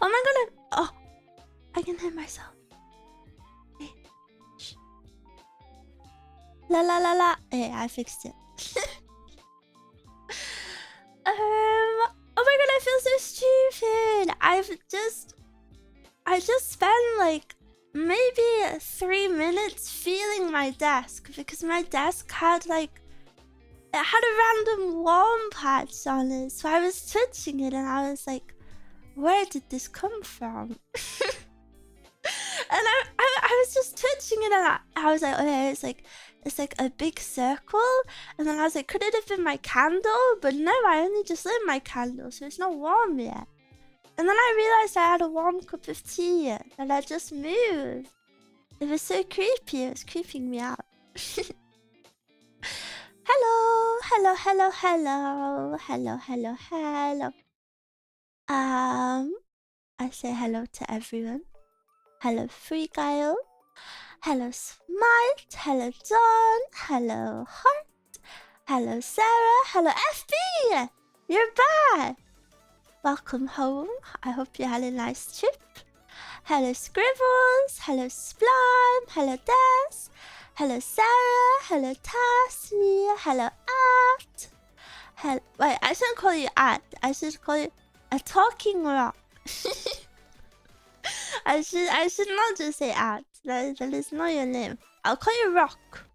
Oh my god, oh, I can hear myself. Hey, shh. La la la la. Hey, I fixed it. Oh my god, I feel so stupid. I just spent like maybe 3 minutes feeling my desk because my desk had like, it had a random warm patch on it. So I was touching it and I was like, where did this come from? And I was just touching it and I was like, okay, it's like a big circle. And then I was like, could it have been my candle? But no, I only just lit my candle, so it's not warm yet. And then I realized I had a warm cup of tea that I just moved. It was so creepy, it was creeping me out. Hello, hello, hello, hello, hello, hello, hello. I say hello to everyone. Hello, Free Kyle. Hello, Smart. Hello, John. Hello, Heart. Hello, Sarah. Hello, FB. You're back. Welcome home. I hope you had a nice trip. Hello, Scribbles. Hello, Splime. Hello, Des. Hello, Sarah. Hello, Tassie. Hello, At. Hello. Wait, I shouldn't call you At. I should call you a talking rock. I should not just say At. That is not your name. I'll call you Rock.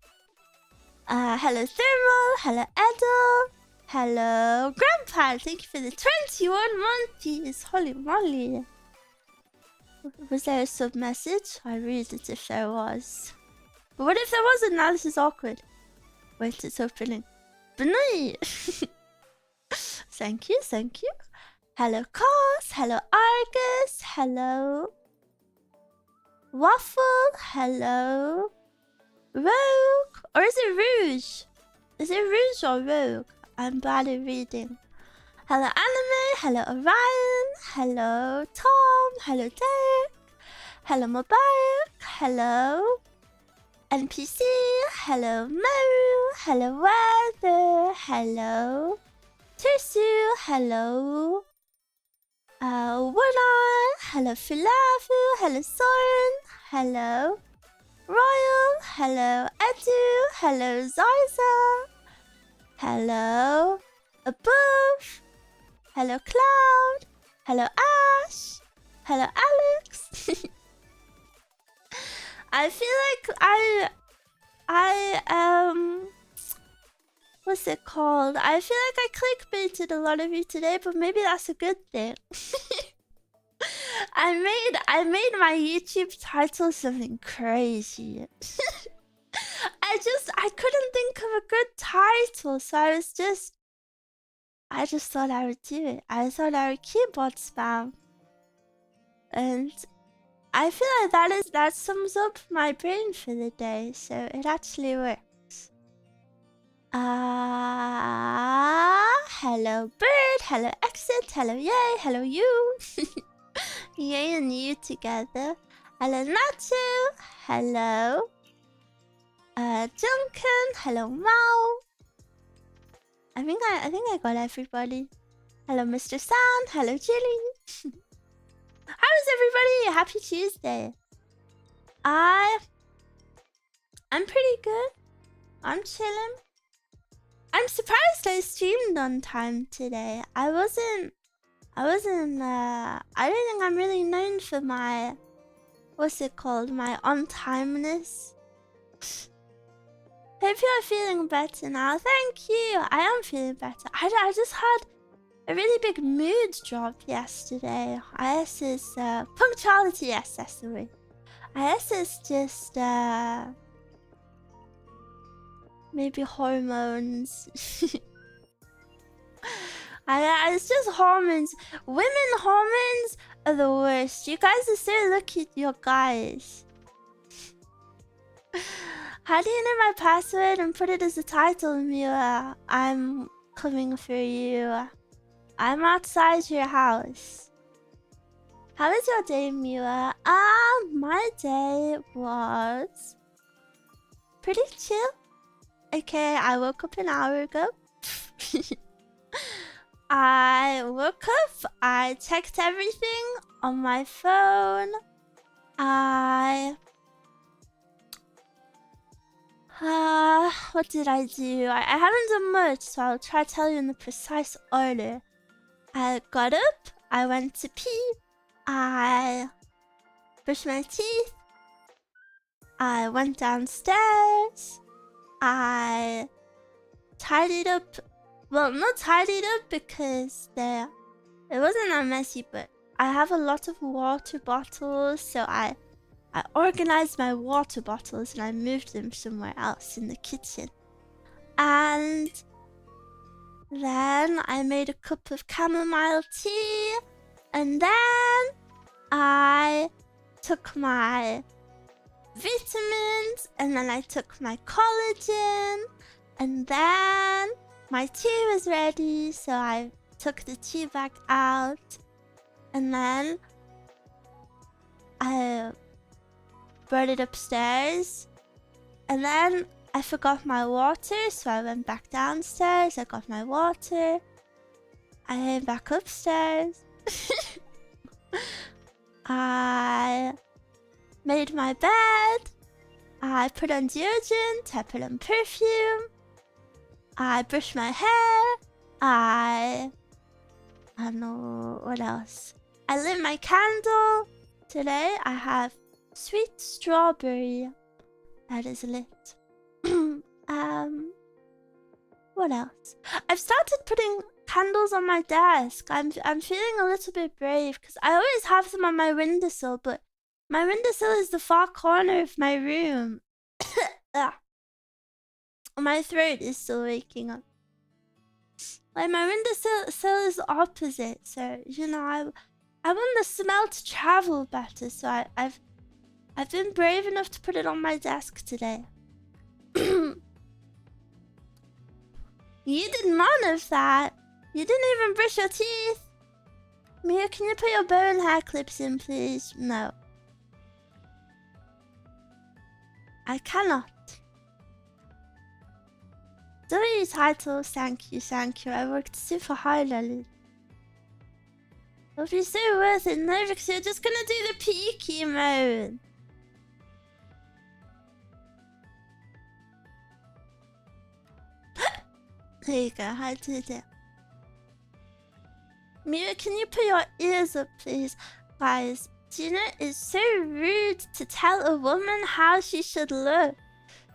Hello, Thermal. Hello, Edo. Hello, Grandpa. Thank you for the 21 months. Holy moly. Was there a sub message? I read it if there was. But what if there wasn't? Now this is awkward. Wait, it's opening. But no. Thank you, thank you. Hello, Cos. Hello, Argus. Hello, Waffle. Hello, Rogue. Or is it Rouge? Is it Rouge or Rogue? I'm bad at reading. Hello, Anime. Hello, Orion. Hello, Tom. Hello, Derek. Hello, Mubarak. Hello, NPC. Hello, Maru. Hello, Weather. Hello, Tirsu. Hello, One-Eye. Hello, Filafu. Hello, Soren. Hello, Royal. Hello, Edu. Hello, Ziza. Hello, Above. Hello, Cloud. Hello, Ash. Hello, Alex. I feel like what's it called? I feel like I clickbaited a lot of you today, but maybe that's a good thing. I made my YouTube title something crazy. I couldn't think of a good title, so I just thought I would do it. I thought I would keyboard spam. And I feel like that sums up my brain for the day, so it actually works. Hello Bird, hello Exit, hello Yay, hello you. Yay and you together. Hello Natsu, hello Junkin, hello Mao. I think I got everybody. Hello Mr. San, hello Jilly. How's everybody? Happy Tuesday. I'm pretty good. I'm chilling. I'm surprised I streamed on time today. I don't think I'm really known for my, what's it called? My on-timeness. Hope you're feeling better now. Thank you. I am feeling better. I just had a really big mood drop yesterday. IS's punctuality, yes, that's the way. IS is just maybe hormones. It's just hormones. Women hormones are the worst. You guys are so lucky, your guys. How do you know my password and put it as a title, Miwa? I'm coming for you. I'm outside your house. How was your day, Miwa? My day was pretty chill. Okay, I woke up an hour ago. I woke up, I checked everything on my phone. What did I do? I haven't done much, so I'll try to tell you in the precise order. I got up, I went to pee, I brushed my teeth, I went downstairs, I tidied up. Well, not tidied up because it wasn't that messy, but I have a lot of water bottles, so I organized my water bottles and I moved them somewhere else in the kitchen. And then I made a cup of chamomile tea, and then I took my vitamins, and then I took my collagen, and then my tea was ready, so I took the tea bag out, and then I brought it upstairs, and then I forgot my water, so I went back downstairs, I got my water, I came back upstairs, I made my bed, I put on deodorant, I put on perfume, I brushed my hair, I don't know what else. I lit my candle. Today I have sweet strawberry that is lit. What else? I've started putting candles on my desk. I'm feeling a little bit brave because I always have them on my windowsill, but my windowsill is the far corner of my room. My throat is still waking up. Like, my windowsill is the opposite, so you know I want the smell to travel better. So I've been brave enough to put it on my desk today. You did none of that. You didn't even brush your teeth. Mia, can you put your bow and hair clips in, please? No. I cannot. W title, thank you. I worked super hard on it. It'll be so worth it, no, because you're just gonna do the peaky mode. There you go, I did it. Mira, can you put your ears up, please? Guys, Gina is so rude to tell a woman how she should look.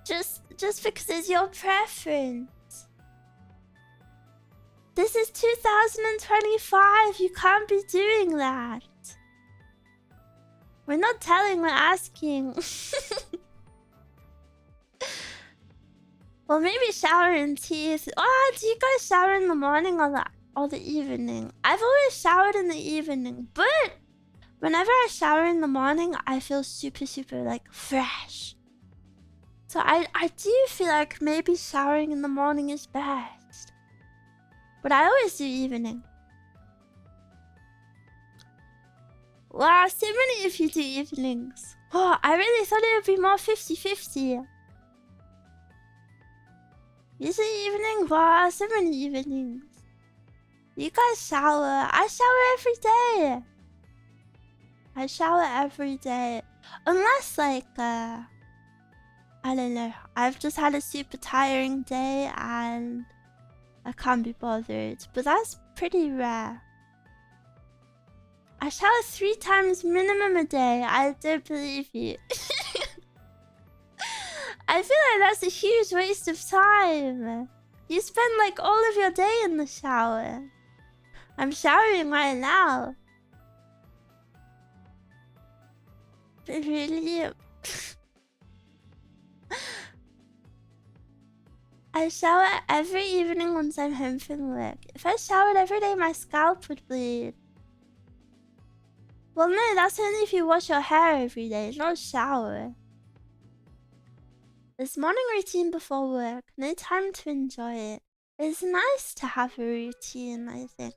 Just because it's your preference. This is 2025. You can't be doing that. We're not telling, we're asking. Well, maybe shower and teeth. Oh, do you guys shower in the morning or the evening? I've always showered in the evening, but whenever I shower in the morning, I feel super like fresh. So I do feel like maybe showering in the morning is best. But I always do evening. Wow, so many of you do evenings. Oh, I really thought it would be more 50-50. You do evening? Wow, so many evenings. You guys shower. I shower every day. I shower every day. Unless, like, I don't know. I've just had a super tiring day and I can't be bothered. But that's pretty rare. I shower 3 times minimum a day. I don't believe you. I feel like that's a huge waste of time. You spend like all of your day in the shower. I'm showering right now. But really? I shower every evening once I'm home from work. If I showered every day, my scalp would bleed. Well, no, that's only if you wash your hair every day, not shower. This morning routine before work, no time to enjoy it. It's nice to have a routine, I think.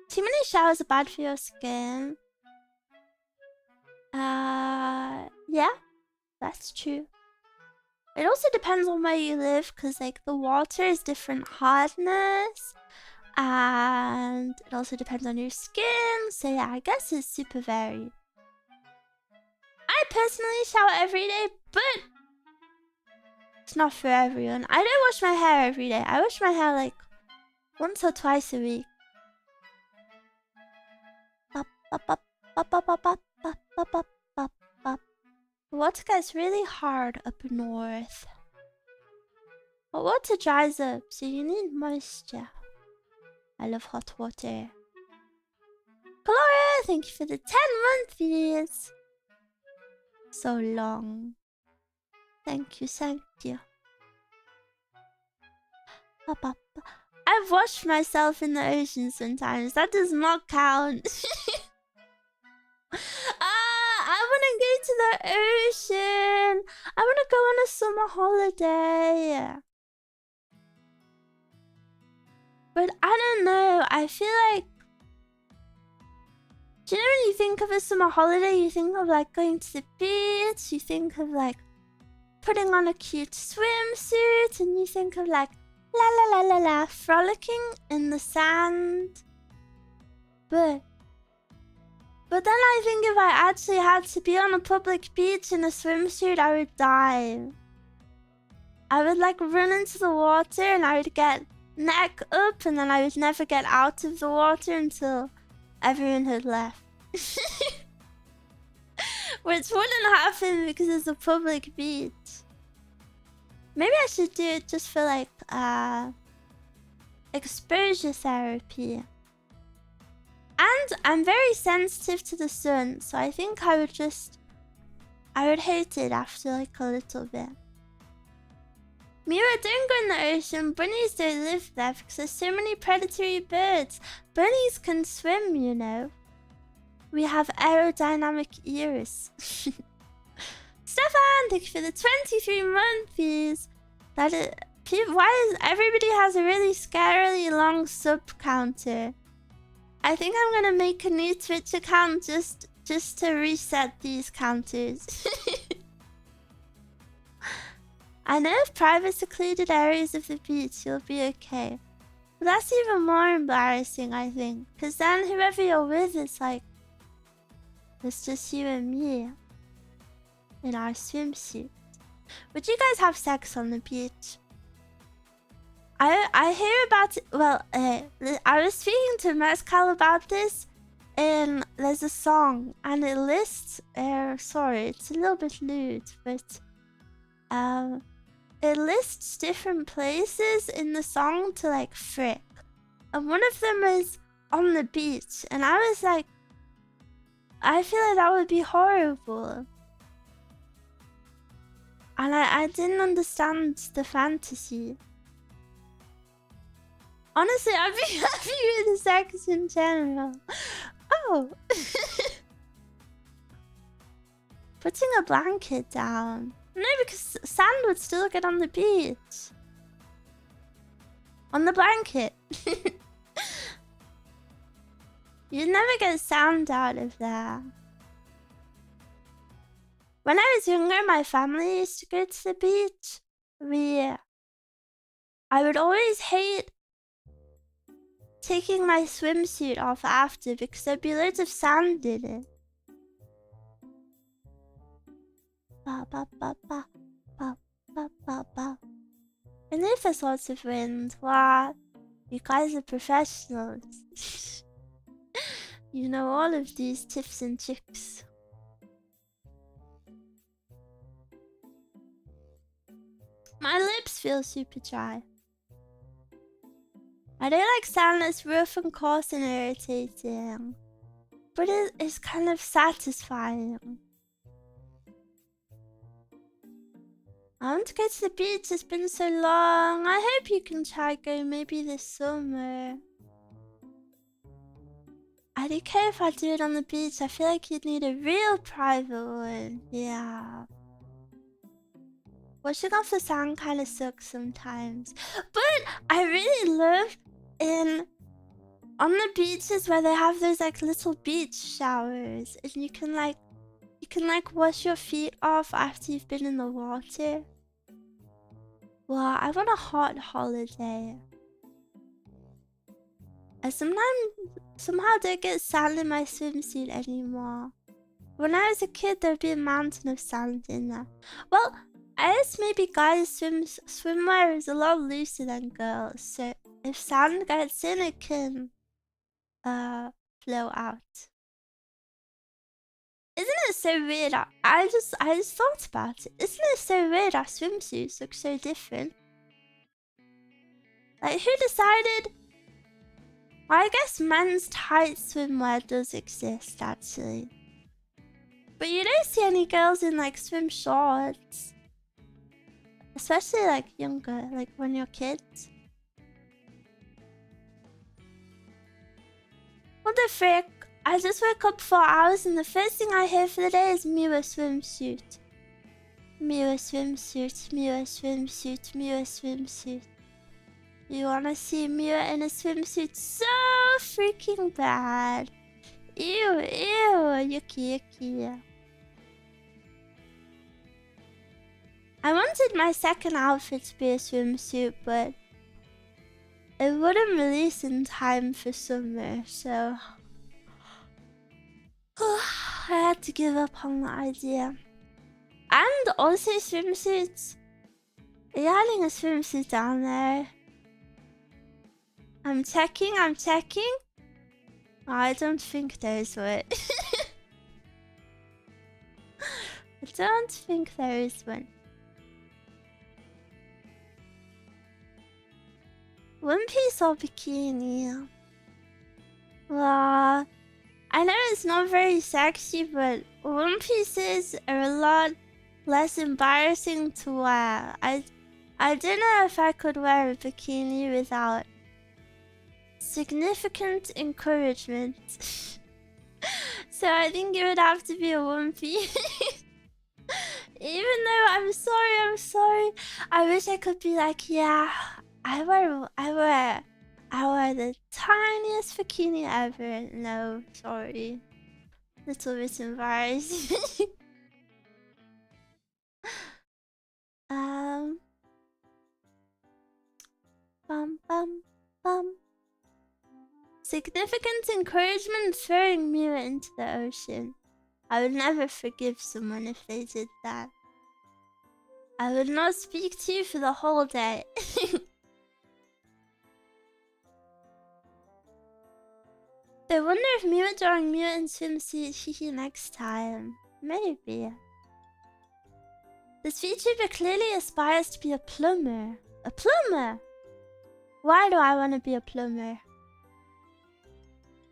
Too many showers are bad for your skin. Yeah, that's true. It also depends on where you live, because like the water is different hardness, and it also depends on your skin. So yeah, I guess it's super varied. I personally shower every day, but it's not for everyone. I don't wash my hair every day. I wash my hair like once or twice a week. Water gets really hard up north. But water dries up, so you need moisture. I love hot water. Gloria, thank you for the 10 months. So long. Thank you, thank you. I've washed myself in the ocean sometimes. That does not count. I want to go to the ocean. I want to go on a summer holiday. But I don't know. I feel like... Do you know when you think of a summer holiday, you think of like going to the beach, you think of like putting on a cute swimsuit, and you think of like la la la la la frolicking in the sand. But then I think if I actually had to be on a public beach in a swimsuit, I would dive. I would like run into the water and I would get neck up, and then I would never get out of the water until everyone had left. Which wouldn't happen because it's a public beach. Maybe I should do it just for like exposure therapy. And I'm very sensitive to the sun, so I think I would hate it after like a little bit. Miwa, don't go in the ocean. Bunnies don't live there because there's so many predatory birds. Bunnies can swim, you know. We have aerodynamic ears. Stefan, thank you for the 23 months. Why is everybody has a really scarily long sub counter? I think I'm gonna make a new Twitch account just to reset these counters. I know if private secluded areas of the beach, you'll be okay. But that's even more embarrassing, I think. Because then whoever you're with is like... It's just you and me. In our swimsuit. Would you guys have sex on the beach? I hear about it... Well, I was speaking to Mescal about this. And there's a song. And it lists... sorry, it's a little bit lewd. But... it lists different places in the song to like frick. And one of them is on the beach. And I was like... I feel like that would be horrible. And I didn't understand the fantasy. Honestly, I'd be happy with the sex in general. Oh! Putting a blanket down. No, because sand would still get on the beach. On the blanket. You'd never get sand out of there. When I was younger, my family used to go to the beach. I would always hate taking my swimsuit off after because there'd be loads of sand in it. And if there's lots of wind, wow, you guys are professionals. You know all of these tips and tricks. My lips feel super dry. I don't like sand that's rough and coarse and irritating. But it is kind of satisfying. I want to go to the beach, it's been so long. I hope you can try going maybe this summer. I'd be okay if I do it on the beach. I feel like you'd need a real private one. Yeah. Washing off the sand kind of sucks sometimes. But I really love on the beaches where they have those like little beach showers. And you can like wash your feet off after you've been in the water. Well, I want a hot holiday. I somehow don't get sand in my swimsuit anymore. When I was a kid, there'd be a mountain of sand in there. Well, I guess maybe guys' swimwear is a lot looser than girls, so if sand gets in, it can flow out. Isn't it so weird? I just thought about it. Isn't it so weird our swimsuits look so different? Like, who decided? Well, I guess men's tight swimwear does exist, actually. But you don't see any girls in, like, swim shorts. Especially, like, younger, like, when you're kids. What the frick? I just woke up 4 hours and the first thing I hear for the day is Miwa swimsuit. Miwa swimsuit, Miwa swimsuit, Miwa swimsuit. You wanna see Miwa in a swimsuit so freaking bad. Ew, ew, yucky, yucky. I wanted my second outfit to be a swimsuit, but it wouldn't release in time for summer, so I had to give up on the idea. And also swimsuits. Are you having a swimsuit down there? I'm checking. I don't think there's one. I don't think there is one. One Piece or bikini? Well, I know it's not very sexy, but One Pieces are a lot less embarrassing to wear. I don't know if I could wear a bikini without significant encouragement. So I think it would have to be a One Piece. Even though I'm sorry. I wish I could be like, yeah, I wear the tiniest bikini ever. No, sorry. Little bit embarrassing. Bum. Significant encouragement throwing Miwa into the ocean. I would never forgive someone if they did that. I would not speak to you for the whole day. I wonder if Miwa drawing Miwa in swimsuit hihi next time. Maybe. This VTuber clearly aspires to be a plumber. A plumber? Why do I want to be a plumber?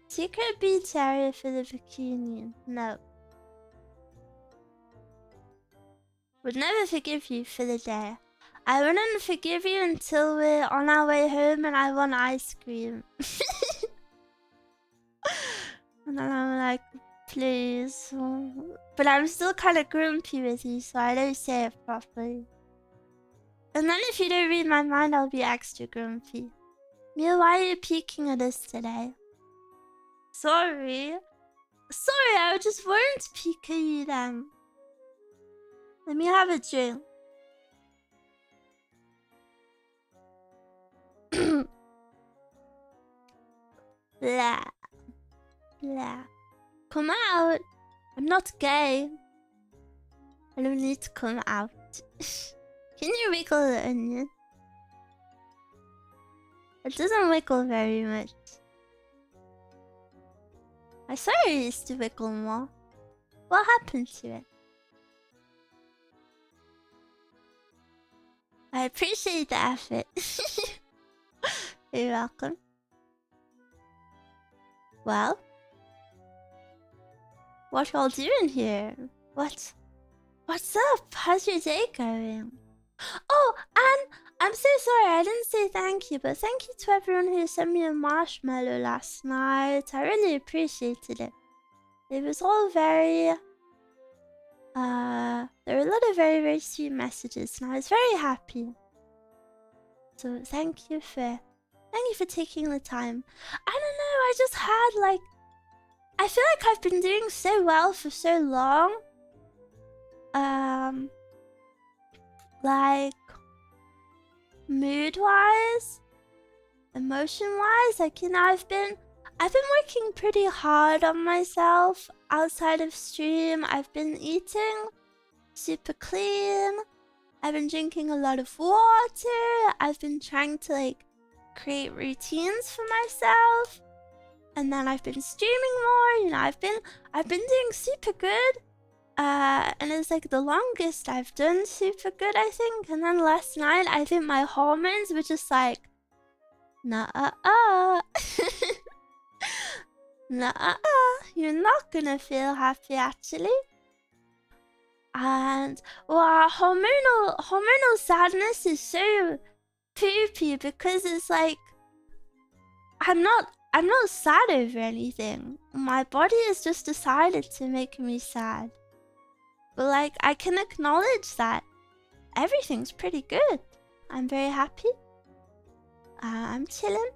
Secret beach area for the bikini. No. Would never forgive you for the day. I wouldn't forgive you until we're on our way home and I want ice cream. And then I'm like, please. But I'm still kind of grumpy with you, so I don't say it properly. And then if you don't read my mind, I'll be extra grumpy. Mia, why are you peeking at us today? Sorry, I just won't peek at you then. Let me have a drink. Blah. Come out. I'm not gay. I don't need to come out. Can you wiggle the onion? It doesn't wiggle very much. I swear it used to wiggle more. What happened to it? I appreciate the effort. You're welcome. Well, what y'all doing here? What's up? How's your day going? Oh, and I'm so sorry I didn't say thank you, but thank you to everyone who sent me a marshmallow last night. I really appreciated it. It was all very... there were a lot of very, very sweet messages, and I was very happy. So thank you for taking the time. I don't know, I just had like... I feel like I've been doing so well for so long. Like... mood-wise, emotion-wise, like, you know, I've been working pretty hard on myself outside of stream. I've been eating super clean. I've been drinking a lot of water. I've been trying to like create routines for myself. And then I've been streaming more, you know, I've been doing super good. And it's like the longest I've done super good, I think. And then last night, I think my hormones were just like, nah, nah, you're not gonna feel happy actually. And wow, hormonal sadness is so poopy because it's like I'm not sad over anything. My body has just decided to make me sad. But like I can acknowledge that everything's pretty good. I'm very happy. I'm chilling.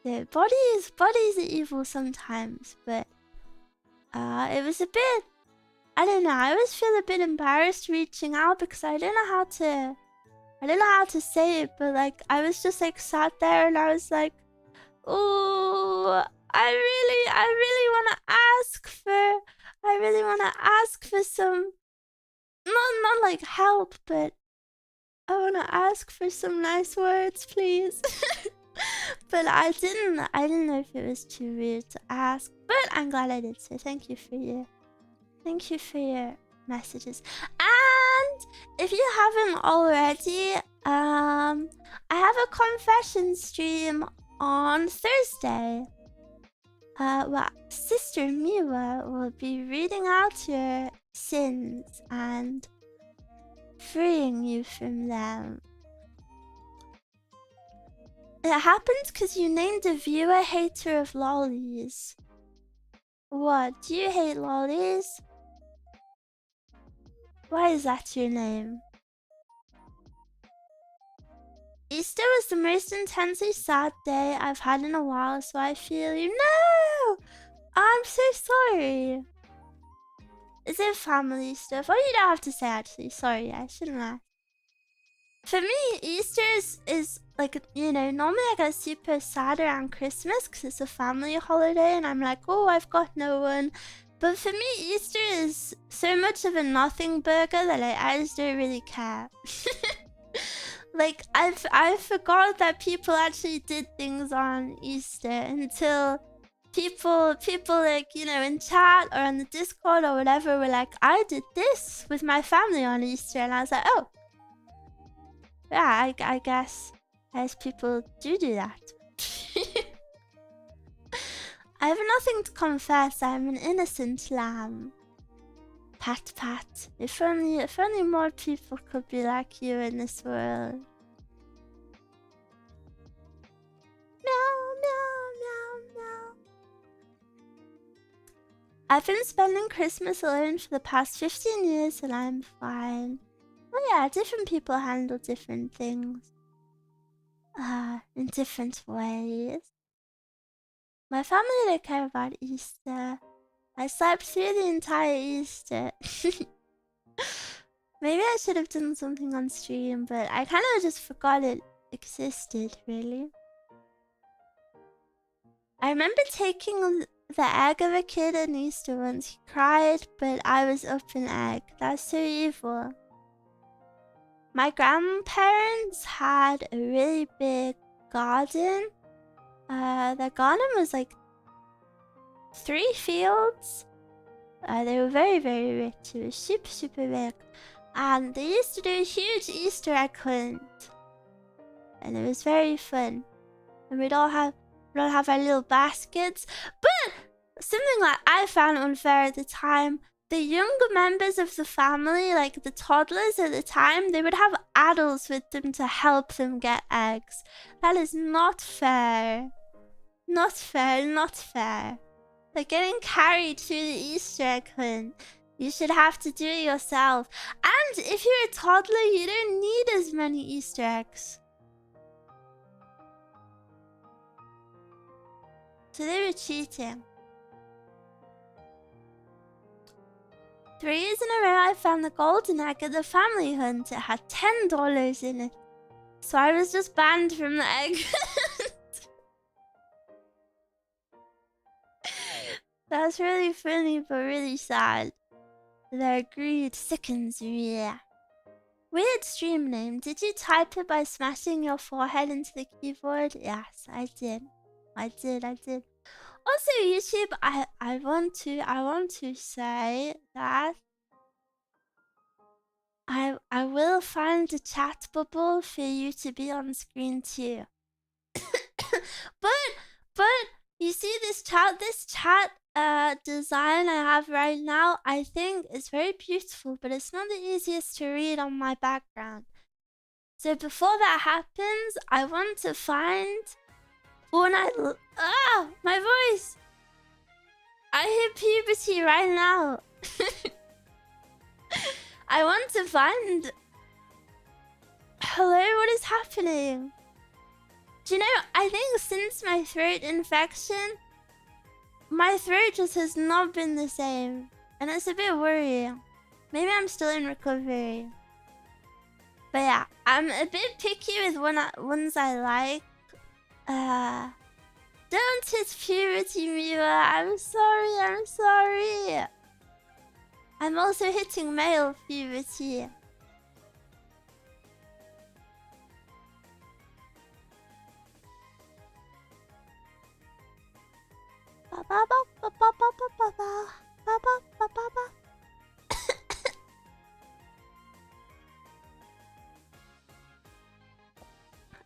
The body's evil sometimes, but it was a bit, I don't know, I always feel a bit embarrassed reaching out because I don't know how to say it, but like I was just like sat there and I was like, oh, I really want to ask for some, not like help, but I want to ask for some nice words, please. But I didn't know if it was too rude to ask, but I'm glad I did, so thank you for your messages. And if you haven't already, I have a confession stream on Thursday. Well, Sister Miwa will be reading out your sins and freeing you from them. It happened because you named a viewer hater of lollies. What? Do you hate lollies? Why is that your name? Easter was the most intensely sad day I've had in a while, so I feel you. No! I'm so sorry. Is it family stuff? Oh, you don't have to say actually. Sorry, I shouldn't ask. For me, Easter is like, you know, normally I get super sad around Christmas because it's a family holiday and I'm like, oh, I've got no one. But for me, Easter is so much of a nothing burger that I just don't really care. Like, I forgot that people actually did things on Easter until people like, you know, in chat or on the Discord or whatever were like, I did this with my family on Easter. And I was like, oh. Yeah, I guess people do that. I have nothing to confess. I'm an innocent lamb. Pat pat. If only more people could be like you in this world. Meow, meow, meow, meow. I've been spending Christmas alone for the past 15 years and I'm fine. Well, yeah, different people handle different things. In different ways. My family don't care about Easter. I slept through the entire Easter. Maybe I should have done something on stream, but I kind of just forgot it existed, really. I remember taking the egg of a kid on Easter once. He cried, but I was up an egg. That's so evil. My grandparents had a really big garden. The garden was like 3 fields. They were very, very rich. It was super, super big. And they used to do a huge Easter egg hunt. And it was very fun. And we'd all have our little baskets. But something that I found unfair at the time, the younger members of the family, like the toddlers at the time, they would have adults with them to help them get eggs. That is not fair. Not fair, not fair. Like getting carried through the Easter egg hunt. You should have to do it yourself. And if you're a toddler, you don't need as many Easter eggs. So they were cheating. 3 years in a row, I found the golden egg at the family hunt. It had $10 in it. So I was just banned from the egg. That's really funny, but really sad. Their greed sickens me. Weird stream name. Did you type it by smashing your forehead into the keyboard? Yes, I did. I did. Also, YouTube, I want to say that I will find a chat bubble for you to be on screen too. but you see this chat design I have right now, I think is very beautiful, but it's not the easiest to read on my background. So before that happens, I want to find my voice. I hit puberty right now. I want to find... Hello, what is happening? Do you know, I think since my throat infection, my throat just has not been the same. And it's a bit worrying. Maybe I'm still in recovery. But yeah, I'm a bit picky with ones I like. Don't hit puberty, Miwa. I'm sorry. I'm also hitting male puberty.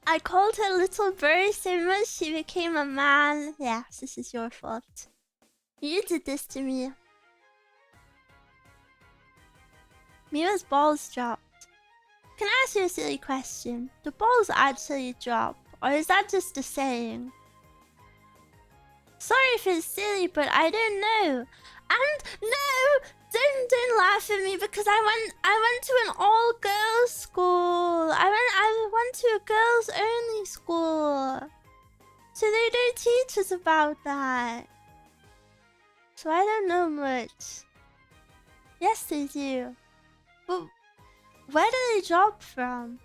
I called her little bird so much she became a man. Yes, this is your fault. You did this to me. Miwa's balls dropped. Can I ask you a silly question? Do balls actually drop? Or is that just a saying? Sorry if it's silly, but I don't know. And no! Don't laugh at me because I went to an all-girls school. I went to a girls-only school. So they don't teach us about that. So I don't know much. Yes, they do. But where do they drop from?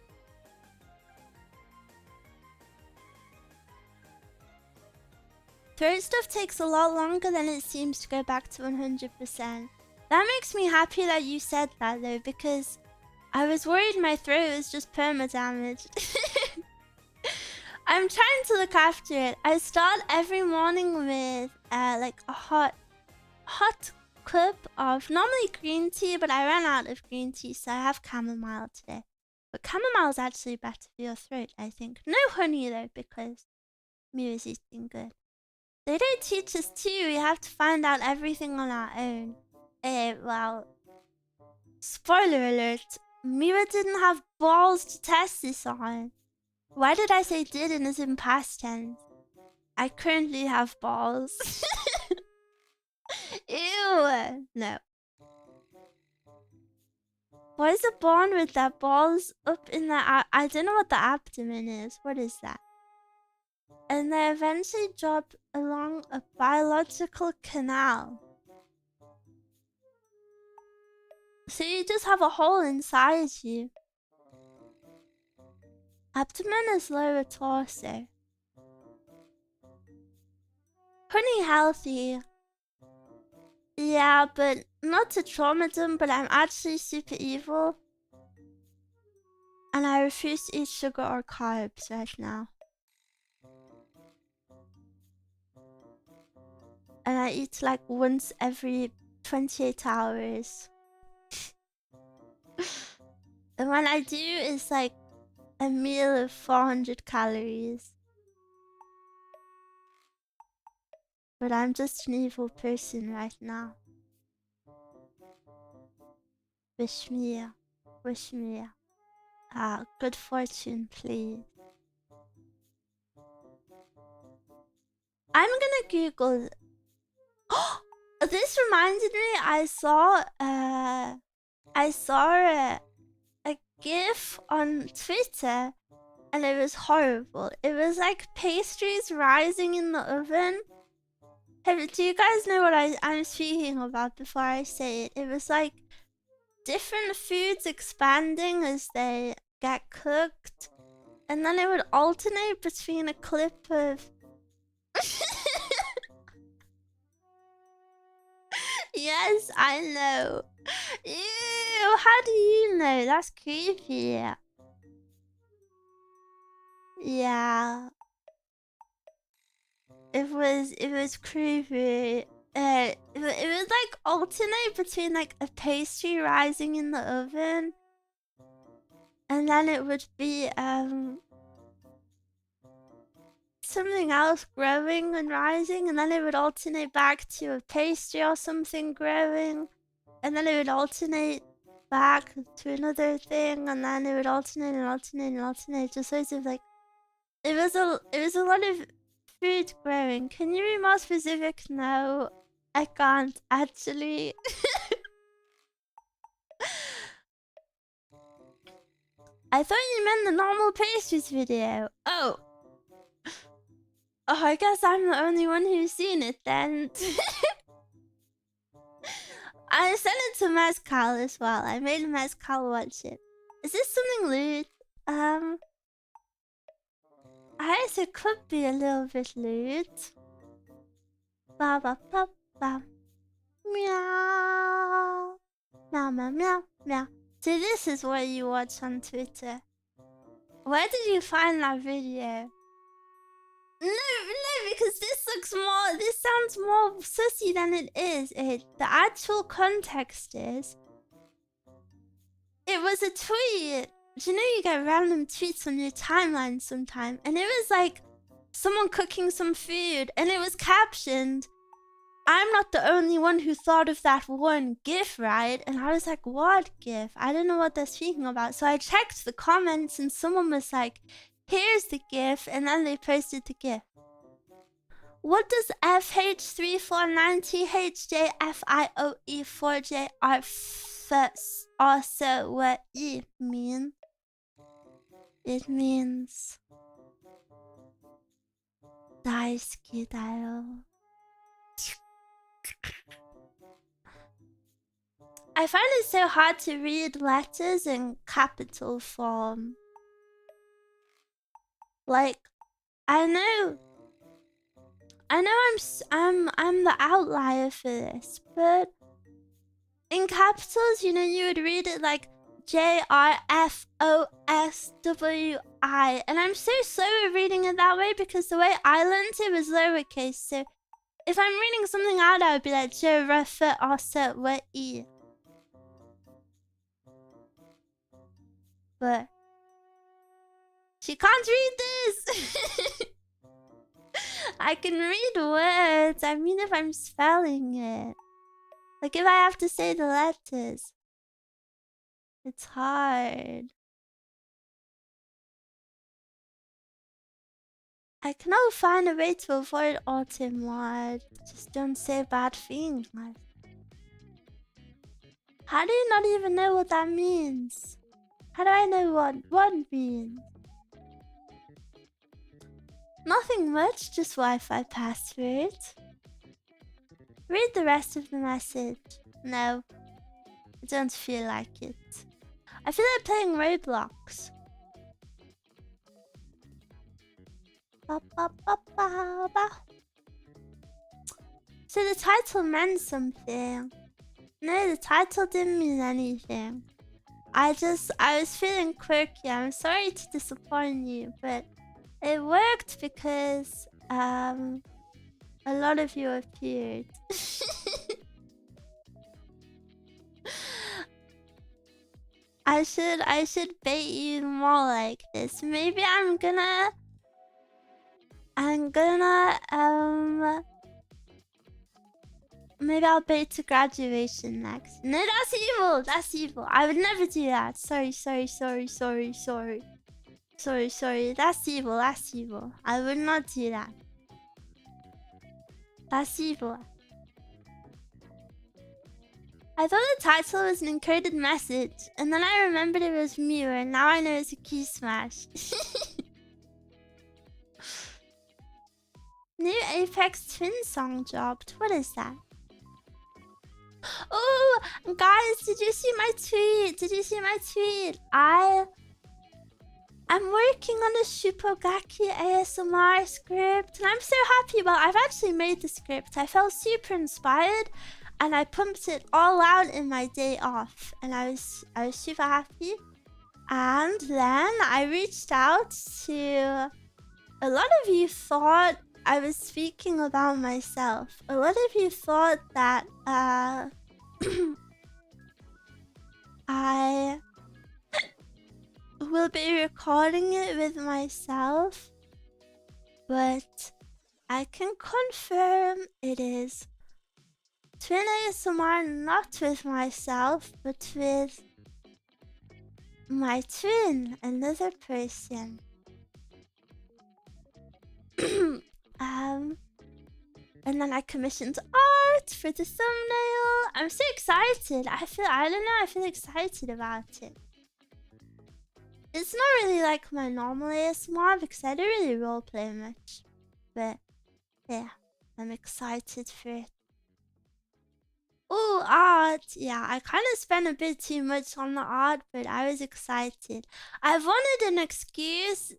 Throat stuff takes a lot longer than it seems to go back to 100%. That makes me happy that you said that though, because I was worried my throat was just perma-damaged. I'm trying to look after it. I start every morning with like a hot cup of normally green tea, but I ran out of green tea, so I have chamomile today. But chamomile is actually better for your throat, I think. No honey though, because Miwa's eating good. They don't teach us too. We have to find out everything on our own. Well, spoiler alert. Miwa didn't have balls to test this on. Why did I say didn't as in past tense? I currently have balls. Ew. No. What is the bond with that? Balls up in the... I don't know what the abdomen is. What is that? And they eventually drop along a biological canal. So you just have a hole inside you. Abdomen is lower torso. Pretty healthy. Yeah, but not to trauma them, but I'm actually super evil. And I refuse to eat sugar or carbs right now. And I eat like once every 28 hours. And when I do, it's like a meal of 400 calories. But I'm just an evil person right now. Wish me good fortune, please. I'm gonna Google. This reminded me. I saw a GIF on Twitter, and it was horrible. It was like pastries rising in the oven, Hey, but do you guys know what I'm speaking about before I say it? It was like different foods expanding as they get cooked, and then it would alternate between a clip of yes, I know. Ew, how do you know? That's creepy. Yeah. It was creepy. It was like alternate between like a pastry rising in the oven, and then it would be something else growing and rising, and then it would alternate back to a pastry or something growing, and then it would alternate back to another thing, and then it would alternate and alternate and alternate, just sort of like it was a lot of food growing. Can you be more specific? No, I can't actually. I thought you meant the normal pastries video. Oh. Oh, I guess I'm the only one who's seen it then. I sent it to Mezcal as well. I made Mezcal watch it. Is this something lewd? I guess it could be a little bit lewd. Ba ba ba ba. Meow. Meow meow meow meow. So this is what you watch on Twitter. Where did you find that video? No, because this sounds more sussy than it is. The actual context is, it was a tweet. Do you know you get random tweets on your timeline sometime? And it was like someone cooking some food, and it was captioned, "I'm not the only one who thought of that one GIF, right?" And I was like, what GIF? I don't know what they're speaking about. So I checked the comments, and someone was like, "Here's the GIF," and then they posted the GIF. What does fh349thjfioe4jrfoswi mean? It means 다이스키다요. I find it so hard to read letters in capital form. Like, I know I'm the outlier for this, but in capitals, you know, you would read it like JRFOSWI, and I'm so slow at reading it that way because the way I learned it was lowercase. So if I'm reading something out, I would be like JRFOSWI. But she can't read this. I can read words. I mean, if I'm spelling it. Like, if I have to say the letters. It's hard. I cannot find a way to avoid autumn words. Just don't say bad things. How do you not even know what that means? How do I know what one means? Nothing much, just Wi-Fi password. Read the rest of the message. No, I don't feel like it. I feel like playing Roblox. Ba, ba, ba, ba, ba. So the title meant something. No, the title didn't mean anything. I was feeling quirky. I'm sorry to disappoint you, but it worked because a lot of you appeared. I should bait you more like this. Maybe maybe I'll bait to graduation next. No, that's evil. That's evil. I would never do that. Sorry. That's evil. That's evil. I would not do that. That's evil. I thought the title was an encoded message, and then I remembered it was Miwa, and now I know it's a key smash. New Apex Twin song dropped. What is that? Oh, guys, did you see my tweet? Did you see my tweet? I'm working on a Shupogaki ASMR script, and I'm so happy about it. I've actually made the script. I felt super inspired, and I pumped it all out in my day off, and I was super happy. And then I reached out to a lot of you. Thought I was speaking about myself. A lot of you thought that I will be recording it with myself, but I can confirm it is twin ASMR, not with myself, but with my twin, another person. And then I commissioned art for the thumbnail. I'm so excited. I feel excited about it. It's not really like my normal ASMR because I don't really roleplay much. But yeah, I'm excited for it. Oh, art. Yeah, I kind of spent a bit too much on the art, but I was excited. I've wanted an excuse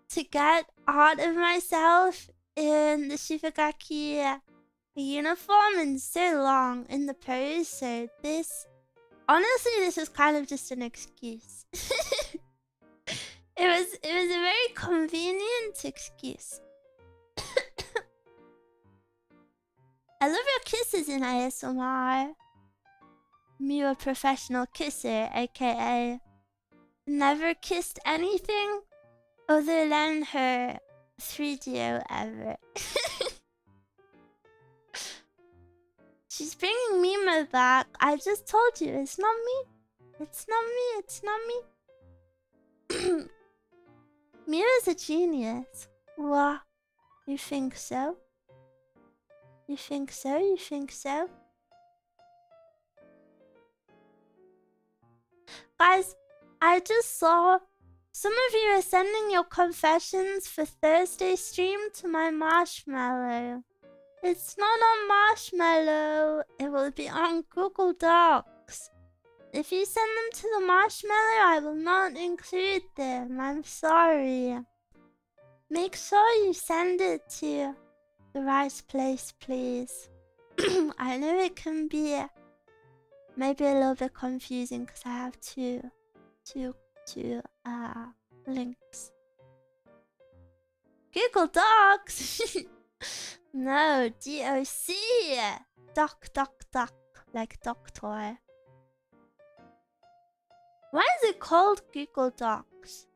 to get art of myself in the Shifagaki uniform and so long in the pose, so honestly this is kind of just an excuse. It was a very convenient excuse. I love your kisses in ASMR. Miwa professional kisser, aka never kissed anything other than her 3DO ever. She's bringing Mima back. I just told you, it's not me. It's not me, it's not me. Mima's a genius. What? You think so? You think so? You think so? Guys, I just saw some of you are sending your confessions for Thursday stream to my Marshmallow. It's not on Marshmallow. It will be on Google Docs. If you send them to the Marshmallow, I will not include them. I'm sorry. Make sure you send it to the right place, please. I know it can be maybe a little bit confusing because I have two links. Google Docs. No, DOC. Doc, like doctor. Why is it called Google Docs?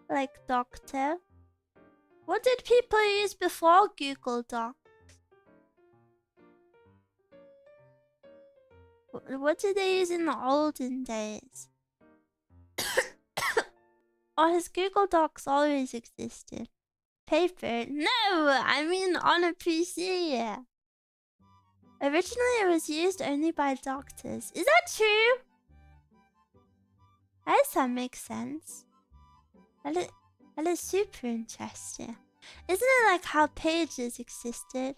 Like doctor? What did people use before Google Docs? What did they use in the olden days? Or has Google Docs always existed? Paper? No! I mean on a PC. Originally it was used only by doctors. Is that true? I guess that makes sense. That is super interesting. Isn't it like how pages existed?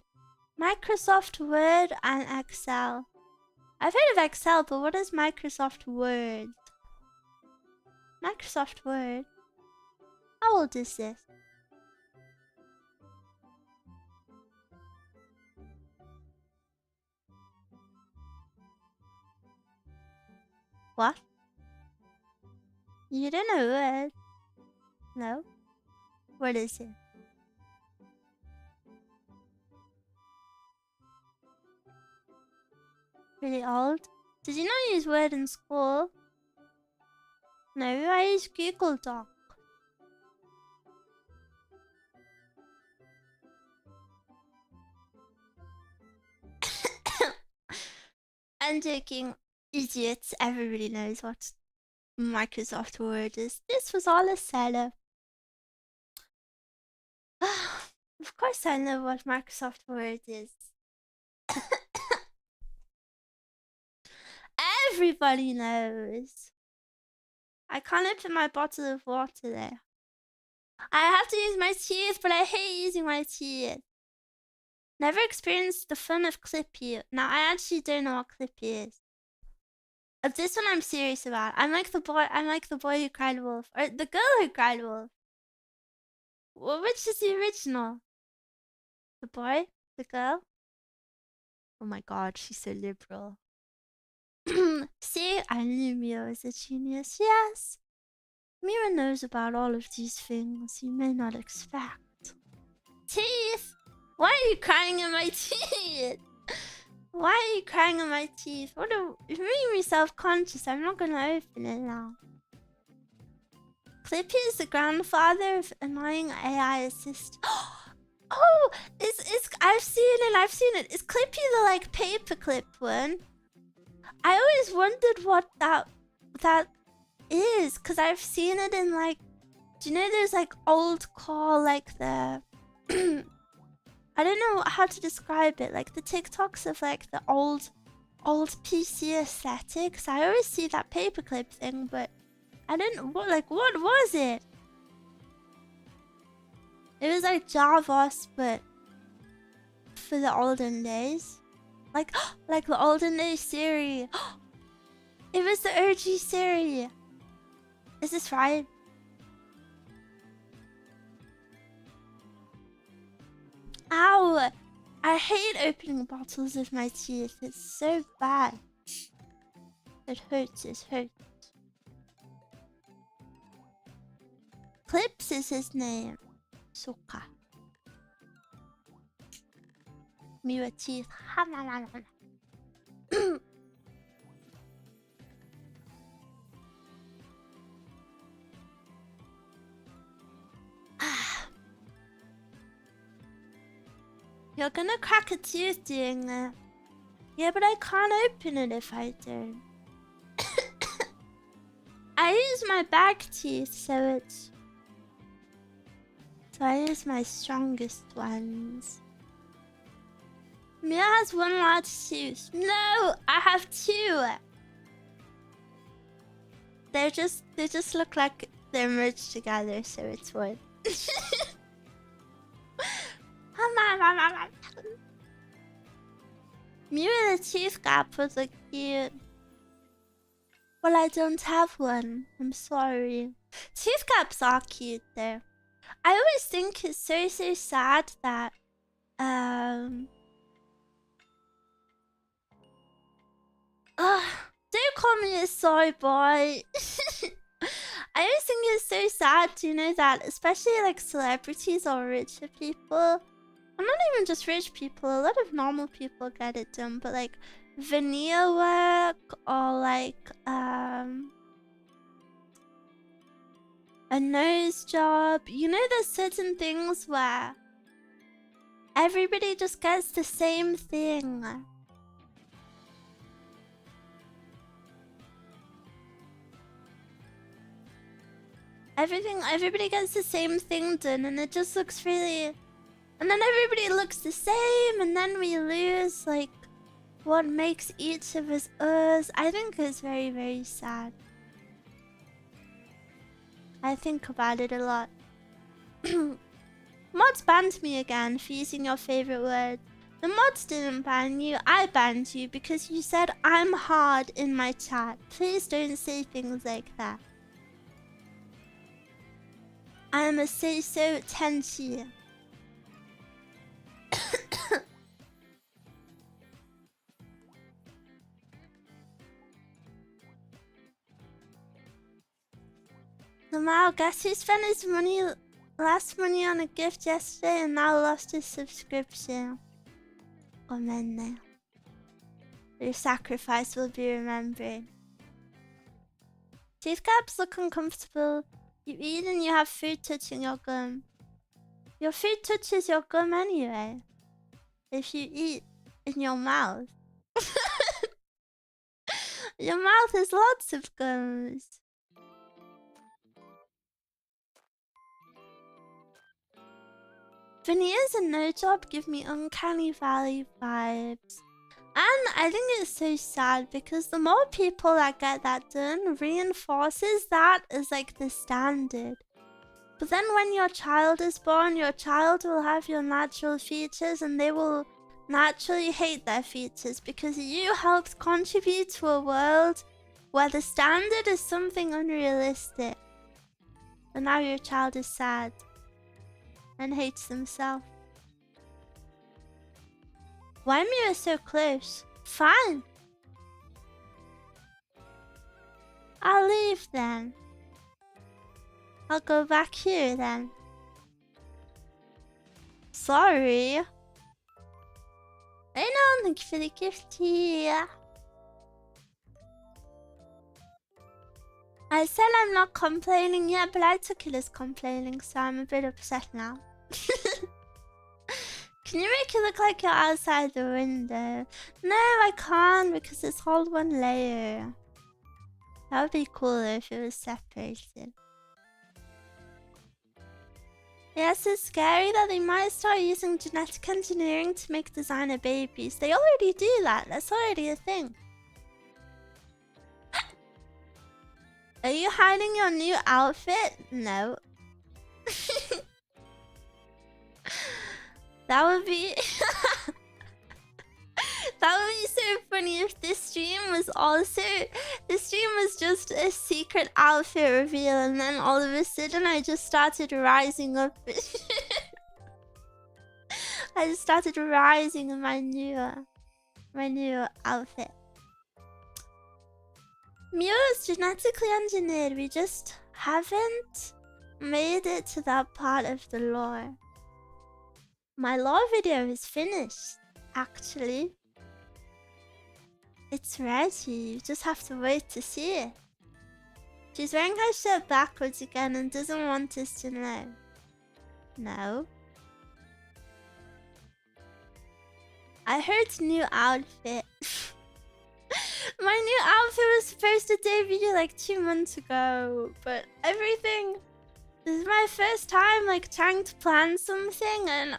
Microsoft Word and Excel. I've heard of Excel, but what is Microsoft Word? Microsoft Word? How old is this? What? You don't know Word? No? What is it? Really old? Did you not use Word in school? No, I use Google Doc. I'm joking. Idiots. Everybody knows what Microsoft Word is. This was all a setup. Of course I know what Microsoft Word is. Everybody knows. I can't open my bottle of water there. I have to use my teeth, but I hate using my teeth. Never experienced the fun of Clippy. Now, I actually don't know what Clippy is. This one I'm serious about. I'm like the boy who cried wolf. Or the girl who cried wolf. Well, which is the original? The boy? The girl? Oh my god, she's so liberal. See, I knew Miwa was a genius. Yes. Miwa knows about all of these things you may not expect. Teeth! Why are you crying in my teeth? Why are you crying in my teeth? You're making me self-conscious. I'm not gonna open it now. Clippy is the grandfather of annoying AI assist. Oh, I've seen it. Is Clippy the like paperclip one? I always wondered what that is, cause I've seen it in like, do you know there's like old call like the I don't know how to describe it, like the TikToks of like the old PC aesthetics. I always see that paperclip thing, but I didn't what was it? It was like Javos, but for the olden days. Like the olden days Siri. It was the OG Siri. Is this right? Ow! I hate opening bottles with my teeth. It's so bad. It hurts. Clips is his name. Suka. Miwa teeth. You're gonna crack a tooth doing that. Yeah, but I can't open it if I don't. I use my back teeth, so I use my strongest ones. Mia has one large tooth. No, I have two. They just look like they're merged together, so it's one. Miwa the tooth gap was like cute. Well, I don't have one. I'm sorry. Tooth gaps are cute though. I always think it's so sad that don't call me a soy boy. I always think it's so sad, you know, that especially like celebrities or richer people, or not even just rich people, a lot of normal people get it done, but like veneer work or like a nose job, you know, there's certain things where everybody just gets the same thing. Everybody gets the same thing done, and it just looks really... And then everybody looks the same, and then we lose, like, what makes each of us us. I think it's very, very sad. I think about it a lot. Mods banned me again for using your favorite word. The mods didn't ban you, I banned you because you said I'm hard in my chat. Please don't say things like that. I'm a say-so tenchi. Lamau, guess who spent his last money on a gift yesterday and now lost his subscription? Gomenne. Your sacrifice will be remembered. Teeth caps look uncomfortable. You eat and you have food touching your gum. Your food touches your gum anyway. If you eat in your mouth. Your mouth has lots of gums. Veneers and no job give me uncanny valley vibes. And I think it's so sad because the more people that get that done reinforces that as like the standard. But then when your child is born, your child will have your natural features and they will naturally hate their features because you helped contribute to a world where the standard is something unrealistic. And now your child is sad and hates themselves. Why are you so close? Fine. I'll leave then. I'll go back here then. Sorry. I know, thank you for the gift here. I said I'm not complaining yet, but I took it as complaining, so I'm a bit upset now. Can you make it look like you're outside the window? No, I can't because it's all one layer. That would be cooler if it was separated. Yes, it's scary that they might start using genetic engineering to make designer babies. They already do that. That's already a thing. Are you hiding your new outfit? No. That would be... That would be so funny if this stream was also... This stream was just a secret outfit reveal and then all of a sudden I just started rising up. I just started rising in my new outfit. Miwa is genetically engineered. We just haven't made it to that part of the lore. My lore video is finished, actually. It's ready. You just have to wait to see it. She's wearing her shirt backwards again and doesn't want us to know. No. I heard new outfit. My new outfit was supposed to debut like 2 months ago, but everything... This is my first time like trying to plan something and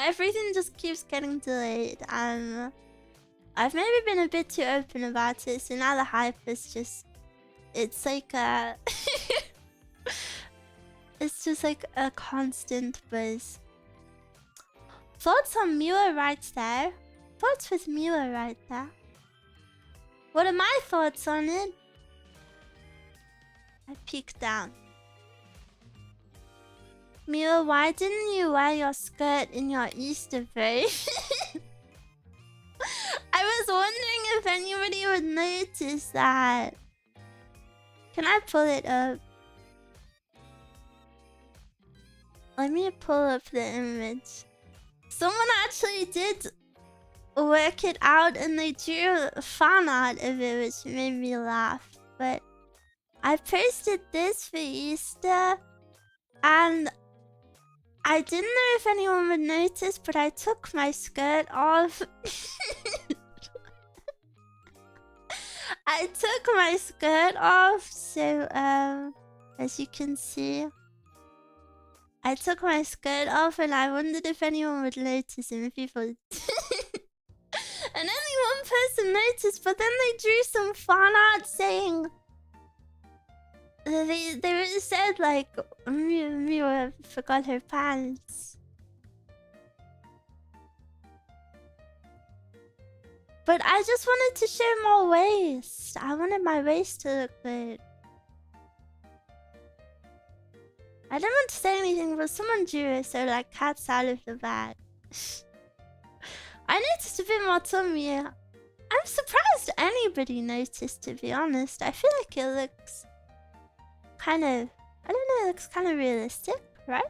everything just keeps getting delayed. I've maybe been a bit too open about it, so now the hype is just... It's like a... It's just like a constant buzz. Thoughts on Miwa right there? Thoughts with Miwa right there? What are my thoughts on it? I peeked down. Miwa, why didn't you wear your skirt in your Easter face? I was wondering if anybody would notice that. Can I pull it up? Let me pull up the image. Someone actually did work it out and they drew a fan art of it, which made me laugh. But I posted this for Easter and I didn't know if anyone would notice, but I took my skirt off. I took my skirt off, so as you can see, I took my skirt off and I wondered if anyone would notice and people and only one person noticed, but then they drew some fan art saying they said like Miwa forgot her pants. But I just wanted to show more waist. I wanted my waist to look good. I didn't want to say anything, but someone drew it, so like cat's out of the bag. I noticed a bit more tummy. I'm surprised anybody noticed, to be honest. I feel like it looks kind of... I don't know, it looks kind of realistic, right?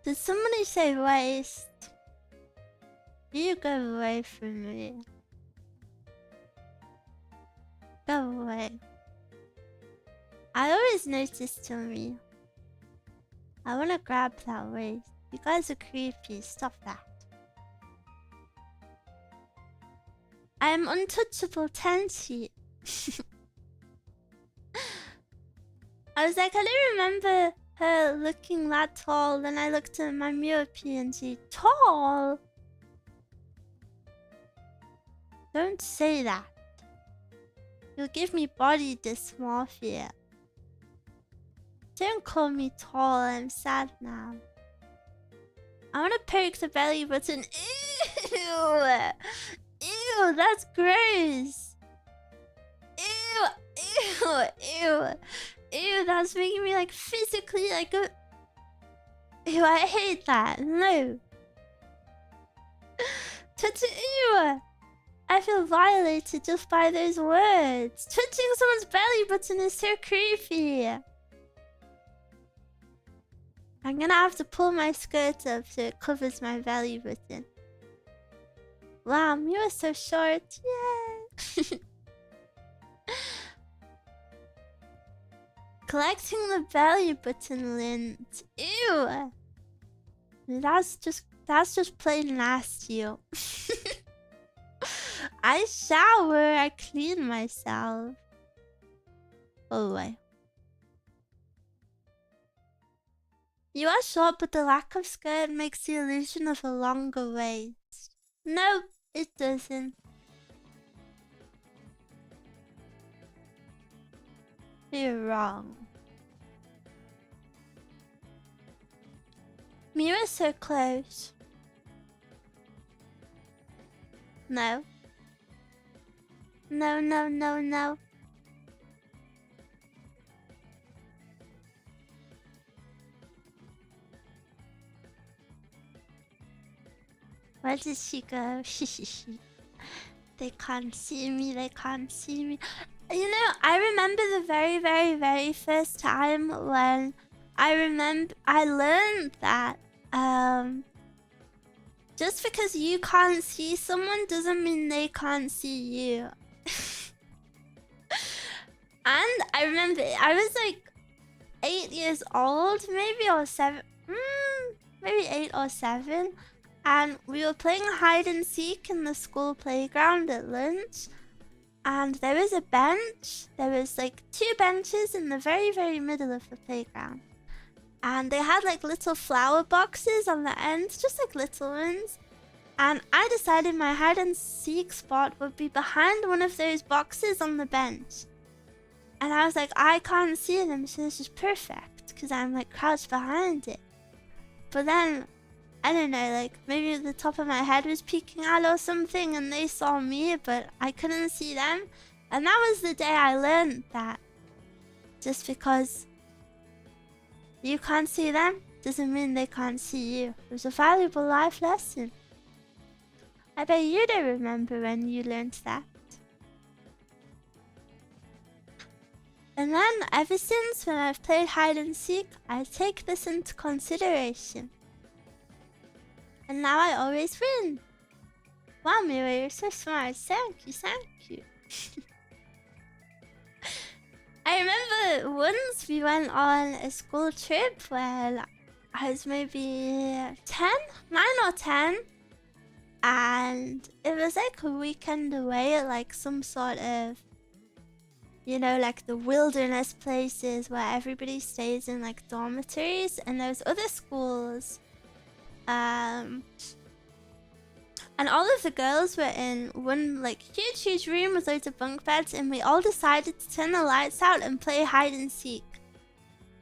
Did somebody say waist? You go away from me. Go away. I always notice tummy. I wanna grab that waist. You guys are creepy. Stop that. I'm untouchable Tenchi. I was like, I don't remember her looking that tall. Then I looked at my Miwa PNG. Tall? Don't say that. You'll give me body dysmorphia. Don't call me tall, I'm sad now. I wanna poke the belly button. Ew! Ew, that's gross! Ew! Ew! Ew! Ew, that's making me like physically like a... Ew, I hate that. No. Ew! I feel violated just by those words. Touching someone's belly button is so creepy. I'm gonna have to pull my skirt up so it covers my belly button. Wow, Miwa so short. Yay! Collecting the belly button lint. Ew! That's just plain nasty. I shower, I clean myself. Oh boy. You are short, but the lack of skirt makes the illusion of a longer waist. Nope, it doesn't. You're wrong. Miwa's so close. No. No, no, no, no. Where did she go? They can't see me, they can't see me. You know, I remember the very, very, very first time when I learned that just because you can't see someone doesn't mean they can't see you. And I remember I was like 8 years old, maybe, or 7, maybe 8 or 7. And we were playing hide and seek in the school playground at lunch. And there was a bench. There was like 2 benches in the very, very middle of the playground. And they had like little flower boxes on the end, just like little ones. And I decided my hide and seek spot would be behind one of those boxes on the bench. And I was like, I can't see them, so this is perfect, because I'm like crouched behind it. But then, I don't know, like maybe the top of my head was peeking out or something and they saw me, but I couldn't see them. And that was the day I learned that just because you can't see them doesn't mean they can't see you. It was a valuable life lesson. I bet you don't remember when you learned that. And then ever since when I've played hide and seek, I take this into consideration. And now I always win. Wow, Miwa, you're so smart. Thank you, thank you. I remember once we went on a school trip where I was maybe 10, 9 or 10. And it was like a weekend away at like some sort of, you know, like the wilderness places where everybody stays in like dormitories. And there's other schools. And all of the girls were in one like huge room with loads of bunk beds, and we all decided to turn the lights out and play hide and seek.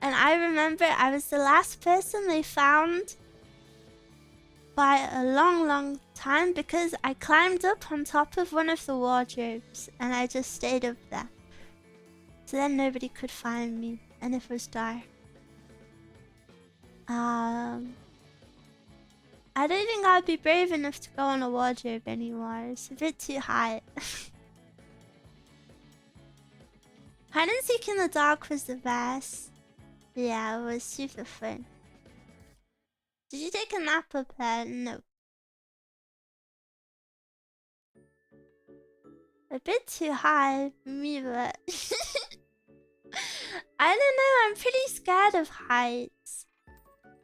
And I remember I was the last person they found by a long time because I climbed up on top of one of the wardrobes and I just stayed up there. So then nobody could find me and it was dark. I don't think I'd be brave enough to go on a wardrobe anymore. It's a bit too high. Hide and seek in the dark was the best. Yeah, it was super fun. Did you take a nap up there? No. A bit too high for me, but... I don't know, I'm pretty scared of heights.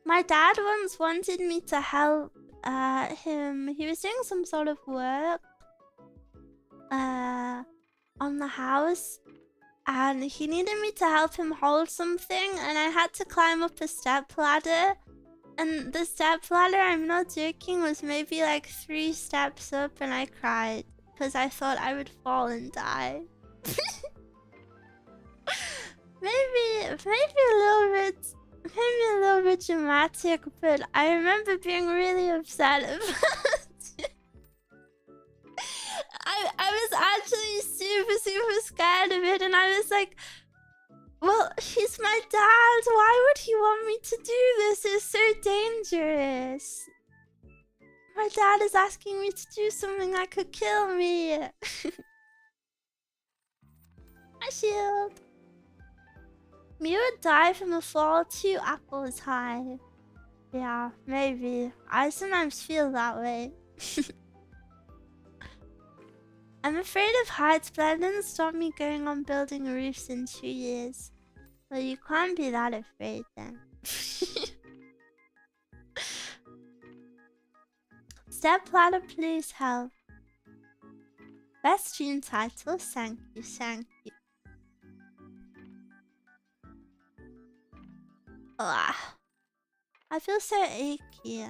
My dad once wanted me to help him. He was doing some sort of work on the house. And he needed me to help him hold something. And I had to climb up a step ladder. And the step ladder, I'm not joking, was maybe like 3 steps up and I cried. Because I thought I would fall and die. maybe a little bit dramatic, but I remember being really upset about it. I was actually super scared of it, and I was like, well, he's my dad. Why would he want me to do this? It's so dangerous. My dad is asking me to do something that could kill me. My shield. Miwa died from a fall 2 apples high. Yeah, maybe. I sometimes feel that way. I'm afraid of heights, but that didn't stop me going on building roofs in 2 years. Well, you can't be that afraid then. Step ladder, please help. Best stream title, thank you. Ugh. I feel so achy.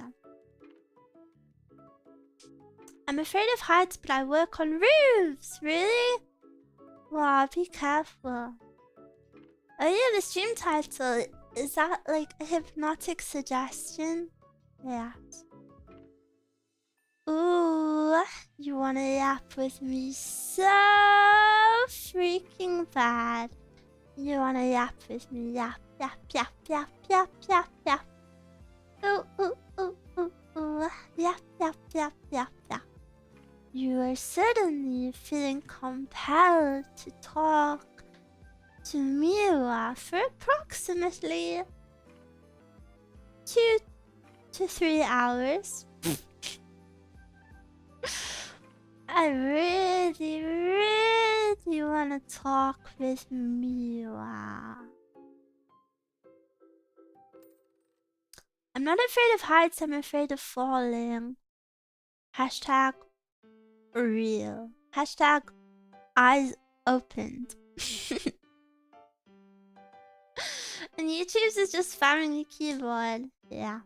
I'm afraid of heights, but I work on roofs. Really? Wow, be careful. Oh yeah, the stream title. Is that like a hypnotic suggestion? Yeah. Ooh, you wanna yap with me so freaking bad. You wanna yap with me, yap. Ooh, yap. You are suddenly feeling compelled to talk to Miwa for approximately 2 to 3 hours. I really wanna talk with Miwa. I'm not afraid of heights, I'm afraid of falling. Hashtag real. Hashtag eyes opened. And YouTube's is just family keyboard. Yeah.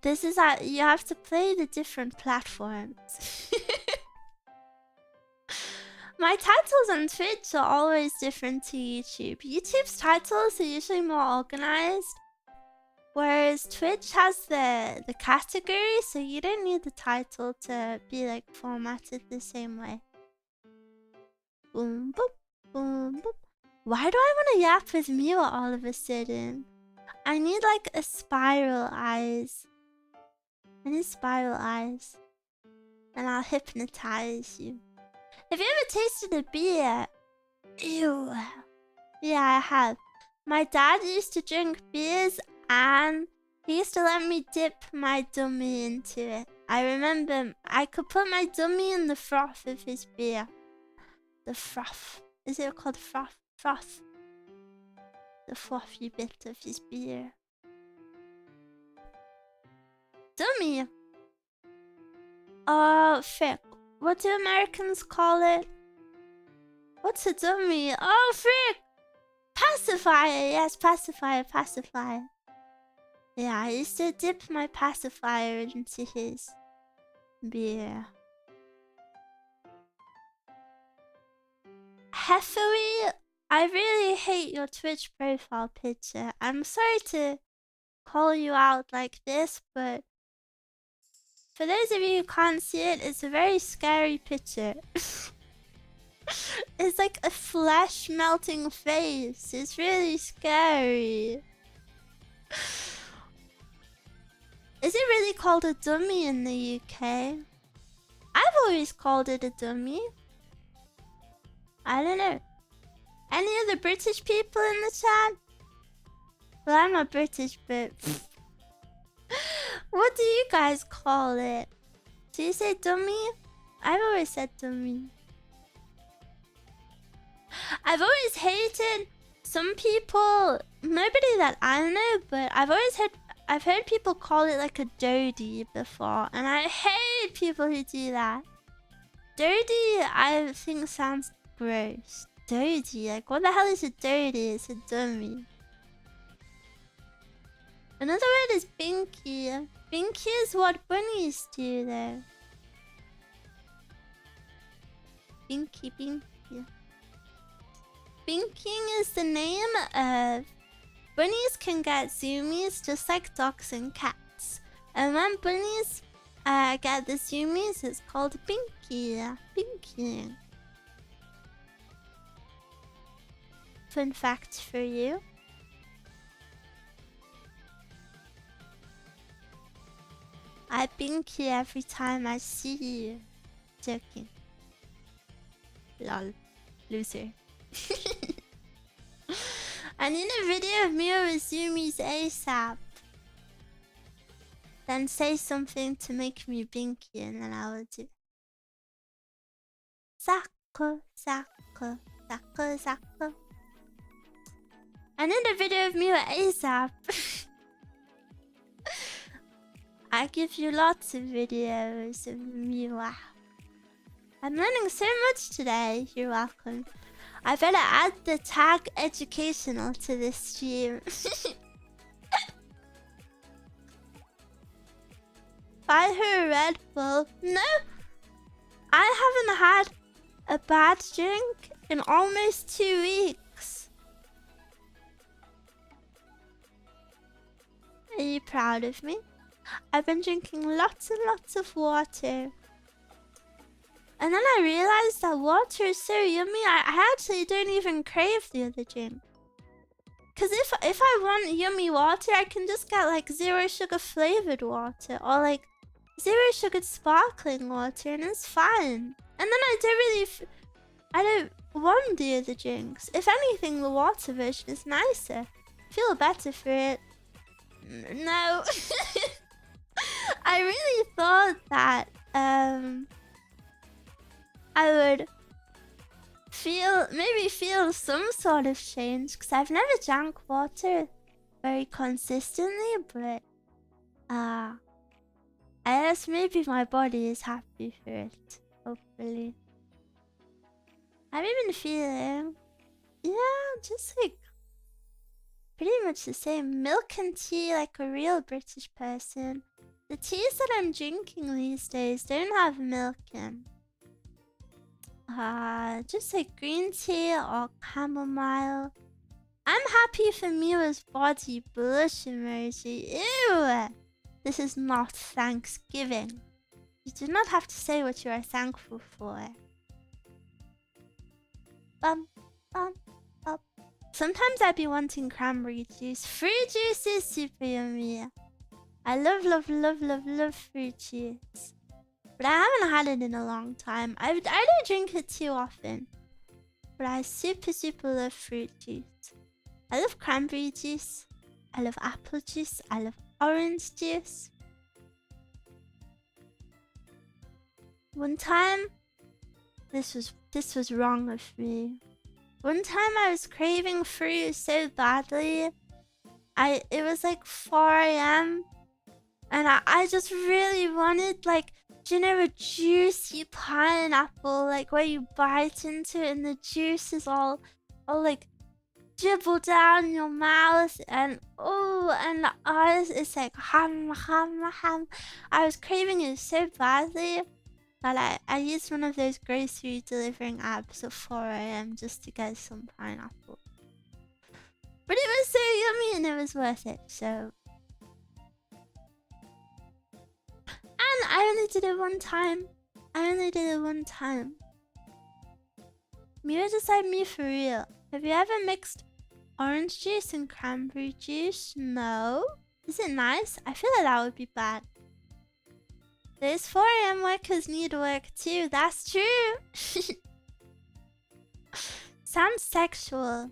This is how you have to play the different platforms. My titles on Twitch are always different to YouTube. YouTube's titles are usually more organized, whereas Twitch has the category, so you don't need the title to be like formatted the same way. Boom boop, boom boop. Why do I want to yap with Miwa all of a sudden? I need like a spiral eyes. I need spiral eyes. And I'll hypnotize you. Have you ever tasted a beer? Ew. Yeah, I have. My dad used to drink beers and he used to let me dip my dummy into it. I remember I could put my dummy in the froth of his beer. The froth. Is it called froth? Froth. The frothy bit of his beer. Dummy. Oh, frick. What do Americans call it? What's a dummy? Oh, frick! Pacifier! Yes, pacifier. Yeah, I used to dip my pacifier into his beer. Heffoey, I really hate your Twitch profile picture. I'm sorry to call you out like this, but for those of you who can't see it, it's a very scary picture. It's like a flesh melting face. It's really scary. Is it really called a dummy in the UK? I've always called it a dummy. I don't know. Any other British people in the chat? Well, I'm not British, but... What do you guys call it? Do you say dummy? I've always said dummy. I've always hated some people, nobody that I know, but I've heard people call it like a dodie before, and I hate people who do that. Dodie, I think sounds gross. Dodie, like what the hell is a dodie? It's a dummy. Another word is binky. Binky is what bunnies do though. Binky. Binking is the name of bunnies can get zoomies just like dogs and cats. And when bunnies get the zoomies, it's called binky. Binking. Fun fact for you. I binky every time I see you. Joking. Lol. Loser. I need a video of Miwa with zoomies ASAP. Then say something to make me binky and then I will do. Sako, sako, sako, sako. I need a video of Miwa ASAP. I give you lots of videos of Miwa. I'm learning so much today. You're welcome. I better add the tag educational to this stream. Buy her a Red Bull. No! I haven't had a bad drink in almost 2 weeks. Are you proud of me? I've been drinking lots and lots of water. And then I realized that water is so yummy, I actually don't even crave the other drink. Because if I want yummy water, I can just get like 0 sugar flavored water. Or like 0 sugar sparkling water and it's fine. And then I don't want the other drinks. If anything, the water version is nicer. I feel better for it. No. I really thought that I would maybe feel some sort of change, because I've never drank water very consistently, but I guess maybe my body is happy for it, hopefully. I've been feeling, yeah, just like pretty much the same. Milk and tea like a real British person. The teas that I'm drinking these days don't have milk in. Just like green tea or chamomile. I'm happy for Miwa's body blush emoji. Ew! This is not Thanksgiving. You do not have to say what you are thankful for. Bum, bum, bum. Sometimes I'd be wanting cranberry juice. Fruit juice is super yummy. I love, love, love, love, love fruit juice. But I haven't had it in a long time. I don't drink it too often. But I super, super love fruit juice. I love cranberry juice. I love apple juice. I love orange juice. One time, this was wrong of me. One time I was craving fruit so badly. It was like 4 AM. And I just really wanted, like, do you know, a juicy pineapple, like where you bite into it and the juice is all like dribble down your mouth, and oh, and the eyes, it's like ham, ham, ham. I was craving it so badly that I used one of those grocery delivering apps at 4 AM just to get some pineapple. But it was so yummy and it was worth it, so. And I only did it one time. Miwa just like me for real. Have you ever mixed orange juice and cranberry juice? No. Is it nice? I feel like that would be bad. Those 4 AM workers need work too. That's true. Sounds sexual.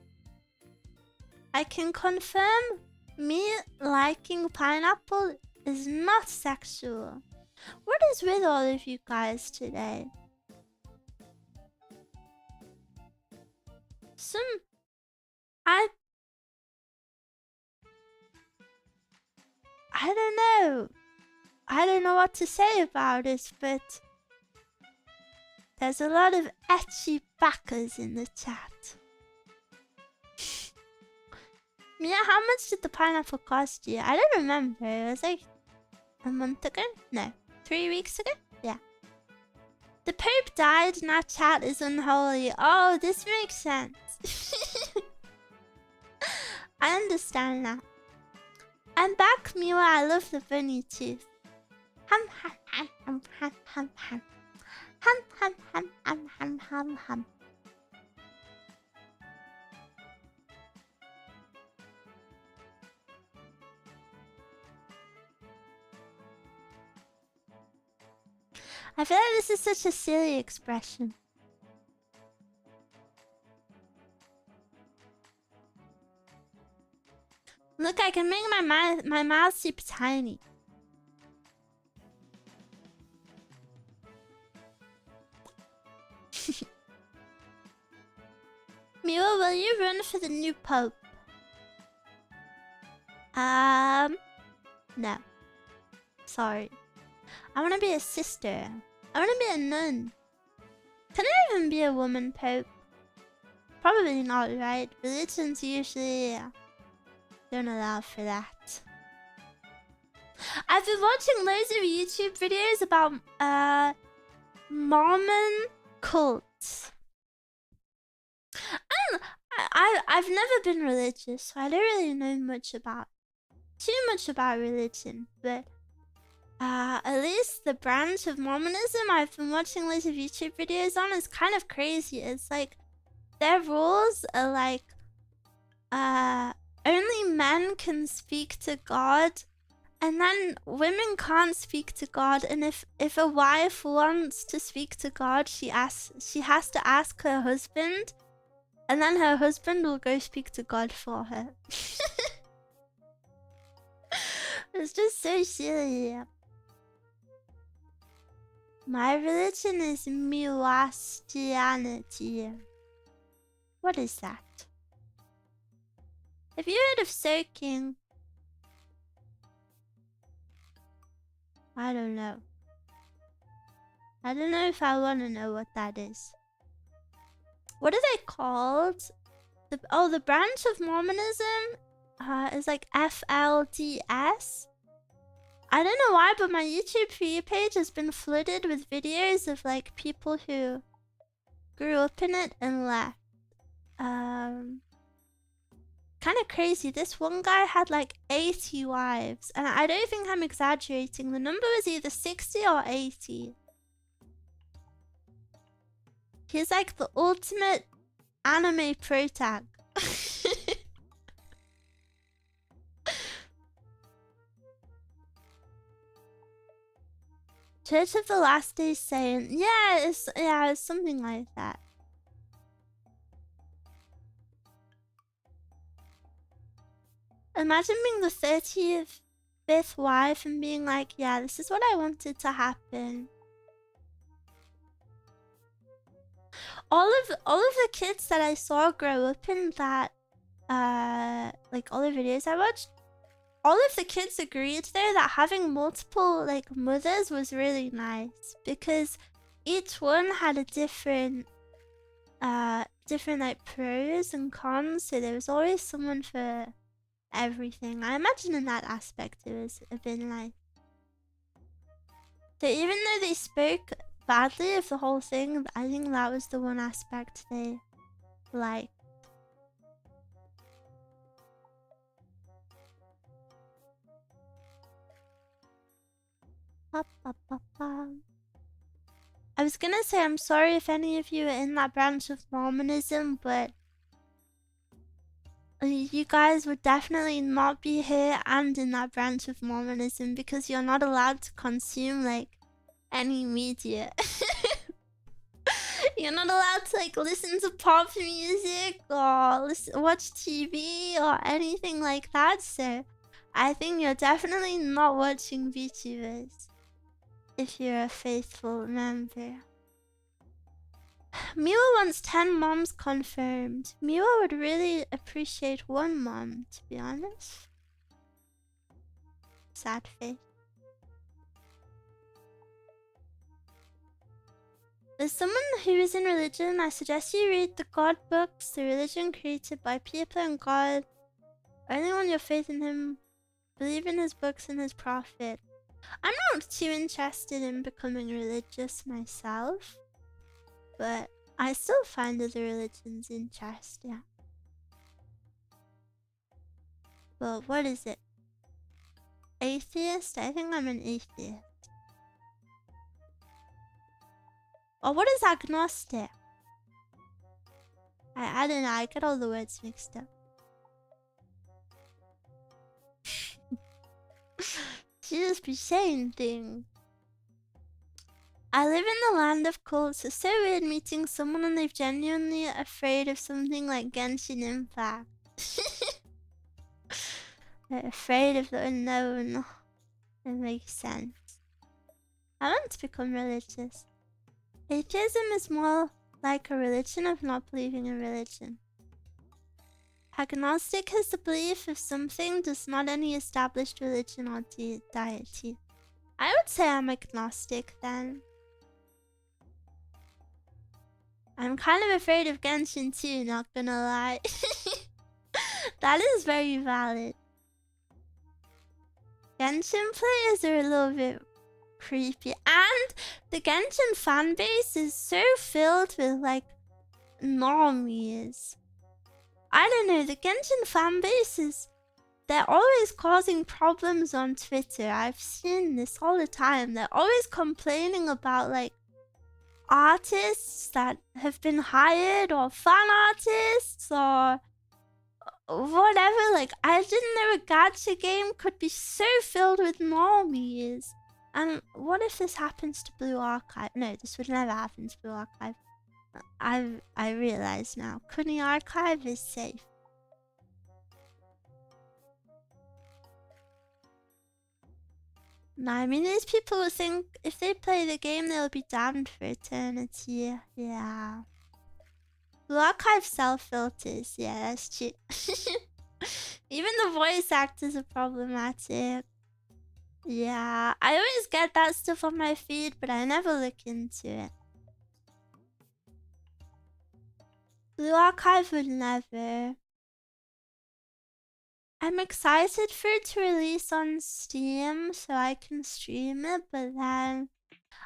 I can confirm me liking pineapple is not sexual. What is with all of you guys today? I don't know. I don't know what to say about it, but there's a lot of etchy backers in the chat. Mia, how much did the pineapple cost you? I don't remember. It was like a month ago? No. 3 weeks ago? Yeah. The Pope died and our chat is unholy. Oh, this makes sense. I understand that. I'm back, Miwa. I love the bunny tooth. Hum hum hum hum hum hum hum. Hum hum hum hum hum hum hum. I feel like this is such a silly expression. Look, I can make my mouth super tiny. Miwa, will you run for the new pope? No. Sorry. I want to be a sister. I want to be a nun. Can I even be a woman pope? Probably not, right? Religions usually don't allow for that. I've been watching loads of YouTube videos about Mormon cults. I've never been religious, so I don't really know too much about religion, but at least the branch of Mormonism I've been watching loads of YouTube videos on is kind of crazy. It's like their rules are like only men can speak to God, and then women can't speak to God, and if a wife wants to speak to God, she has to ask her husband, and then her husband will go speak to God for her. It's just so silly. My religion is Misunderstanding. What is that? Have you heard of soaking? I don't know. I don't know if I want to know what that is. What are they called? The branch of Mormonism is like FLDS. I don't know why, but my YouTube For You page has been flooded with videos of like people who grew up in it and left. Kind of crazy. This one guy had like 80 wives, and I don't think I'm exaggerating. The number was either 60 or 80. He's like the ultimate anime protag. Church of the Last Day Saint. Yeah, it's something like that. Imagine being the 35th wife and being like, yeah, this is what I wanted to happen. All of the kids that I saw grow up in that like all the videos I watched, all of the kids agreed there that having multiple like mothers was really nice, because each one had a different like pros and cons, so there was always someone for everything. I imagine in that aspect it was a bit nice. So even though they spoke badly of the whole thing, I think that was the one aspect they liked. I was gonna say I'm sorry if any of you are in that branch of Mormonism, but you guys would definitely not be here and in that branch of Mormonism, because you're not allowed to consume like any media. You're not allowed to like listen to pop music or watch TV or anything like that, so I think you're definitely not watching VTubers if you're a faithful member. Miwa wants 10 moms confirmed. Miwa would really appreciate one mom, to be honest. Sad face. As someone who is in religion, I suggest you read the God books, the religion created by people and God. Only when your faith in him, believe in his books and his prophet. I'm not too interested in becoming religious myself, but I still find other religions interesting. Well, what is it? Atheist? I think I'm an atheist. Or what is agnostic? I don't know, I get all the words mixed up. She just be saying things. I live in the land of cults. It's so weird meeting someone and they're genuinely afraid of something like Genshin Impact. They're afraid of the unknown. It makes sense. I want to become religious. Atheism is more like a religion of not believing in religion. Agnostic is the belief of something does not any established religion or deity. I would say I'm agnostic then. I'm kind of afraid of Genshin too, not gonna lie. That is very valid. Genshin players are a little bit creepy. And the Genshin fanbase is so filled with like normies. I don't know, the Genshin fanbase is... They're always causing problems on Twitter. I've seen this all the time. They're always complaining about like artists that have been hired or fan artists or whatever. Like, I didn't know a gacha game could be so filled with normies. And what if this happens to Blue Archive? No, this would never happen to Blue Archive. I realize now. Kuni Archive is safe. No, I mean, these people will think if they play the game, they'll be damned for eternity. Yeah. Blue Archive self-filters. Yeah, that's true. Even the voice actors are problematic. Yeah, I always get that stuff on my feed, but I never look into it. Blue Archive would never. I'm excited for it to release on Steam so I can stream it, but then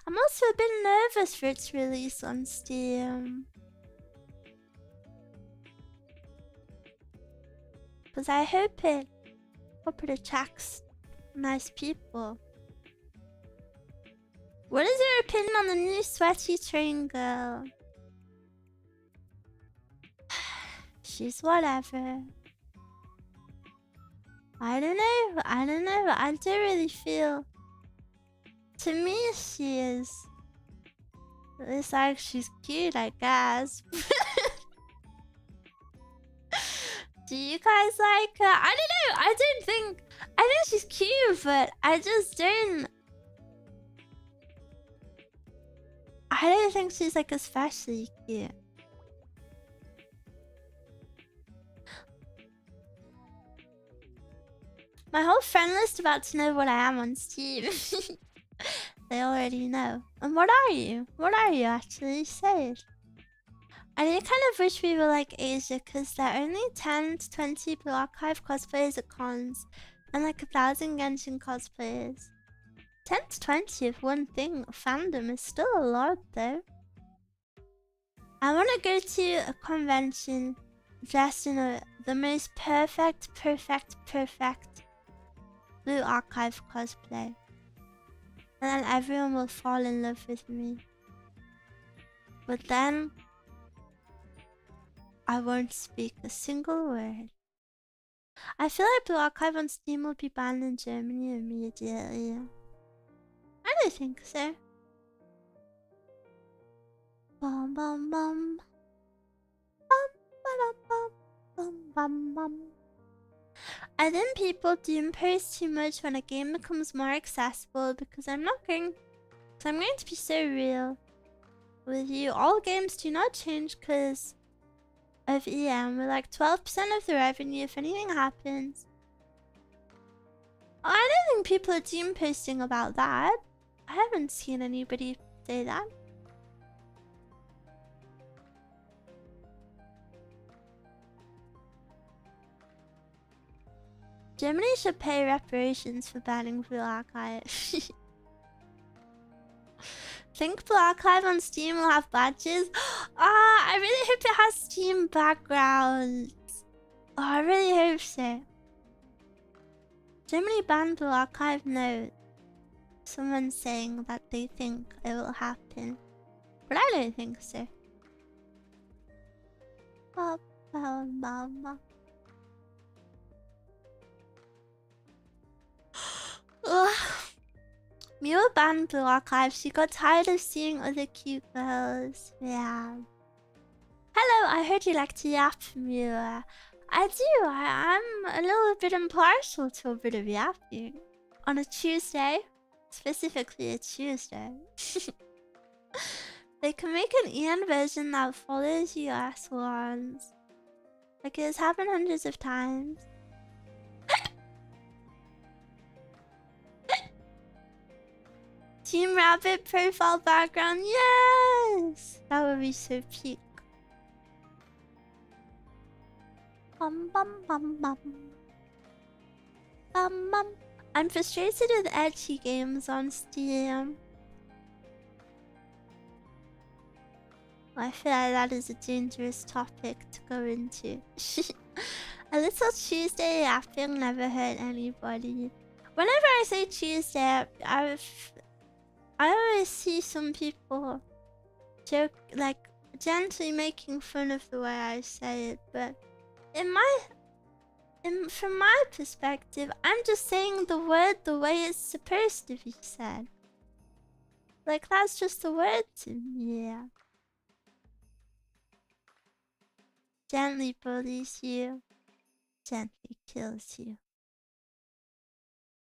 I'm also a bit nervous for it to release on Steam. Because I hope it attracts nice people. What is your opinion on the new sweaty train girl? She's whatever. I don't know. I don't really feel... To me, she is... It's like she's cute, I guess. Do you guys like her? I don't know. I think she's cute, but I just don't... I don't think she's like especially cute. My whole friend list about to know what I am on Steam. They already know. And what are you? What are you actually? Say it. I do kind of wish we were like Asia, because there are only 10 to 20 Blue Archive cosplayers at cons, and like 1,000 Genshin cosplayers. 10 to 20 of one thing, fandom, is still a lot though. I want to go to a convention dressed in the most perfect Blue Archive cosplay. And then everyone will fall in love with me. But then I won't speak a single word. I feel like Blue Archive on Steam will be banned in Germany immediately. I don't think so. Bum bum bum. Bum ba bum bum bum bum. I think people doom post too much when a game becomes more accessible, because I'm going to be so real with you. All games do not change because of EM. We're like 12% of the revenue if anything happens. I don't think people are doom posting about that. I haven't seen anybody say that. Germany should pay reparations for banning Blue Archive. Think Blue Archive on Steam will have badges? I really hope it has Steam backgrounds. I really hope so. Germany banned will archive note. Someone saying that they think it will happen. But I don't think so. Mama. Miwa banned Blue Archive. She got tired of seeing other cute girls. Yeah. Hello, I heard you like to yap, Miwa. I do. I'm a little bit impartial to a bit of yapping. On a Tuesday. Specifically a Tuesday. They can make an Ian version that follows US ones. Like it's happened hundreds of times. Team Rabbit profile background, yes! That would be so peak. Bum bum bum bum. Bum bum. I'm frustrated with edgy games on Steam. I feel like that is a dangerous topic to go into. A little Tuesday yapping never hurt anybody. Whenever I say Tuesday, I always see some people joke, like gently making fun of the way I say it, but from my perspective, I'm just saying the word the way it's supposed to be said. Like that's just the word to me. Yeah. Gently bullies you, gently kills you.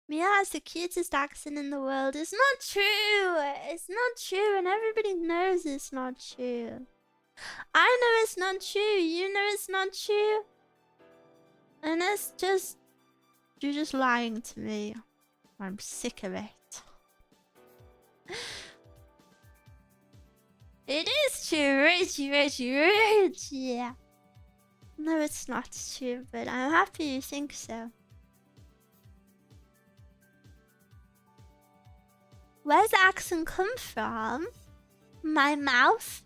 Mia has the cutest accent in the world. It's not true. It's not true, and everybody knows it's not true. I know it's not true. You know it's not true. And it's just... You're just lying to me. I'm sick of it. It is true. Rich. Yeah. No, it's not true, but I'm happy you think so. Where's the accent come from? My mouth?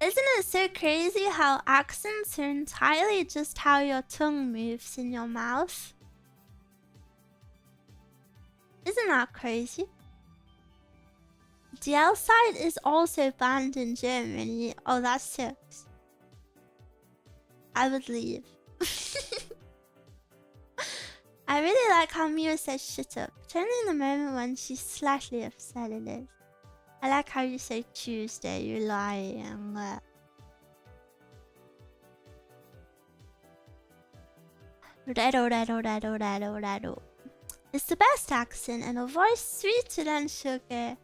Isn't it so crazy how accents are entirely just how your tongue moves in your mouth? Isn't that crazy? DL side is also banned in Germany. Oh, that sucks. I would leave. I really like how Miwa says shut up, but only in the moment when she's slightly upset it is. I like how you say Tuesday, you're lying. It's the best accent and a voice sweeter than sugar.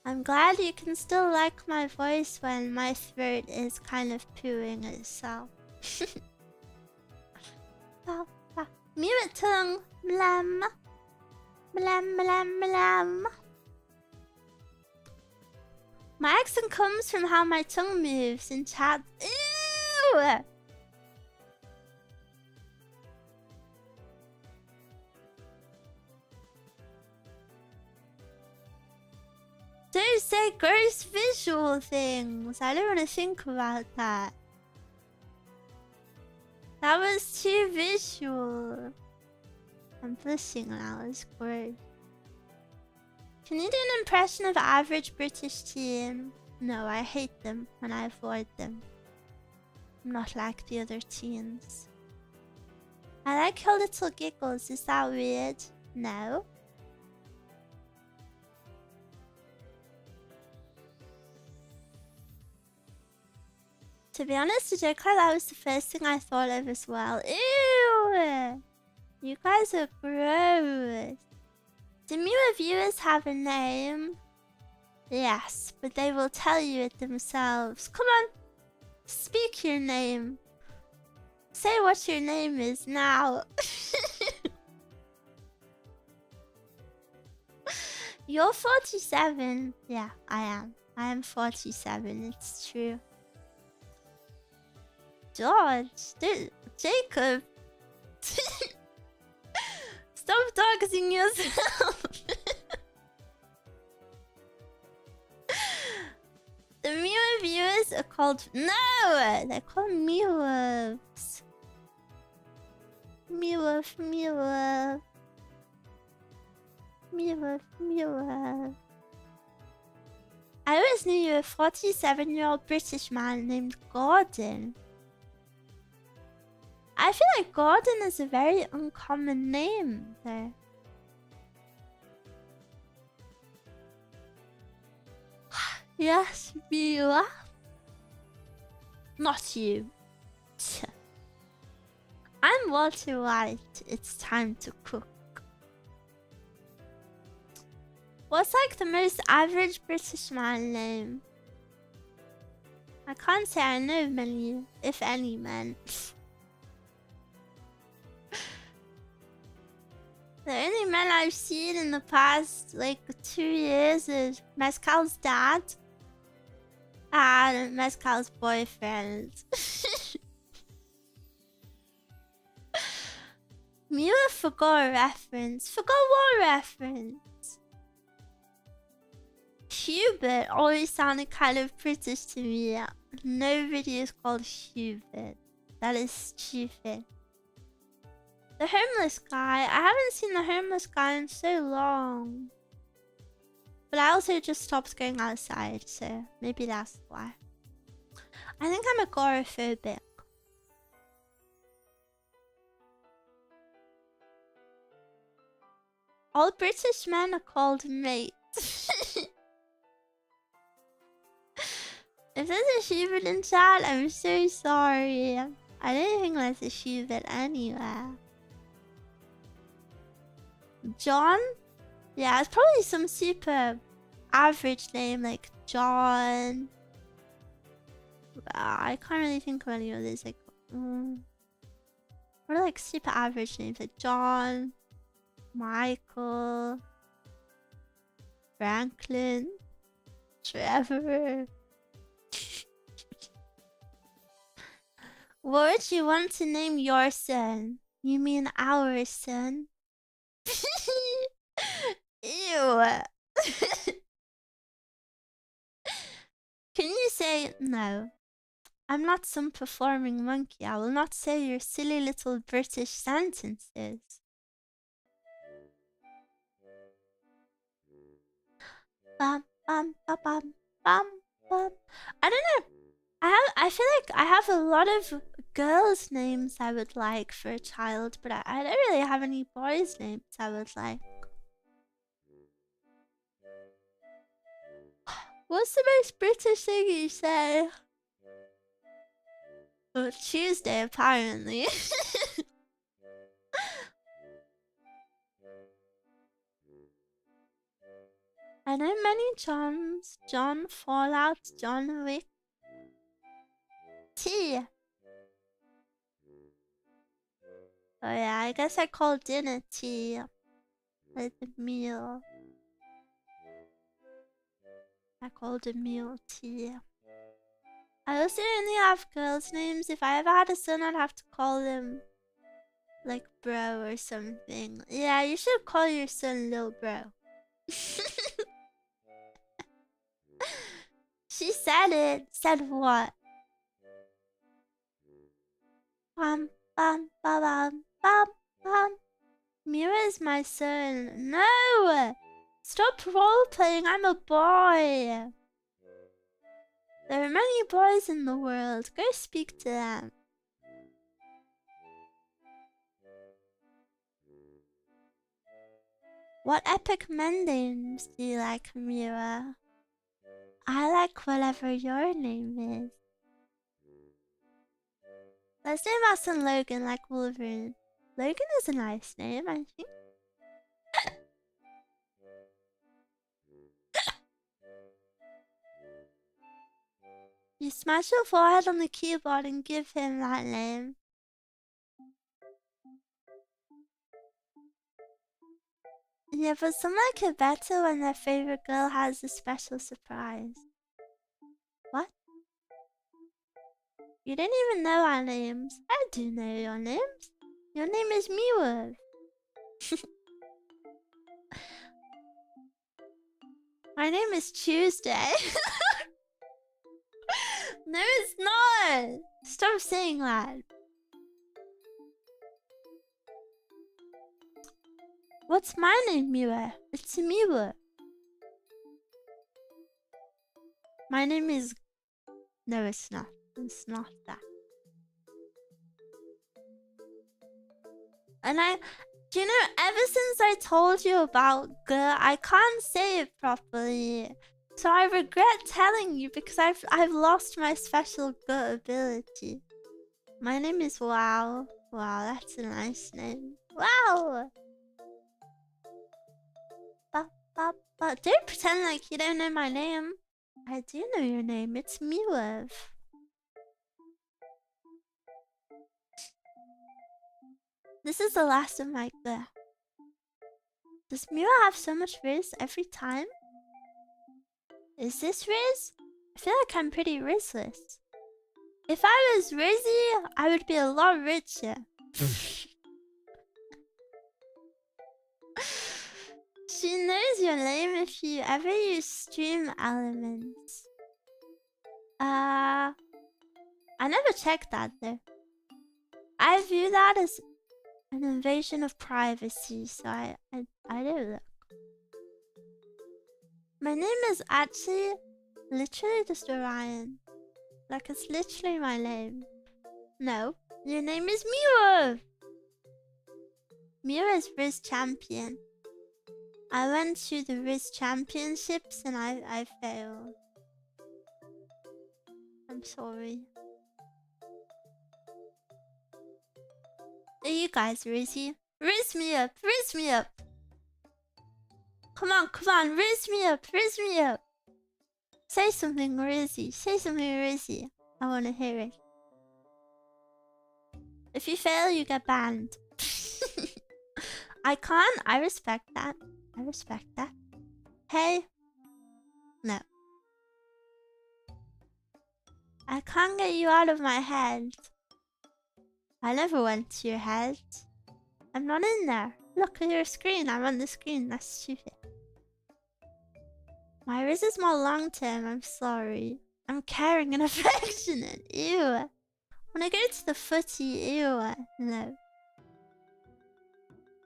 I'm glad you can still like my voice when my throat is kind of pooing itself. Miwa tongue, blam, blam, blam, blam. My accent comes from how my tongue moves in chat. Ew! Don't say gross visual things. I don't want to think about that. That was too visual. I'm blushing now, it's gross. Can you do an impression of average British teen? No, I hate them and I avoid them. I'm not like the other teens. I like your little giggles, is that weird? No. To be honest, a joke like that was the first thing I thought of as well. Ew! You guys are gross. Do Miwa viewers have a name? Yes, but they will tell you it themselves. Come on, speak your name. Say what your name is now. You're 47. Yeah, I am. I am 47, it's true. George, Jacob. Stop doxing yourself. The Miwa viewers are called... No! They're called Miwas. Miwa. Miwa, Miwa. I always knew you were a 47-year-old British man named Gordon. I feel like Gordon is a very uncommon name, though. Yes, Miwa. Not you. I'm Walter White. It's time to cook. What's like the most average British man name? I can't say I know many, if any, men. The only men I've seen in the past, like, 2 years is Mescal's dad and Mescal's boyfriend. Miwa forgot a reference. Forgot what reference? Hubert always sounded kind of British to me. Nobody is called Hubert. That is stupid. The homeless guy. I haven't seen the homeless guy in so long. But I also just stopped going outside, so maybe that's why. I think I'm agoraphobic. All British men are called mate. If there's a Hubert in chat, I'm so sorry. I don't think there's a Hubert anywhere. John? Yeah, it's probably some super average name like John. I can't really think of any of these. Like, what are like super average names? Like John, Michael, Franklin, Trevor. What would you want to name your son? You mean our son? Ew. Can you say no? I'm not some performing monkey. I will not say your silly little British sentences. Bum bum bum bum bum bum. I don't know. I feel like I have a lot of girls' names I would like for a child, but I don't really have any boys' names I would like. What's the most British thing you say? Oh, Tuesday, apparently. I know many Johns. John Fallout, John Wick. Tea. Oh yeah, I guess I call dinner tea. Like the meal. I call the meal tea. I also only have girls' names. If I ever had a son, I'd have to call him like bro or something. Yeah, you should call your son Lil Bro. She said it. Said what? Bum bum bum bum bum bum. Mira is my son. No! Stop role-playing, I'm a boy. There are many boys in the world. Go speak to them. What epic men names do you like, Mira? I like whatever your name is. Let's name our son Logan like Wolverine. Logan is a nice name, I think. You smash your forehead on the keyboard and give him that name. Yeah, but some like it better when their favorite girl has a special surprise. What? You don't even know our names. I do know your names. Your name is Miwa. My name is Tuesday. No, it's not. Stop saying that. What's my name, Miwa? It's Miwa. My name is... No, it's not. It's not that. And you know, ever since I told you about G, I can't say it properly. So I regret telling you because I've lost my special G ability. My name is Wow. Wow, that's a nice name. Wow! But don't pretend like you don't know my name. I do know your name. It's Miwa. This is the last of my G. Does Miwa have so much riz every time? Is this riz? I feel like I'm pretty rizless. If I was rizzy, I would be a lot richer. She knows your name if you ever use stream elements. I never checked that though. I view that as an invasion of privacy, so I don't look. My name is actually literally just Orion. Like, it's literally my name. No, your name is Miwa! Miwa is Riz Champion. I went to the Riz Championships and I failed. I'm sorry. Are you guys Rizzy? Riz me up! Riz me up! Come on, Riz me up! Riz me up! Say something Rizzy. Say something Rizzy. I wanna hear it. If you fail, you get banned. I can't. I respect that. I respect that. Hey. No. I can't get you out of my head. I never went to your head. I'm not in there. Look at your screen. I'm on the screen. That's stupid. My riz is more long term. I'm sorry. I'm caring and affectionate. Ew. When I go to the footy, ew. No.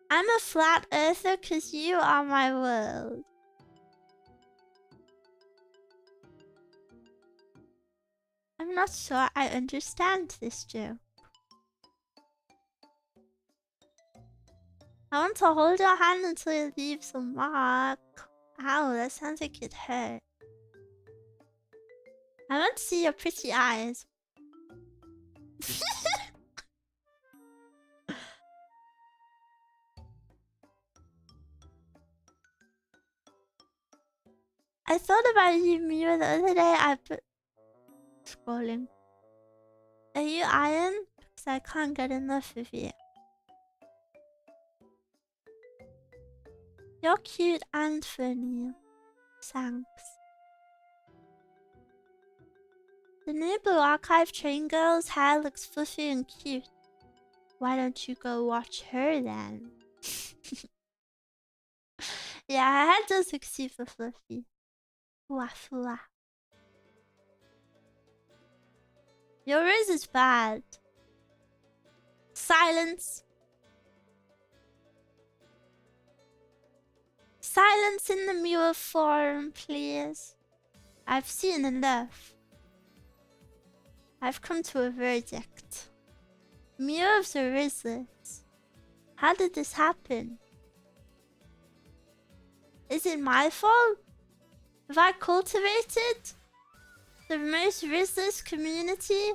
I'm a flat earther because you are my world. I'm not sure I understand this joke. I want to hold your hand until it leaves a mark. Ow, that sounds like it hurt. I want to see your pretty eyes. I thought about you, Miwa, the other day. I put... Scrolling. Are you iron? Because I can't get enough of you. You're cute and funny. Thanks. The new Blue Archive Train Girl's hair looks fluffy and cute. Why don't you go watch her then? Yeah, her hair does look super fluffy. Wafua. Your riz is bad. Silence. Silence in the Miwa forum, please. I've seen enough. I've come to a verdict. Miwas are rizless. How did this happen? Is it my fault? Have I cultivated the most rizless community?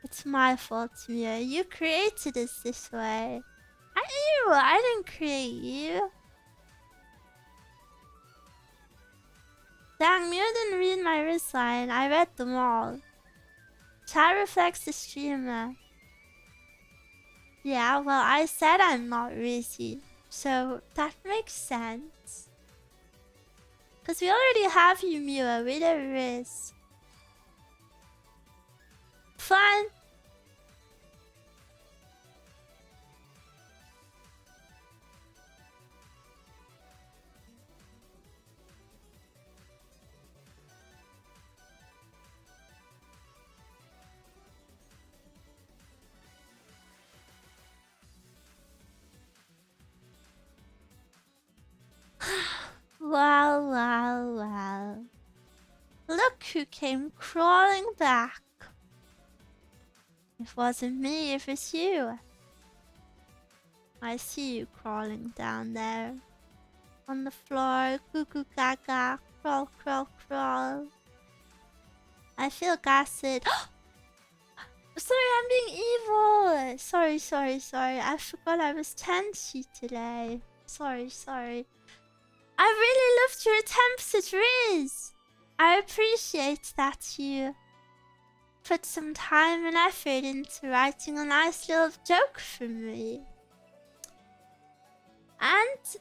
It's my fault, Mia. You created us this way. I didn't create you. Dang, Mia didn't read my wrist line. I read them all. Chat reflects the streamer. Yeah, well, I said I'm not Rizzy, so that makes sense. Because we already have you, Miwa. We don't Riz. Fine. Well, well, well. Look who came crawling back. It wasn't me, it was you. I see you crawling down there. On the floor, goo goo gaga, crawl, crawl, crawl. I feel gassed. Sorry, I'm being evil. Sorry. I forgot I was Tenchi today. Sorry. I really loved your attempts at Riz. I appreciate that you put some time and effort into writing a nice little joke for me. And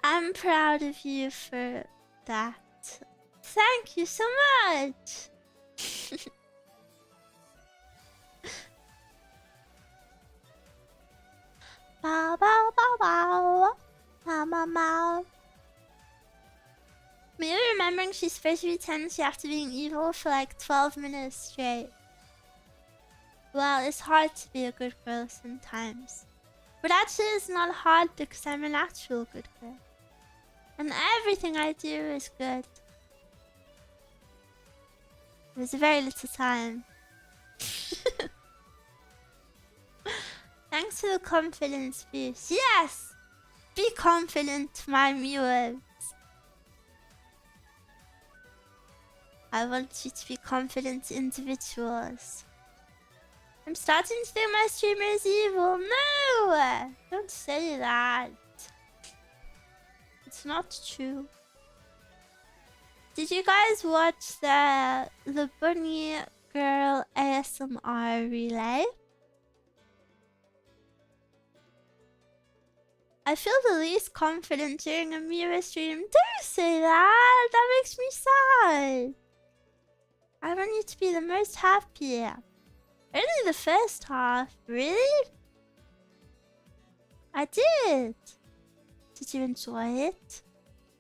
I'm proud of you for that. Thank you so much. Bow, bow, bow, bow. Bow, bow, bow. Me remembering she's supposed to be tense after being evil for like 12 minutes straight. Well, it's hard to be a good girl sometimes. But actually it's not hard because I'm a natural good girl. And everything I do is good. There's very little time. Thanks for the confidence boost. Yes! Be confident, my Miwa. I want you to be confident individuals. I'm starting to think my streamer is evil. No! Don't say that. It's not true. Did you guys watch the bunny girl ASMR relay? I feel the least confident during a Miwa stream. Don't say that! That makes me sad. I want you to be the most happy. Only the first half. Really? I did. Did you enjoy it?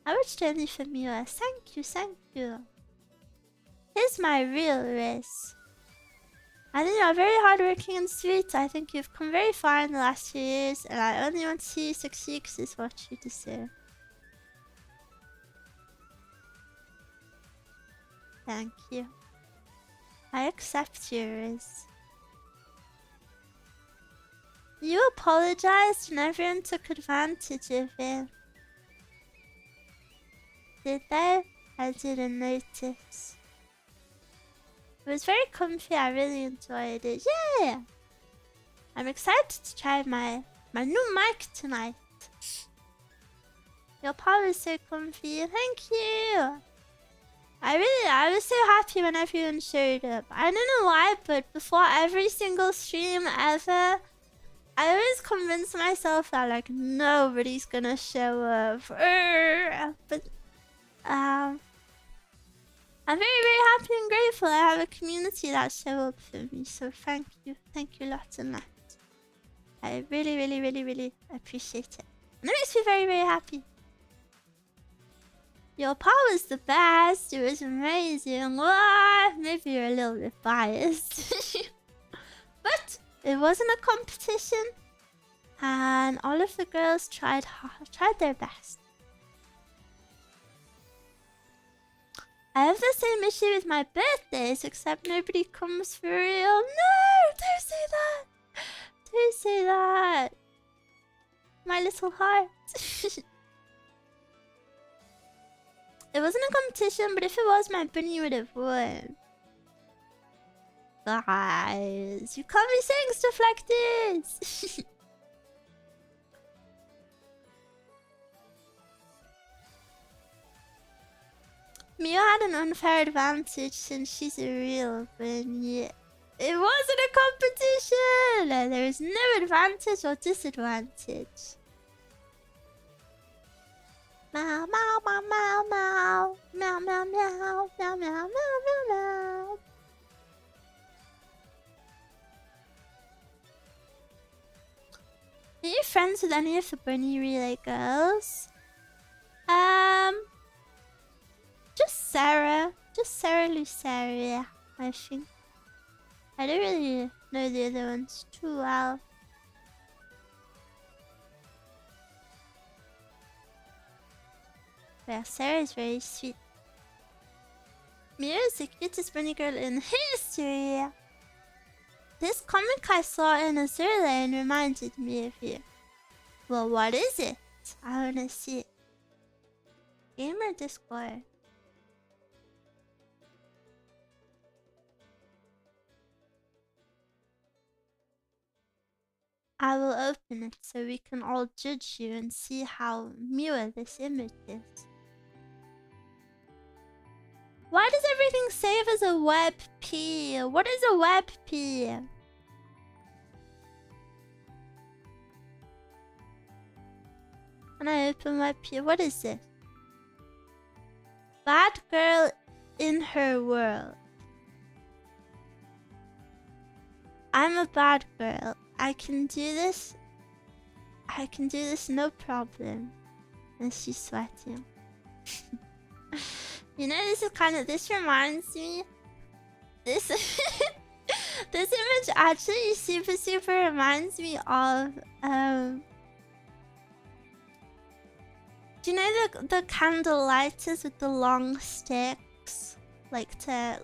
I watched only for Miwa. Thank you. Here's my real race. I think you're very hardworking and sweet. I think you've come very far in the last few years, and I only want to see you succeed because it's what you deserve. Thank you. I accept yours. You apologized and everyone took advantage of it. Did they? I didn't notice. It was very comfy, I really enjoyed it. Yeah! I'm excited to try my new mic tonight. Your power is so comfy, thank you! I was so happy when everyone showed up. I don't know why, but before every single stream ever, I always convince myself that like nobody's gonna show up. But I'm very happy and grateful. I have a community that show up for me, so thank you lots and lots. I really appreciate it. And it makes me very happy. Your part was the best. It was amazing. Well, maybe you're a little bit biased. But it wasn't a competition. And all of the girls tried their best. I have the same issue with my birthdays, except nobody comes for real. No! Don't say that! Don't say that! My little heart. It wasn't a competition, but if it was, my bunny would have won. Guys, you can't be saying stuff like this! Miwa had an unfair advantage since she's a real bunny. It wasn't a competition! There is no advantage or disadvantage. Meow, meow, meow, meow, meow. Meow, meow, meow, meow, meow, meow, meow, meow. Are you friends with any of the bunny relay girls? Just Sarah. Just Sarah Luceria, I think. I don't really know the other ones too well. Yeah, Sarah is very sweet. Miwa is the cutest bunny girl in history. This comic I saw in Azurlane reminded me of you. Well, what is it? I wanna see it. Gamer Discord. I will open it so we can all judge you and see how Miwa this image is. Why does everything save as a web P? What is a web P? When I open web P, what is this? Bad girl in her world. I'm a bad girl. I can do this. I can do this no problem. And she's sweating. You know, this reminds me. This image actually super reminds me of do you know the candle lighters with the long sticks? Like the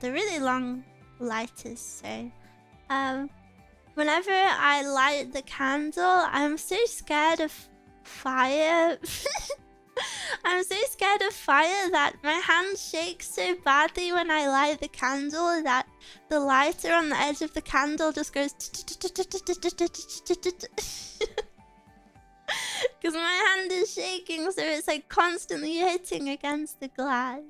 really long lighters, so whenever I light the candle, I'm so scared of fire. I'm so scared of fire that my hand shakes so badly when I light the candle that the lighter on the edge of the candle just goes because my hand is shaking, so it's like constantly hitting against the glass.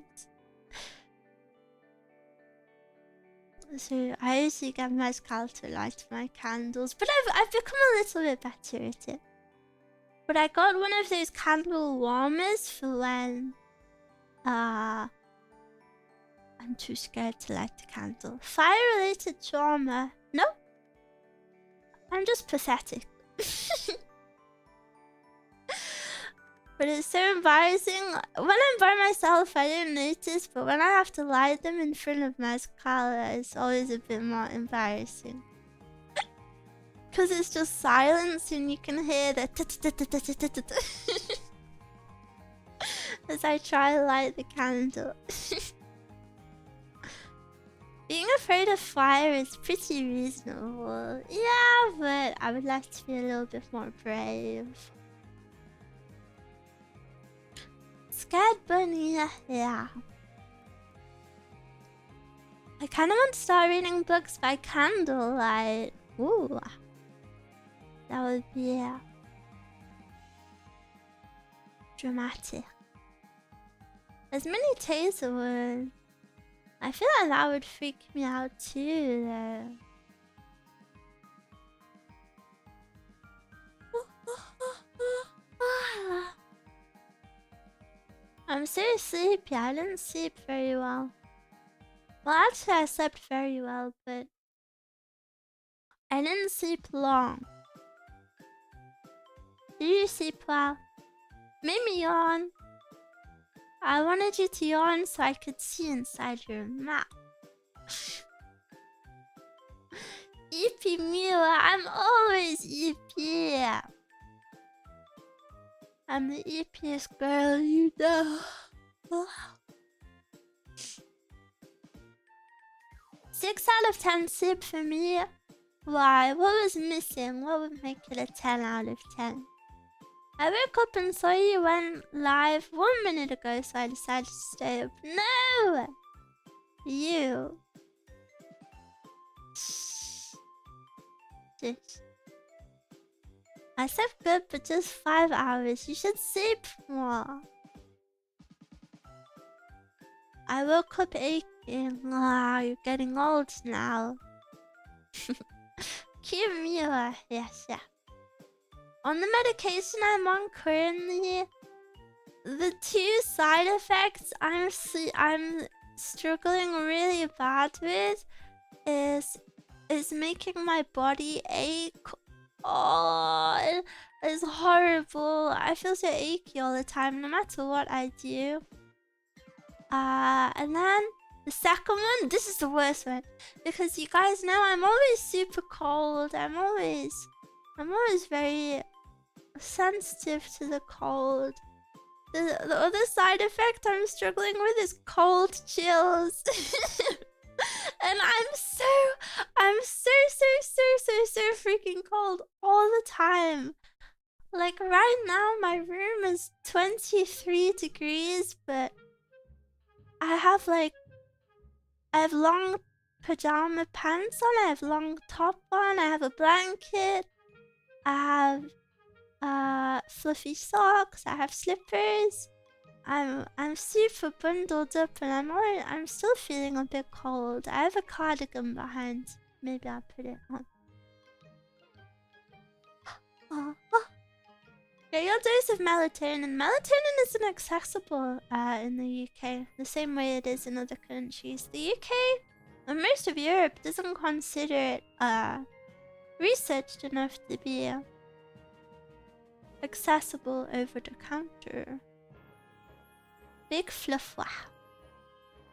So I usually get mezcal to light my candles, but I've become a little bit better at it. But I got one of those candle warmers for when I'm too scared to light the candle. Fire-related trauma? No. I'm just pathetic. But it's so embarrassing. When I'm by myself, I don't notice, but when I have to light them in front of mezcal, it's always a bit more embarrassing. Because it's just silence and you can hear the as I try to light the candle. Being afraid of fire is pretty reasonable. Yeah, but I would like to be a little bit more brave. Scared bunny, yeah. I kind of want to start reading books by candlelight. Ooh. That would be dramatic. As many taser would. I feel like that would freak me out too, though. I'm so sleepy. I didn't sleep very well. Well, actually, I slept very well, but I didn't sleep long. Did you sleep well? Made me yawn. I wanted you to yawn so I could see inside your mouth. Eepy Miwa, I'm always eepy. I'm the eepiest girl you know. 6 out of 10 sleep for me. Why? What was missing? What would make it a 10 out of 10? I woke up and saw you went live 1 minute ago, so I decided to stay up. No! You. Shh. I slept good, but just 5 hours. You should sleep more. I woke up aching. Ah, you're getting old now. Cute Miwa. Yes, yeah. On the medication I'm on currently, the 2 side effects I'm struggling really bad with is making my body ache. Oh, it's horrible. I feel so achy all the time, no matter what I do. And then the second one, this is the worst one, because you guys know I'm always super cold. I'm always very sensitive to the cold. The other side effect I'm struggling with is cold chills. And I'm so freaking cold all the time. Like right now, my room is 23 degrees, but I have long pajama pants on, I have long top on, I have a blanket, I have fluffy socks, I have slippers. I'm super bundled up and I'm still feeling a bit cold. I have a cardigan behind. Maybe I'll put it on. Get your dose of melatonin. Melatonin isn't accessible in the UK the same way it is in other countries. The UK and most of Europe doesn't consider it researched enough to be accessible over the counter. Big fluff.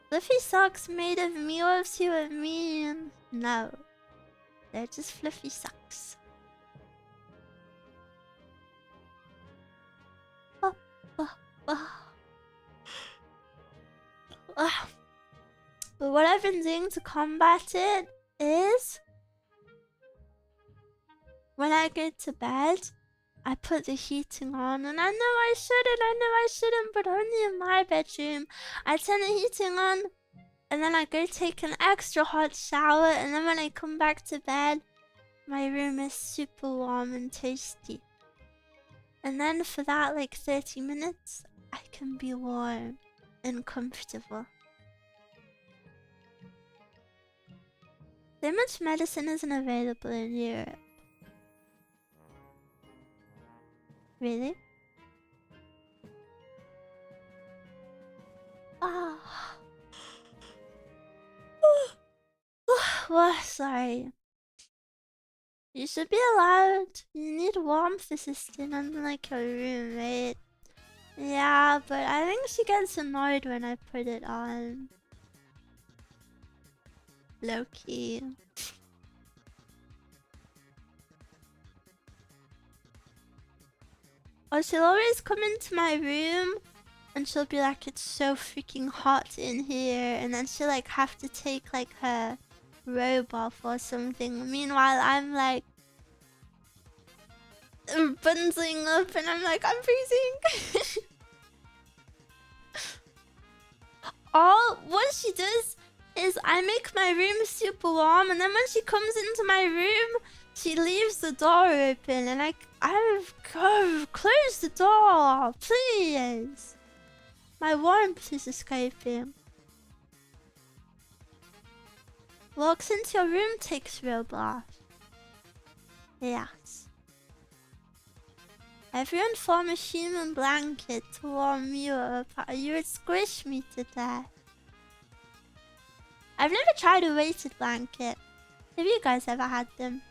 Fluffy socks made of Miwa, see what I mean? No. They're just fluffy socks. But what I've been doing to combat it is when I go to bed, I put the heating on, and I know I shouldn't, but only in my bedroom. I turn the heating on, and then I go take an extra hot shower, and then when I come back to bed, my room is super warm and toasty. And then for that, like 30 minutes, I can be warm and comfortable. So much medicine isn't available in Europe. Really? Oh. Well, sorry. You should be allowed. You need warmth assistant unlike your roommate. Yeah, but I think she gets annoyed when I put it on. Low-key. Or she'll always come into my room and she'll be like, it's so freaking hot in here, and then she'll like have to take like her robe off or something. Meanwhile, I'm like bundling up and I'm like, I'm freezing. What she does is I make my room super warm, and then when she comes into my room, she leaves the door open, and I've closed the door, please. My warmth is escaping. Walks into your room, takes robe off. Yes. Everyone form a human blanket to warm you up. You would squish me to death. I've never tried a weighted blanket. Have you guys ever had them?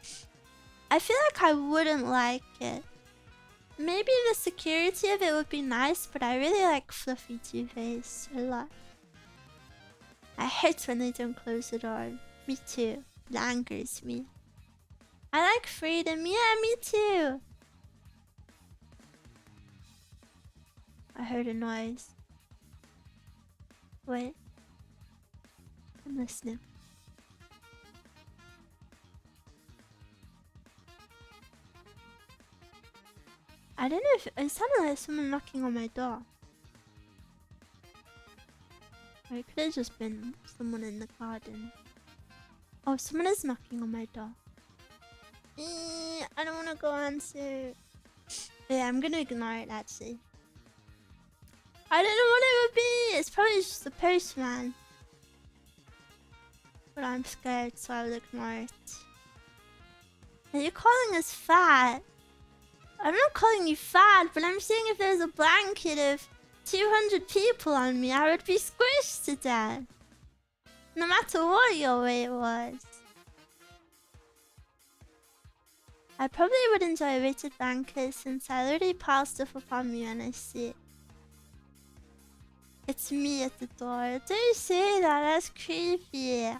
I feel like I wouldn't like it. Maybe the security of it would be nice, but I really like fluffy duvets a lot. I hate when they don't close the door. Me too. It angers me. I like freedom. Yeah, me too. I heard a noise. Wait. I'm listening. I don't know if it sounded like someone knocking on my door. Or it could have just been someone in the garden. Oh, someone is knocking on my door. I don't want to go answer. Yeah, I'm gonna ignore it actually. I don't know what it would be. It's probably just the postman. But I'm scared, so I'll ignore it. Are you calling us fat? I'm not calling you fat, but I'm saying if there's a blanket of 200 people on me, I would be squished to death. No matter what your weight was. I probably would enjoy a weighted blanket since I already pile stuff upon me when I see it. It's me at the door. Don't say that, that's creepy.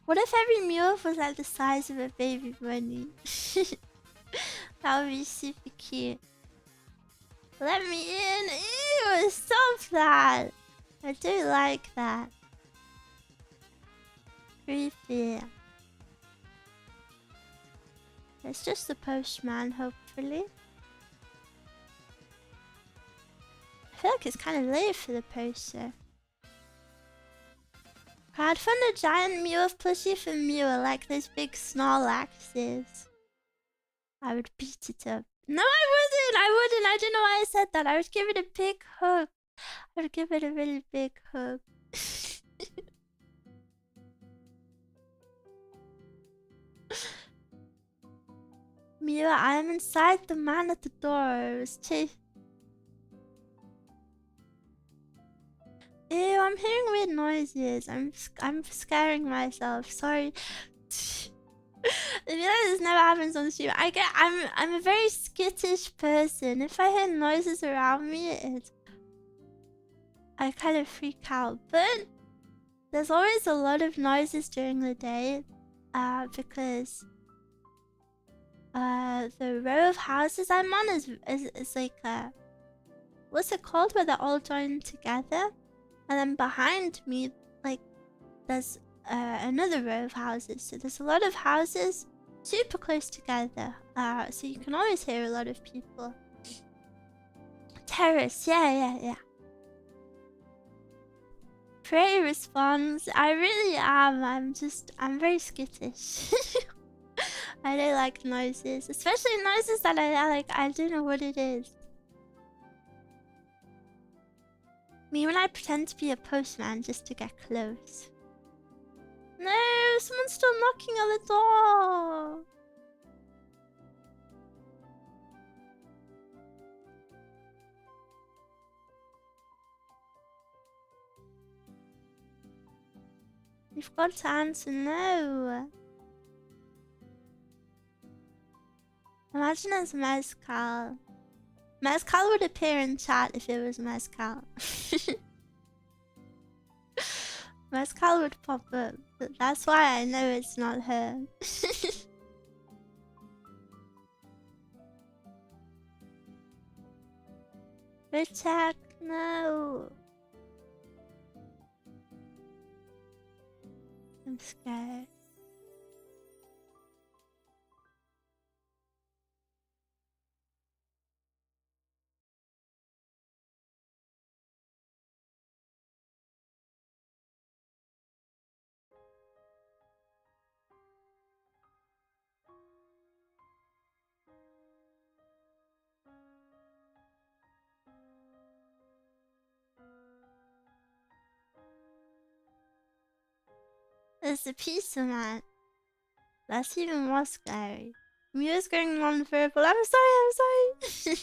What if every meal was like the size of a baby bunny? That would be super cute. Let me in. Ew, stop that. I do like that. Creepy. It's just the postman, hopefully. I feel like it's kind of late for the poster. Crowdfund a giant Miwa plushie for Miwa, like those big Snorlaxes. I would beat it up. No, I wouldn't. I don't know why I said that. I would give it a big hug. I would give it a really big hug. Miwa, I am inside the man at the door. It was chasing. Ew, I'm hearing weird noises. I'm scaring myself. Sorry. I feel like this never happens on the stream. I'm a very skittish person. If I hear noises around me, I kind of freak out. But there's always a lot of noises during the day, because the row of houses I'm on is like what's it called, where they're all joined together, and then behind me, like, there's another row of houses. So there's a lot of houses super close together. So you can always hear a lot of people. Terrace, yeah. Prey responds, I really am. I'm very skittish. I don't like noises, especially noises that I like. I don't know what it is. Me when I pretend to be a postman just to get close. No, someone's still knocking on the door. You've got to answer no. Imagine it's Mezcal. Mezcal would appear in chat if it was Mezcal. Mezcal would pop up, but that's why I know it's not her. Richard, no. I'm scared. There's the pizza man. That's even more scary. Mia's going non-verbal. I'm sorry.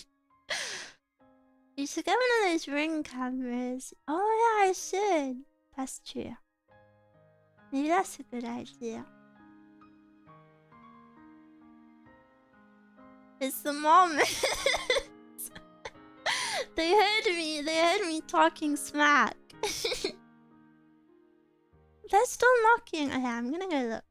You should get one of those ring cameras. Oh yeah, I should. That's true. Maybe that's a good idea. It's the moment. They heard me talking smack. They're still knocking. Okay, I'm gonna go look.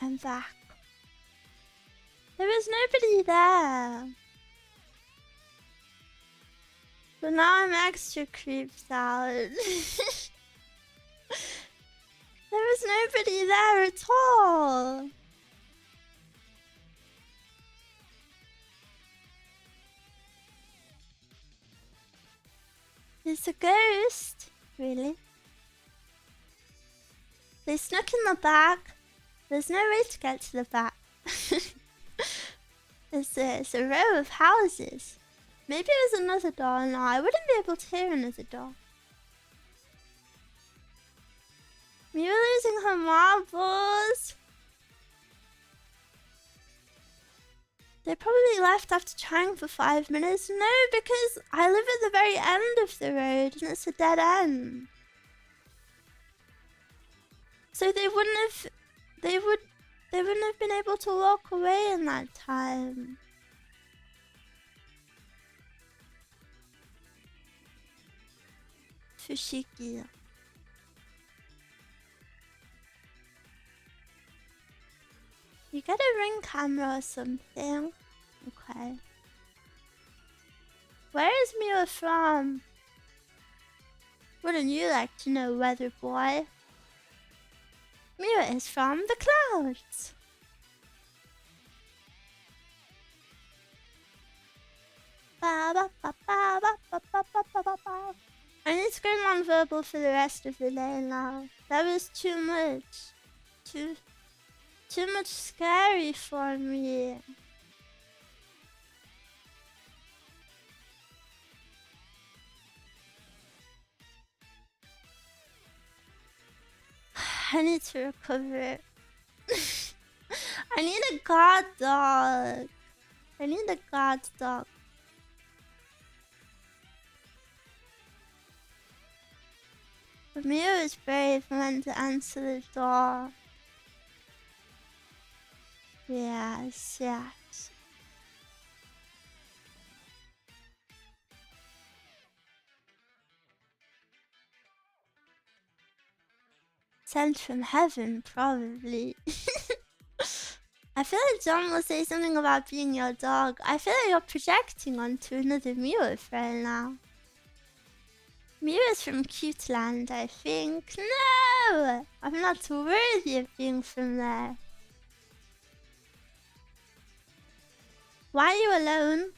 I'm back. There was nobody there. But now I'm extra creeped out. There was nobody there at all. It's a ghost? Really? They snuck in the back. There's no way to get to the back. It's a row of houses. Maybe it was another door. No, I wouldn't be able to hear another door. Miwa losing her marbles. They probably left after trying for 5 minutes. No, because I live at the very end of the road and it's a dead end. So they wouldn't have been able to walk away in that time. Fushigi. You get a ring camera or something. Okay. Where is Miwa from? Wouldn't you like to know, weather boy? Miwa is from the clouds. I need to go non-verbal for the rest of the day now. That was too much. Too much scary for me. I need to recover. I need a guard dog. I need a guard dog. But Miwa is brave and went to answer the door. Yes, yes. Sent from heaven, probably. I feel like John will say something about being your dog. I feel like you're projecting onto another Miwa friend now. Miwa's from Cute Land, I think. No! I'm not worthy of being from there. Why are you alone?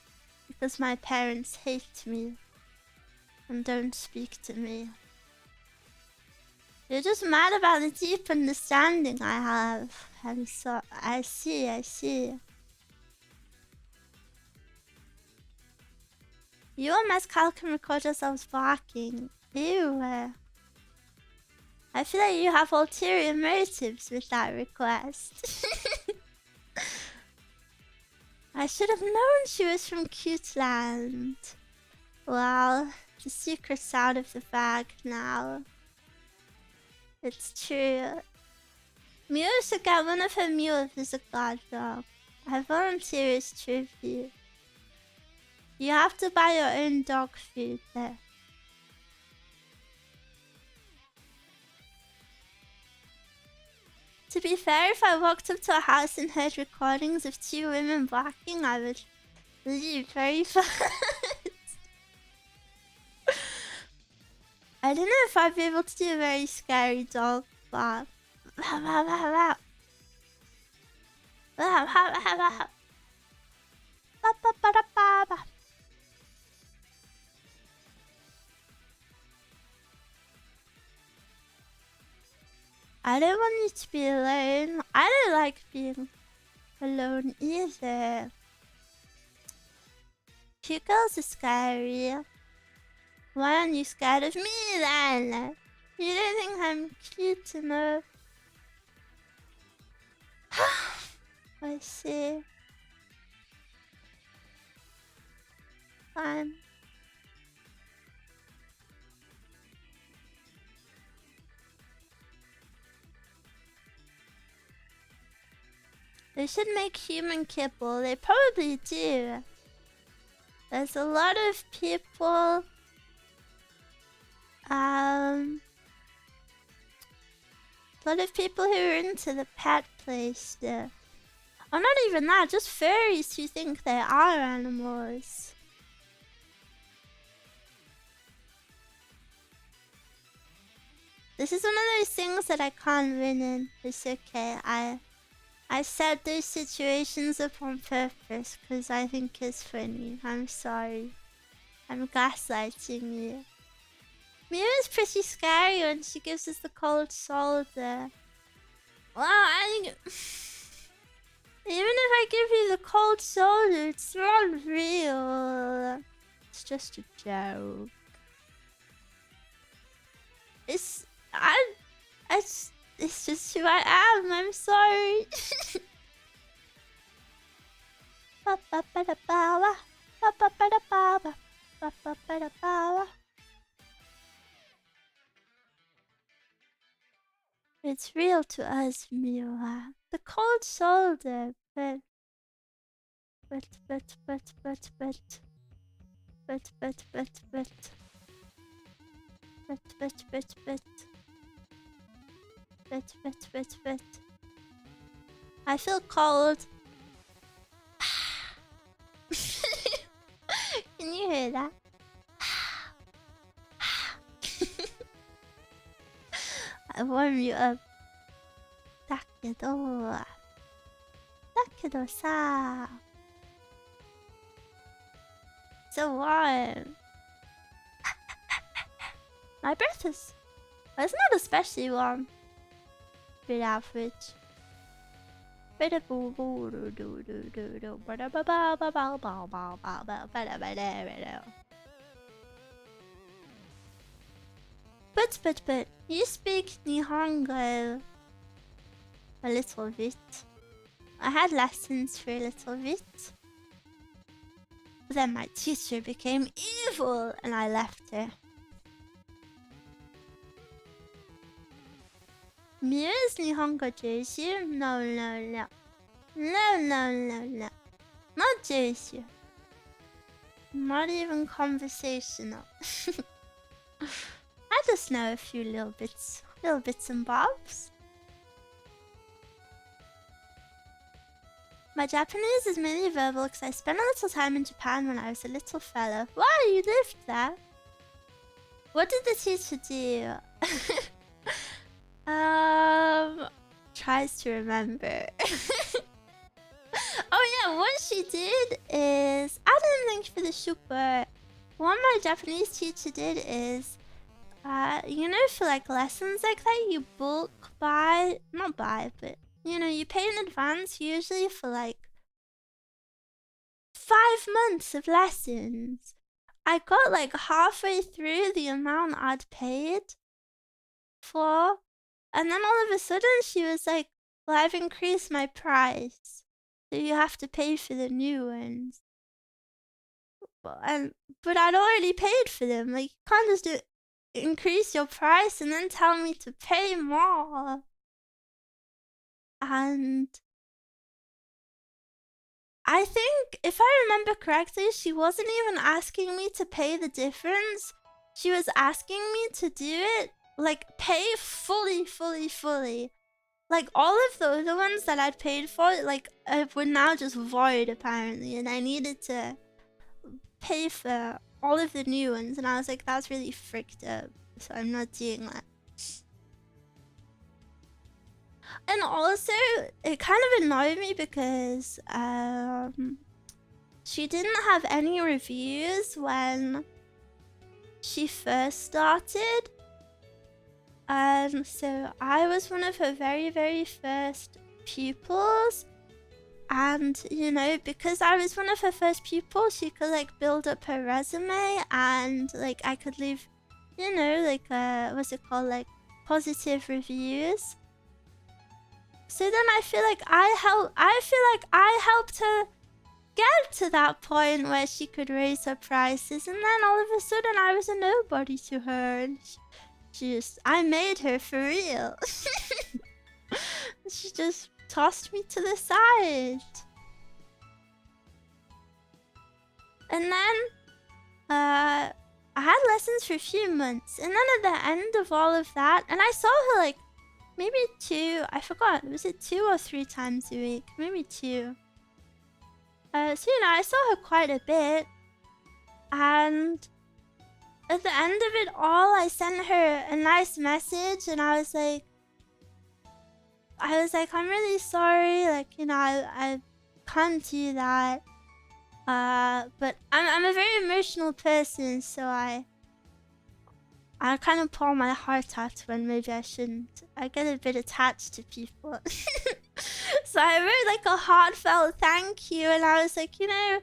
Because my parents hate me and don't speak to me. You're just mad about the deep understanding I have. I'm so... I see. You and Mescal can record yourselves barking. Ew. I feel like you have ulterior motives with that request. I should have known she was from Cute Land. Well, the secret's out of the bag now. It's true. Miwa should get one of her mules as a guard dog. I volunteer as tribute. You have to buy your own dog food there. To be fair, if I walked up to a house and heard recordings of 2 women barking, I would leave very fast. I don't know if I'd be able to do a very scary dog bark. I don't want you to be alone. I don't like being alone either. Cute girls are scary. Why aren't you scared of me then? You don't think I'm cute enough? I see. Fine. They should make human kibble. They probably do. There's a lot of people A lot of people who are into the pet play stuff. Or not even that, just furries who think they are animals. This is one of those things that I can't win in. It's okay. I set those situations up on purpose because I think it's funny. I'm sorry. I'm gaslighting you. Miwa's pretty scary when she gives us the cold shoulder. Well, I think... Even if I give you the cold shoulder, it's not real. It's just a joke. It's just who I am. I'm sorry. It's real to us, Miwa. The cold shoulder, but I feel cold. Can you hear that? I warm you up. だけどさ. So warm. My breath is... It's not especially warm. Bit average. But, you speak Nihongo a little bit. I had lessons for a little bit. But then my teacher became evil and I left her. Miwa's Nihongo Jeishu? No. Not Jeishu. Not even conversational. I just know a few little bits and bobs. My Japanese is mainly verbal because I spent a little time in Japan when I was a little fella. Wow, you lived there. What did the teacher do? Tries to remember. Oh yeah, what she did is... I didn't think for the super. What my Japanese teacher did is... you know, for like lessons like that, you bulk buy... Not buy, but... You know, you pay in advance usually for like 5 months of lessons. I got like halfway through the amount I'd paid for. And then all of a sudden she was like, well, I've increased my price. So you have to pay for the new ones. But I'd already paid for them. Like, you can't just increase your price and then tell me to pay more. And I think, if I remember correctly, she wasn't even asking me to pay the difference. She was asking me to do it, like, pay fully. Like, all of the other ones that I'd paid for, like, were now just void, apparently. And I needed to pay for all of the new ones. And I was like, that's really fricked up. So I'm not doing that. And also, it kind of annoyed me because she didn't have any reviews when she first started. So I was one of her very first pupils. And, you know, because I was one of her first pupils, she could, like, build up her resume. And, like, I could leave, you know, like, what's it called? Like, positive reviews. So then I feel like I helped her get to that point where she could raise her prices, and then all of a sudden I was a nobody to her, and I made her for real. She just tossed me to the side. And then I had lessons for a few months, and then at the end of all of that, and I saw her like maybe 2. I forgot. Was it 2 or 3 times a week? Maybe 2. So, you know, I saw her quite a bit. And at the end of it all, I sent her a nice message, and I was like, I'm really sorry. Like, you know, I can't do that. But I'm a very emotional person, so I kind of pour my heart out when maybe I shouldn't. I get a bit attached to people. So I wrote like a heartfelt thank you, and I was like, you know,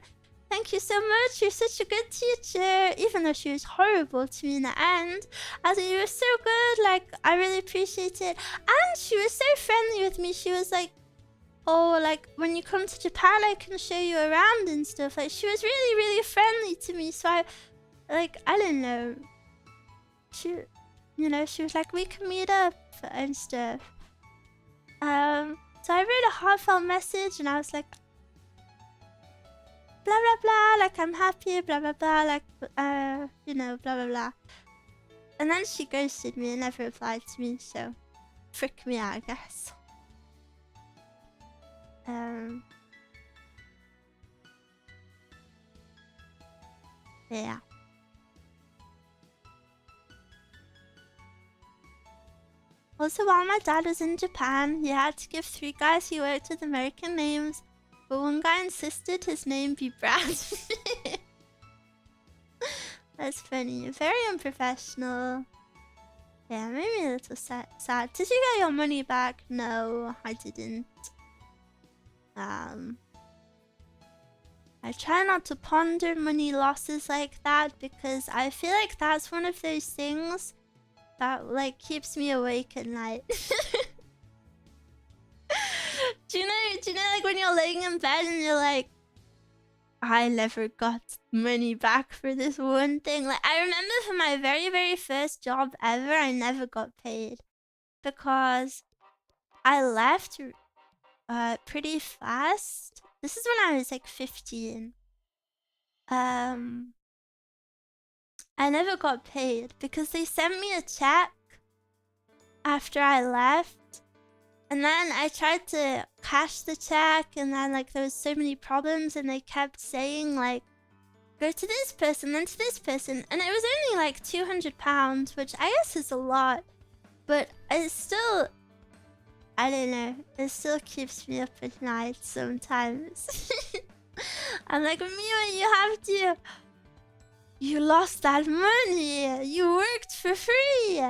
thank you so much. You're such a good teacher. Even though she was horrible to me in the end, I was like, you were so good. Like, I really appreciate it. And she was so friendly with me. She was like, oh, like, when you come to Japan, I can show you around and stuff. Like, she was really, really friendly to me. So I don't know. She, you know, she was like, we can meet up and stuff. So I wrote a heartfelt message, and I was like, blah, blah, blah, like, I'm happy, blah, blah, blah, like, you know, blah, blah, blah. And then she ghosted me and never replied to me, so frick me out, I guess. Yeah. Also, while my dad was in Japan, he had to give 3 guys he worked with American names, but one guy insisted his name be Brad. That's funny. Very unprofessional. Yeah, maybe a little sad. Did you get your money back? No, I didn't. I try not to ponder money losses like that, because I feel like that's one of those things that like keeps me awake at night. Do you know like when you're laying in bed and you're like, I never got money back for this one thing. Like, I remember for my very, very first job ever, I never got paid because I left pretty fast. This is when I was like 15. I never got paid because they sent me a check after I left. And then I tried to cash the check, and then like there was so many problems, and they kept saying like, go to this person, then to this person. And it was only like £200, which I guess is a lot. But it's still, I don't know, it still keeps me up at night sometimes. I'm like, Miwa, you lost that money. You worked for free.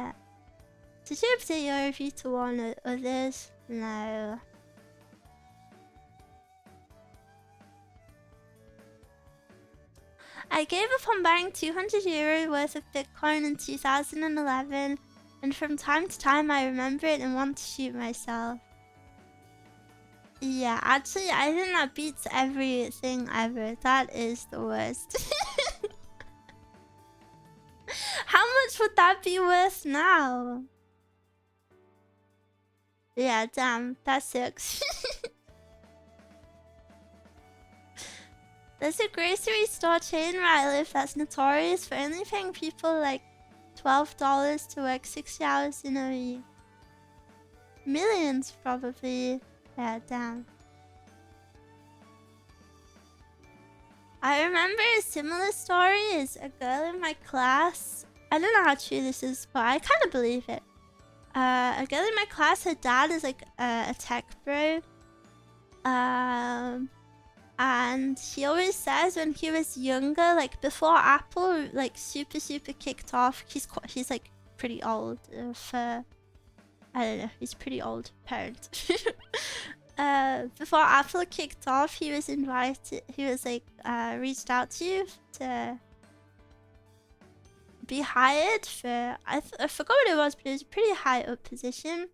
Did you update your review to warn others? No. I gave up on buying €200 worth of Bitcoin in 2011, and from time to time I remember it and want to shoot myself. Yeah, actually, I think that beats everything ever. That is the worst. How much would that be worth now? Yeah, damn, that sucks. There's a grocery store chain where I live that's notorious for only paying people like $12 to work 60 hours in a week. Millions, probably. Yeah, damn. I remember a similar story is a girl in my class. I don't know how true this is, but I kind of believe it. A girl in my class, her dad is like a tech bro. And he always says when he was younger, like before Apple like super kicked off, he's like pretty old for, I don't know, he's pretty old parent. Before Apple kicked off, he was like reached out to be hired for, I forgot what it was, but it was a pretty high up position.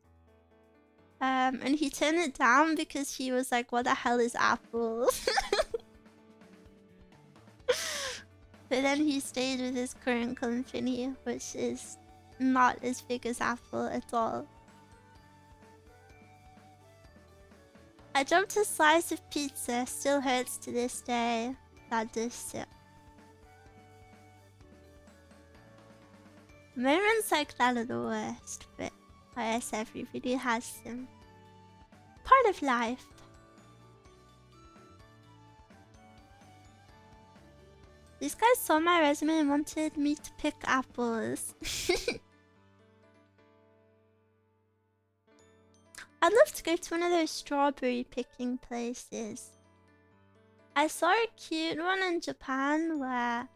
And he turned it down because he was like, what the hell is Apple? But then he stayed with his current company, which is not as big as Apple at all. I dropped a slice of pizza, still hurts to this day. That does suck. Moments like that are the worst, but yes, everybody has them. Part of life. These guys saw my resume and wanted me to pick apples. I'd love to go to one of those strawberry picking places. I saw a cute one in Japan where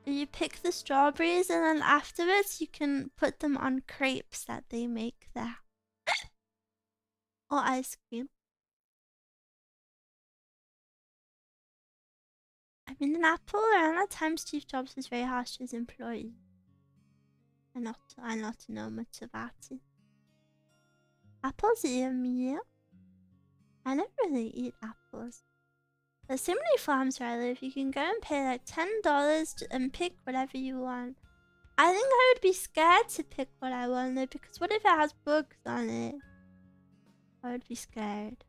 you pick the strawberries and then afterwards you can put them on crepes that they make there. Or ice cream. I mean, in Apple, around that time, Steve Jobs was very harsh to his employees. I not know much about it. Apples yummy. I never really eat apples. There's so many farms where I live. You can go and pay like $10 and pick whatever you want. I think I would be scared to pick what I want though, because what if it has bugs on it? I would be scared.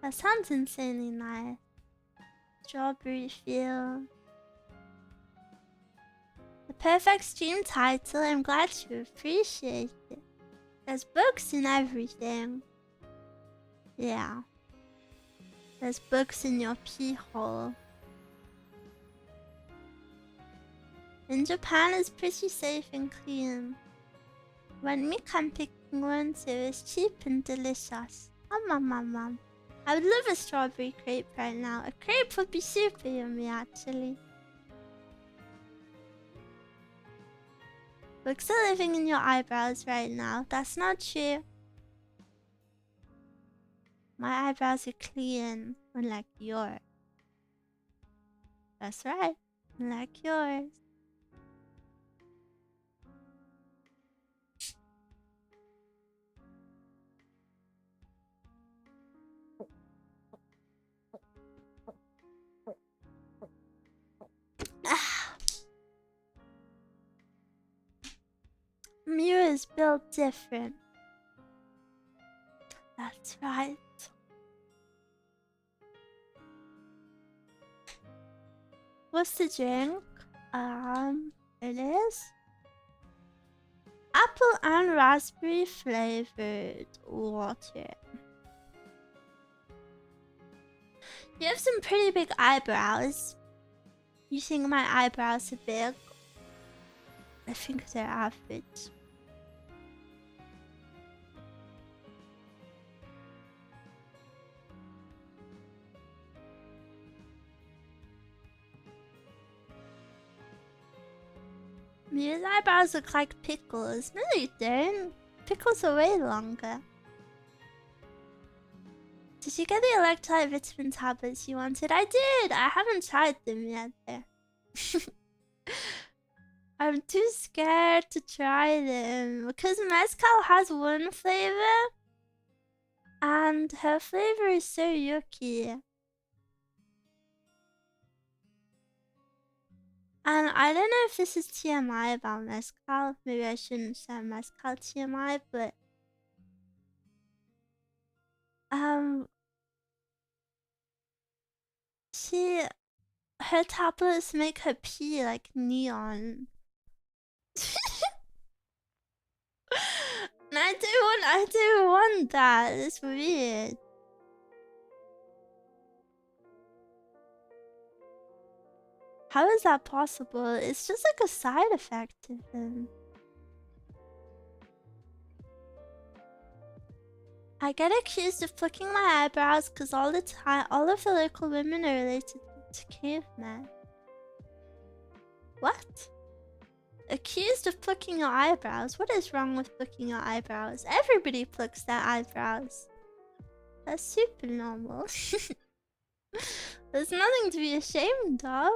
That sounds insanely nice. Strawberry field. The perfect stream title. I'm glad you appreciate it. There's books in everything. Yeah. There's books in your pee hole. In Japan, it's pretty safe and clean. When me come picking ones, it was cheap and delicious. I would love a strawberry crepe right now. A crepe would be super yummy, actually. Books are living in your eyebrows right now. That's not true. My eyebrows are clean, unlike yours. That's right, unlike yours. Miwa is built different. That's right. What's the drink? It is apple and raspberry flavored water. You have some pretty big eyebrows. You think my eyebrows are big? I think they're average. Mia's eyebrows look like pickles. No, they don't. Pickles are way longer. Did you get the electrolyte vitamin tablets you wanted? I did! I haven't tried them yet though. I'm too scared to try them because mezcal has one flavor and her flavor is so yucky. And I don't know if this is TMI about mezcal. Maybe I shouldn't say mezcal TMI, but her tablets make her pee like neon. And I do want that. It's weird. How is that possible? It's just like a side effect to him. I get accused of plucking my eyebrows because all the time, all of the local women are related to cavemen. What? Accused of plucking your eyebrows? What is wrong with plucking your eyebrows? Everybody plucks their eyebrows. That's super normal. There's nothing to be ashamed of.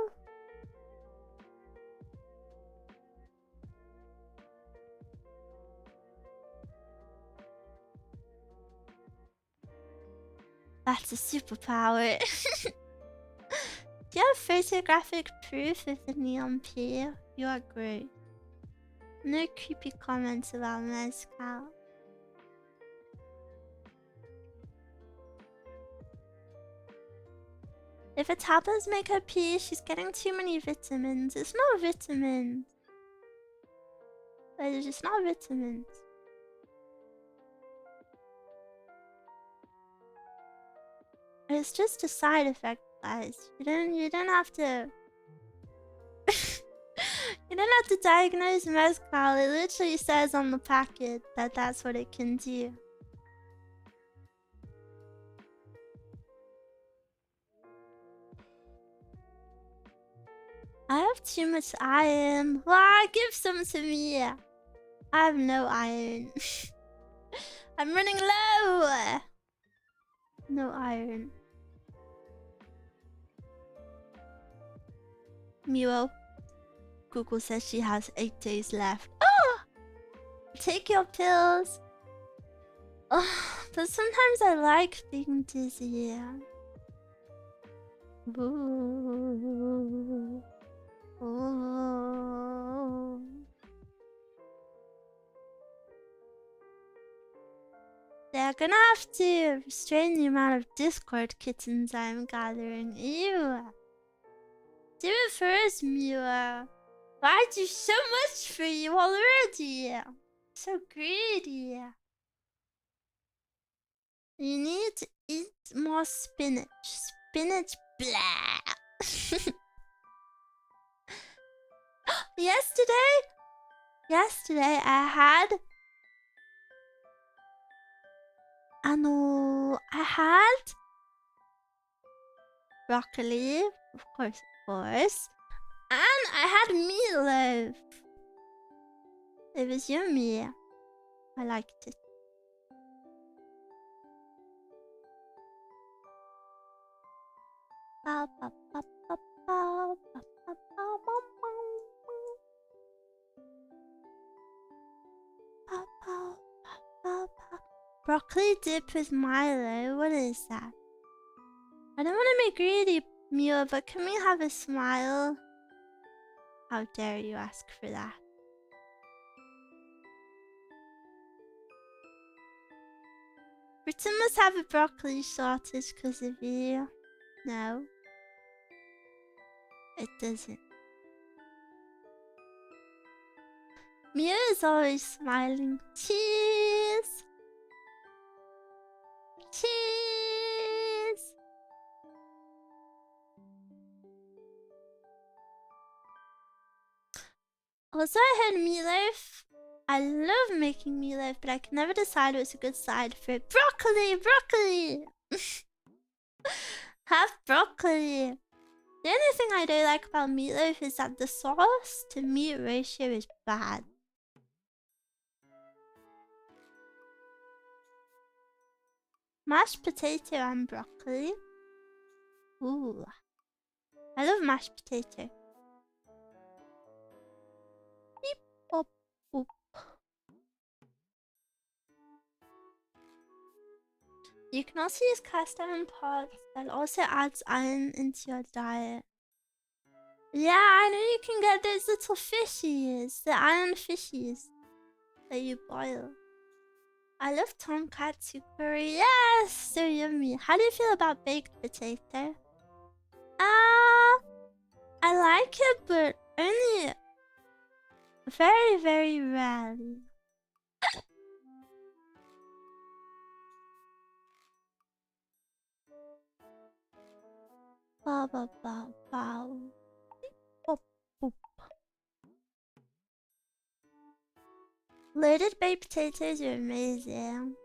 That's a superpower. Do you have photographic proof of the neon pee? You are great. No creepy comments about mezcal. If her tablets make her pee, she's getting too many vitamins. It's not vitamins. It's just not vitamins. It's just a side effect, guys. You don't have to. You don't have to diagnose mezcal. It literally says on the packet that that's what it can do. I have too much iron. Why? Give some to me. I have no iron. I'm running low. No iron. Miwa. Google says she has 8 days left. Oh! Take your pills. Oh, but sometimes I like being dizzy. Ooh. Ooh. They're gonna have to restrain the amount of Discord kittens I'm gathering. Ew. Do it first, Miwa. I do so much for you already. So greedy. You need to eat more spinach. Spinach, blah. Yesterday I had I had broccoli, of course, and I had meatloaf. It was yummy. I liked it. Broccoli dip with Milo. What is that? I don't want to be greedy, Miwa, but can we have a smile? How dare you ask for that? Britain must have a broccoli shortage because of you. No, it doesn't. Mia is always smiling. Cheese! Cheese! Also, I had meatloaf. I love making meatloaf, but I can never decide what's a good side for it. Broccoli! Broccoli! Have broccoli. The only thing I don't like about meatloaf is that the sauce to meat ratio is bad. Mashed potato and broccoli. Ooh. I love mashed potato. Beep, bop, boop. You can also use cast iron pots that also adds iron into your diet. Yeah, I know you can get those little fishies, the iron fishies that you boil. I love tonkatsu curry. Yes, so yummy. How do you feel about baked potato? I like it, but only very, very rarely. Bow, bow, bow, bow. Boop, boop. Loaded baked potatoes are amazing.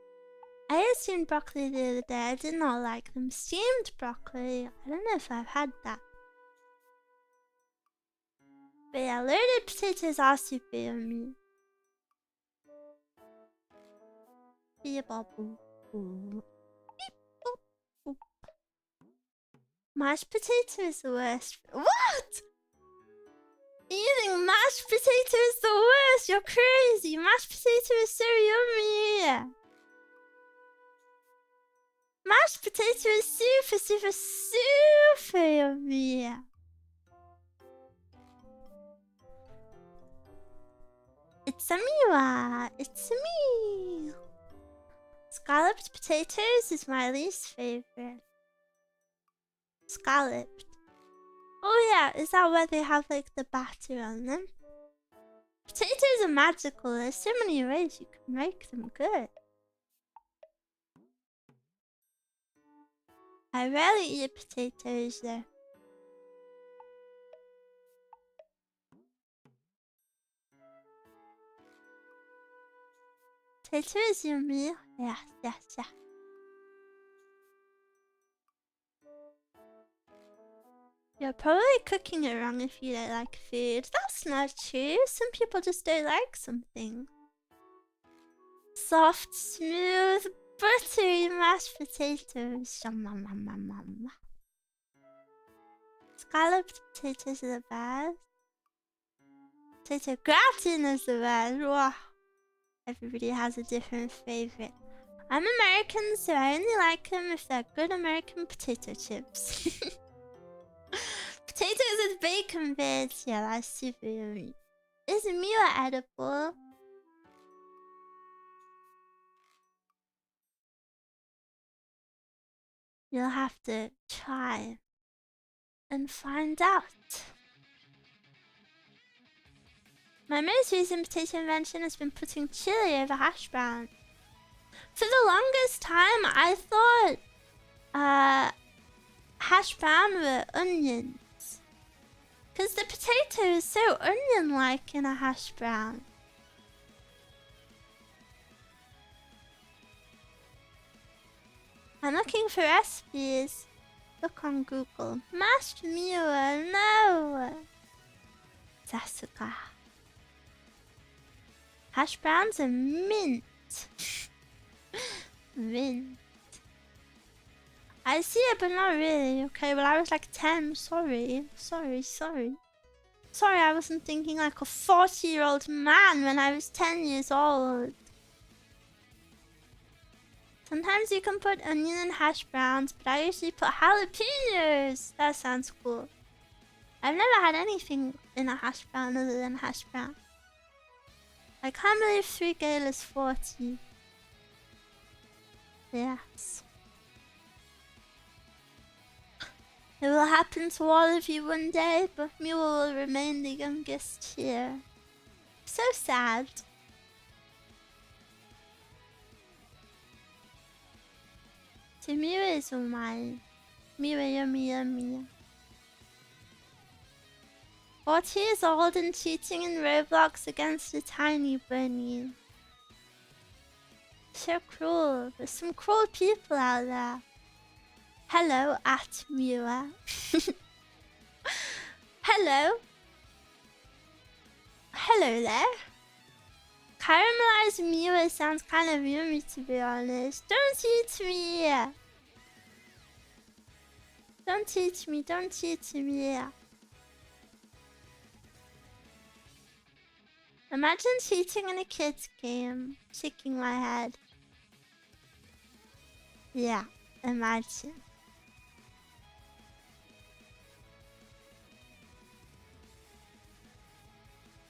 I assumed broccoli the other day. I did not like them. Steamed broccoli. I don't know if I've had that. But yeah, loaded potatoes are super yummy. Mashed potato is the worst. What? Eating mashed potato is the worst. You're crazy. Mashed potato is so yummy. Mashed potato is super, super, super yummy. It's a Miwa. It's a me. Scalloped potatoes is my least favorite. Scalloped. Oh yeah, is that why they have like the batter on them? Potatoes are magical. There's so many ways you can make them good. I rarely eat potatoes though. Potato is yummy. Yes, yes, yes. You're probably cooking it wrong if you don't like food. That's not true. Some people just don't like something. Soft, smooth, buttery mashed potatoes. Yum. Scalloped potatoes are the best. Potato gratin is the best. Wow. Everybody has a different favorite. I'm American, so I only like them if they're good American potato chips. Potatoes with bacon bits. Yeah, that's super yummy. Is Miwa edible? You'll have to try and find out. My most recent potato invention has been putting chili over hash brown. For the longest time, I thought hash brown were onions. Because the potato is so onion-like in a hash brown. I'm looking for recipes. Look on Google. Mashed Miwa, no! Sasuka. Hash browns are mint. Mint. I see it, but not really. Okay, well, I was like 10. Sorry, I wasn't thinking like a 40-year-old man when I was 10 years old. Sometimes you can put onion in hash browns, but I usually put jalapenos. That sounds cool. I've never had anything in a hash brown other than hash brown. I can't believe 3 Gale is 40. Yes. It will happen to all of you one day, but Miwa will remain the youngest here. So sad. So Miwa is all mine. Miwa yummy. 40 years old and cheating in Roblox against a tiny bunny. So cruel. There's some cruel people out there. Hello, at Miwa. Hello. Hello there. Caramelized Miwa sounds kind of yummy, to be honest. Don't eat me. Don't eat me. Imagine cheating in a kid's game. Shaking my head. Yeah, imagine.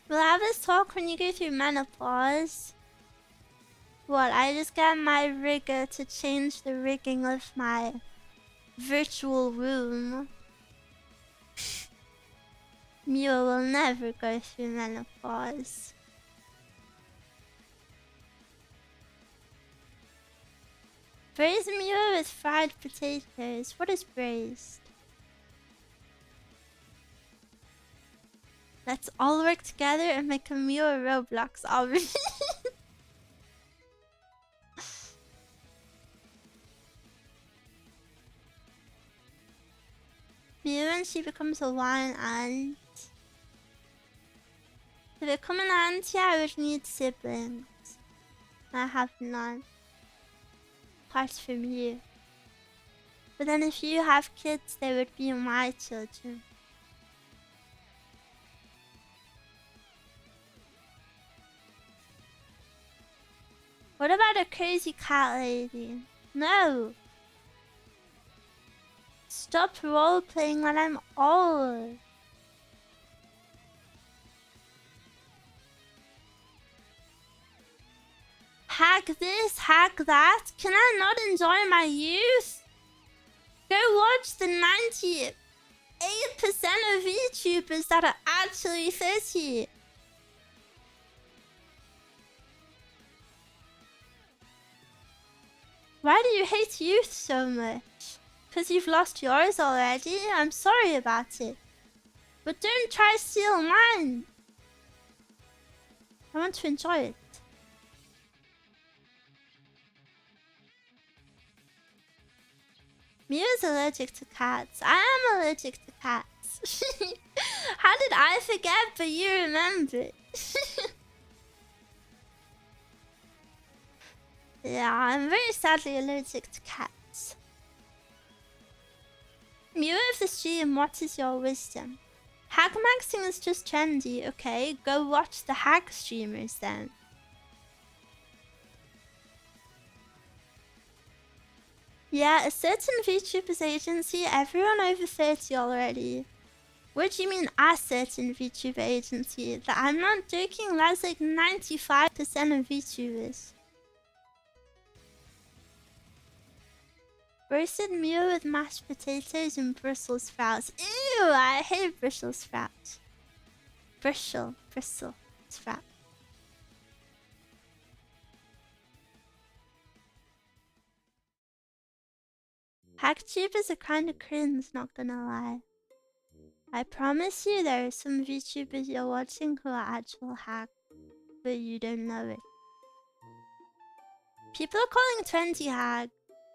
We'll have this talk when you go through menopause. What, I just get my rigger to change the rigging of my virtual room. Miwa will never go through menopause. Braised Miwa with fried potatoes. What is braised? Let's all work together and make a Miwa Roblox already. Miwa when she becomes a lion aunt. To become an auntie, I would need siblings. I have none. Apart from you. But then if you have kids, they would be my children. What about a crazy cat lady? No! Stop role-playing when I'm old. Hack this, hack that. Can I not enjoy my youth? Go watch the 98% of VTubers that are actually 30. Why do you hate youth so much? Because you've lost yours already? I'm sorry about it. But don't try to steal mine. I want to enjoy it. Miwa's allergic to cats. I am allergic to cats. How did I forget but you remembered? Yeah, I'm very sadly allergic to cats. Miwa of the stream, what is your wisdom? Hack maxing is just trendy, okay? Go watch the hack streamers then. Yeah, a certain VTuber's agency, everyone over 30 already. What do you mean a certain VTuber agency? I'm not joking, that's like 95% of VTubers. Roasted meal with mashed potatoes and Brussels sprouts. Ew, I hate Brussels sprouts. Brussels sprout. Hacktubers are kinda cringe, not gonna lie. I promise you there are some VTubers you're watching who are actual hacks, but you don't know it. People are calling 20 hack.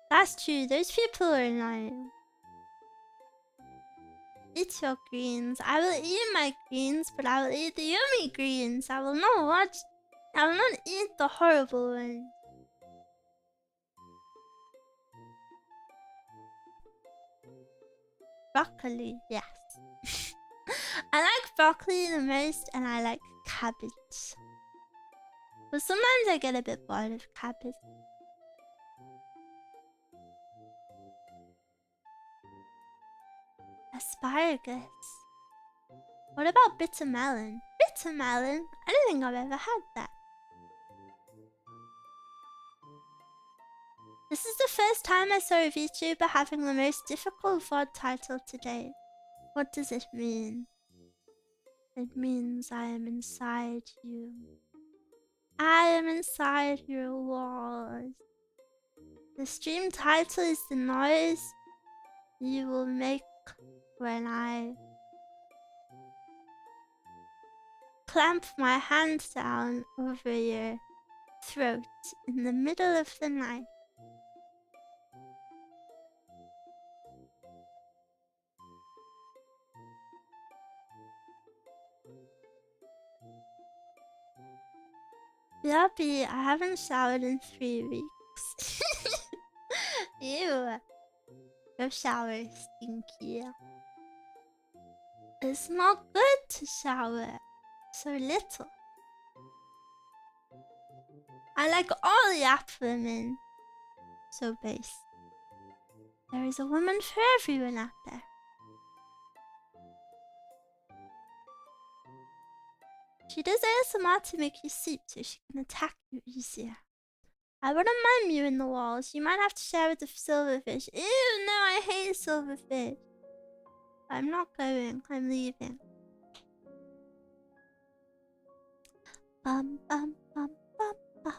That's true, those people are annoying. Eat your greens. I will eat my greens, but I will eat the yummy greens. I will not eat the horrible ones. Broccoli, yes. I like broccoli the most, and I like cabbage. But sometimes I get a bit bored of cabbage. Asparagus. What about bitter melon? Bitter melon? I don't think I've ever had that. This is the first time I saw a VTuber having the most difficult VOD title to date. What does it mean? It means I am inside you. I am inside your walls. The stream title is the noise you will make when I clamp my hand down over your throat in the middle of the night. Yuppie, I haven't showered in 3 weeks. Ew. Your shower is stinky. It's not good to shower so little. I like all the app women. So base. There is a woman for everyone out there. She does ASMR to make you sleep so she can attack you easier. I wouldn't mind you in the walls. You might have to share with the silverfish. Ew, no, I hate silverfish. I'm not going. I'm leaving. Bum bum bum bum bum.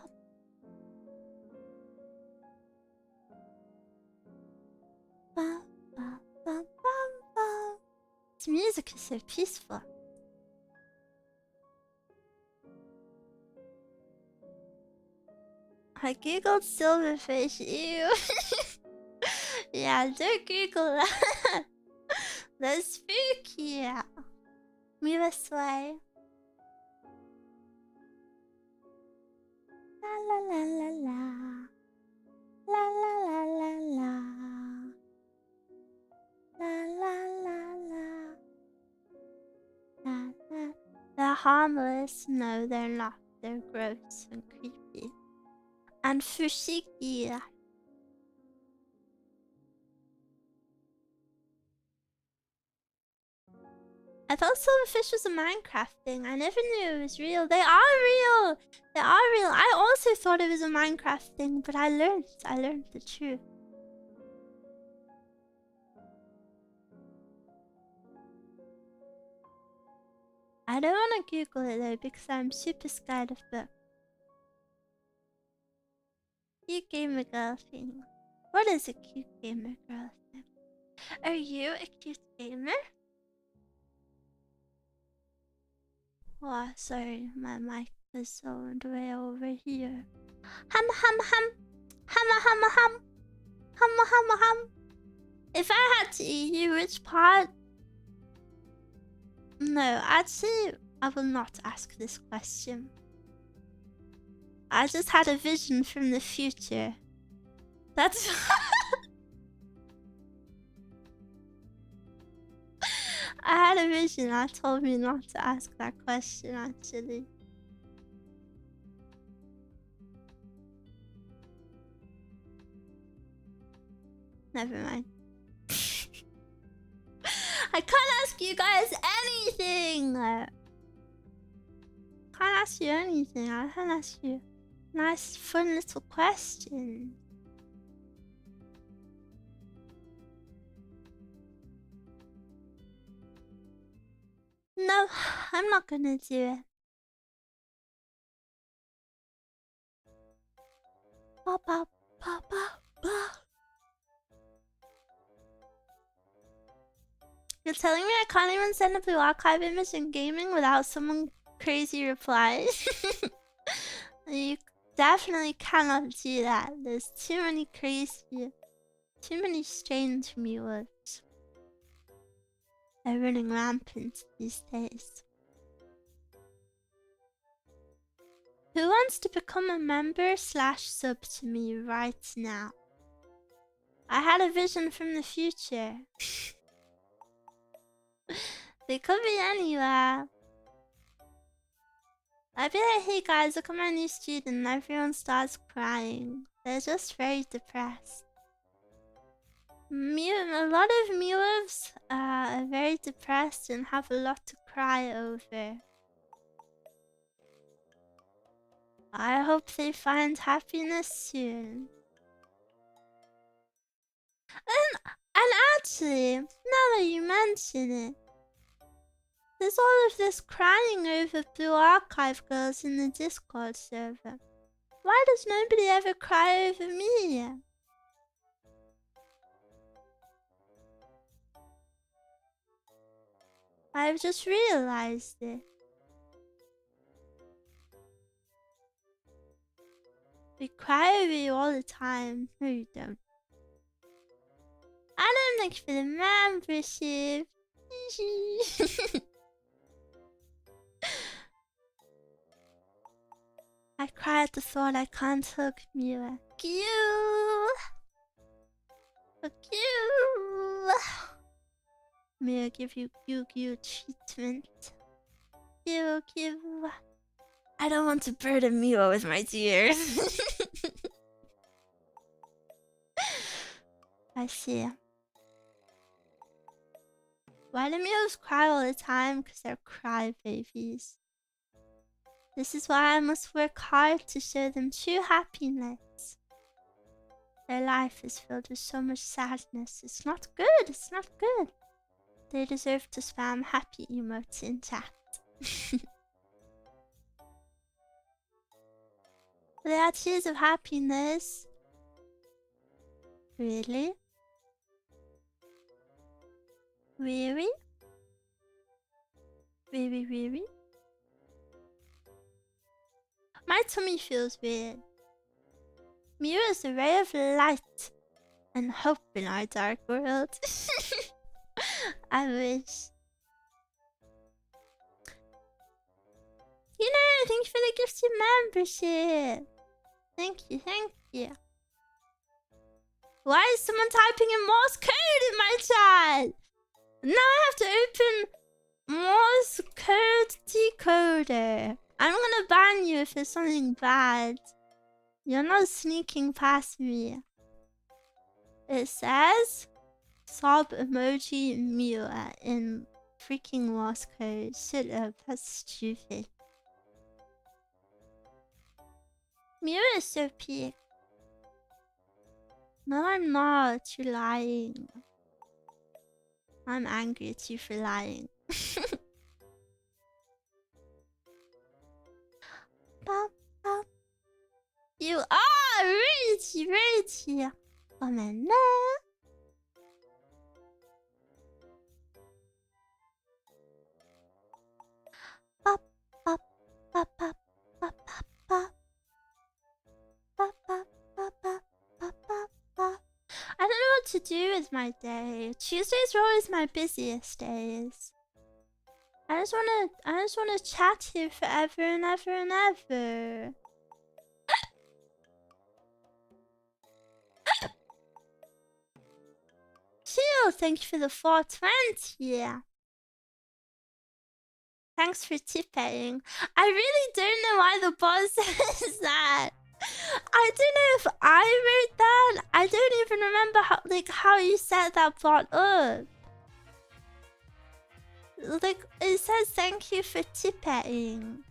Bum bum bum bum bum. This music is so peaceful. I googled silverfish. Ew. Yeah, don't Google that. That's spooky. Miwa sway. La la la la la. La la la la la. La la la la. La la. They're harmless. No, they're not. They're gross and creepy. And fushigi. I thought silverfish was a Minecraft thing. I never knew it was real. They are real. They are real. I also thought it was a Minecraft thing, but I learned the truth. I don't want to Google it though because I'm super scared of books. Cute gamer girl thing. What is a cute gamer girl thing? Are you a cute gamer? Oh, sorry, my mic is all the way over here. Hum hum hum. Hum hum hum. Hum hum hum. If I had to eat you, which part? No, actually, I will not ask this question. I just had a vision from the future. That's... I had a vision that told me not to ask that question, actually. Never mind. I can't ask you guys anything! Can't ask you anything. I can't ask you nice, fun little questions. No, I'm not gonna do it. Ba ba ba ba ba. You're telling me I can't even send a blue archive image in gaming without someone crazy replying? You definitely cannot do that. There's too many strange Miwas. They're running rampant these days. Who wants to become a member / sub to me right now? I had a vision from the future. They could be anywhere. I'd be like, hey guys, look at my new student, and everyone starts crying. They're just very depressed. A lot of Miwas are very depressed and have a lot to cry over. I hope they find happiness soon. And actually, now that you mention it, there's all of this crying over Blue Archive girls in the Discord server. Why does nobody ever cry over me? I've just realized it. We cry over you all the time. No, you don't. I don't think for the membership. I cry at the thought I can't hug Miwa. Cute! Cute! May I give you cute treatment? Cute. I don't want to burden Miwa with my tears. I see. Why do Miwas cry all the time? Because they're crybabies. This is why I must work hard to show them true happiness. Their life is filled with so much sadness. It's not good. It's not good. They deserve to spam happy emotes in chat. They are tears of happiness. Really? Really? Really? My tummy feels weird. Miwa is a ray of light and hope in our dark world. I wish. You know, thank you for the gifted membership. Thank you. Why is someone typing in Morse code in my chat? Now I have to open Morse code decoder. I'm gonna ban you if it's something bad. You're not sneaking past me. It says sob emoji Miwa in freaking Morse code. Shut up, that's stupid. Miwa is so peak. No, I'm not. You're lying. I'm angry at you for lying. ba, ba. You are Richie. Come on. Ba, ba, ba, ba, ba, ba, ba. Ba, ba, ba, ba, ba, ba, ba. I don't know what to do with my day. Tuesdays are always my busiest days. I just wanna chat here forever and ever and ever. Chill, thank you for the 420. Thanks for tipping. I really don't know why the boss says that. I don't know if I wrote that. I don't even remember how you set that bot up. Like, it says thank you for tipping.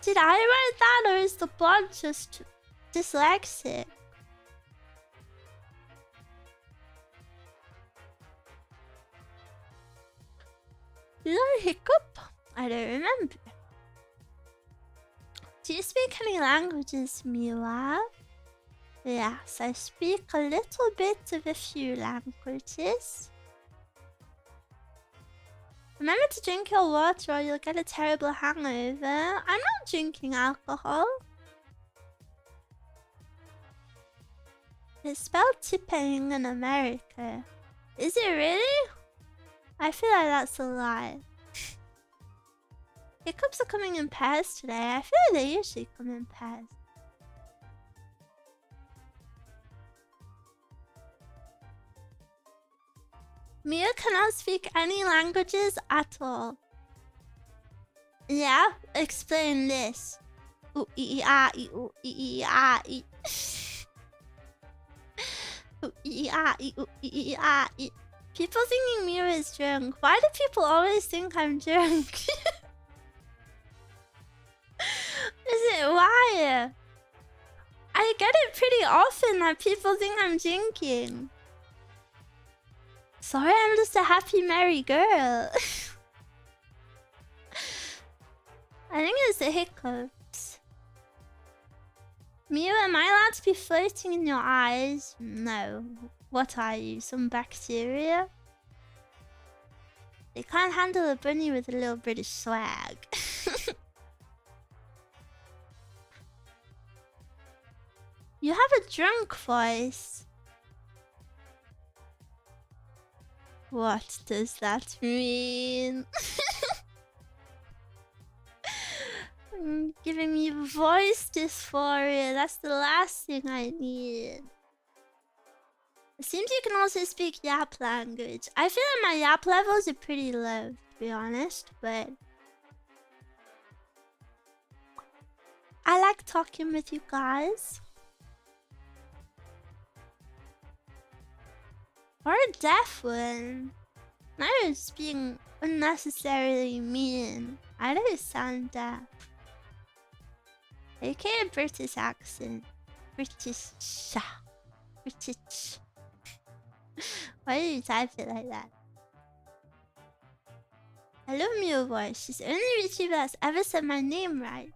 Did I write that, or is the bot just dyslexic? Did I hiccup? I don't remember. Do you speak any languages, Miwa? Yes, I speak a little bit of a few languages. Remember to drink your water or you'll get a terrible hangover. I'm not drinking alcohol. It's spelled tipping in America. Is it really? I feel like that's a lie. Hiccups are coming in pairs today. I feel like they usually come in pairs. Mia cannot speak any languages at all. Yeah? Explain this. Ooh, ee, ah, ee, ooh, ee, ah, ee. Ooh, ee, ah, ee, ooh, ee, ah, ee. People thinking Mia is drunk. Why do people always think I'm drunk? Is it why? I get it pretty often that people think I'm drinking. Sorry, I'm just a happy, merry girl. I think it's the hiccups. Miwa, am I allowed to be floating in your eyes? No. What are you, some bacteria? They can't handle a bunny with a little British swag. You have a drunk voice. What does that mean? Giving me voice dysphoria. That's the last thing I need. It seems you can also speak Yap language. I feel like my Yap levels are pretty low, to be honest, but I like talking with you guys. Or a deaf one. Now it's being unnecessarily mean. I don't sound deaf. AKA a British accent. British. British. Why do you type it like that? I love Miwa voice. She's the only YouTuber that's ever said my name right.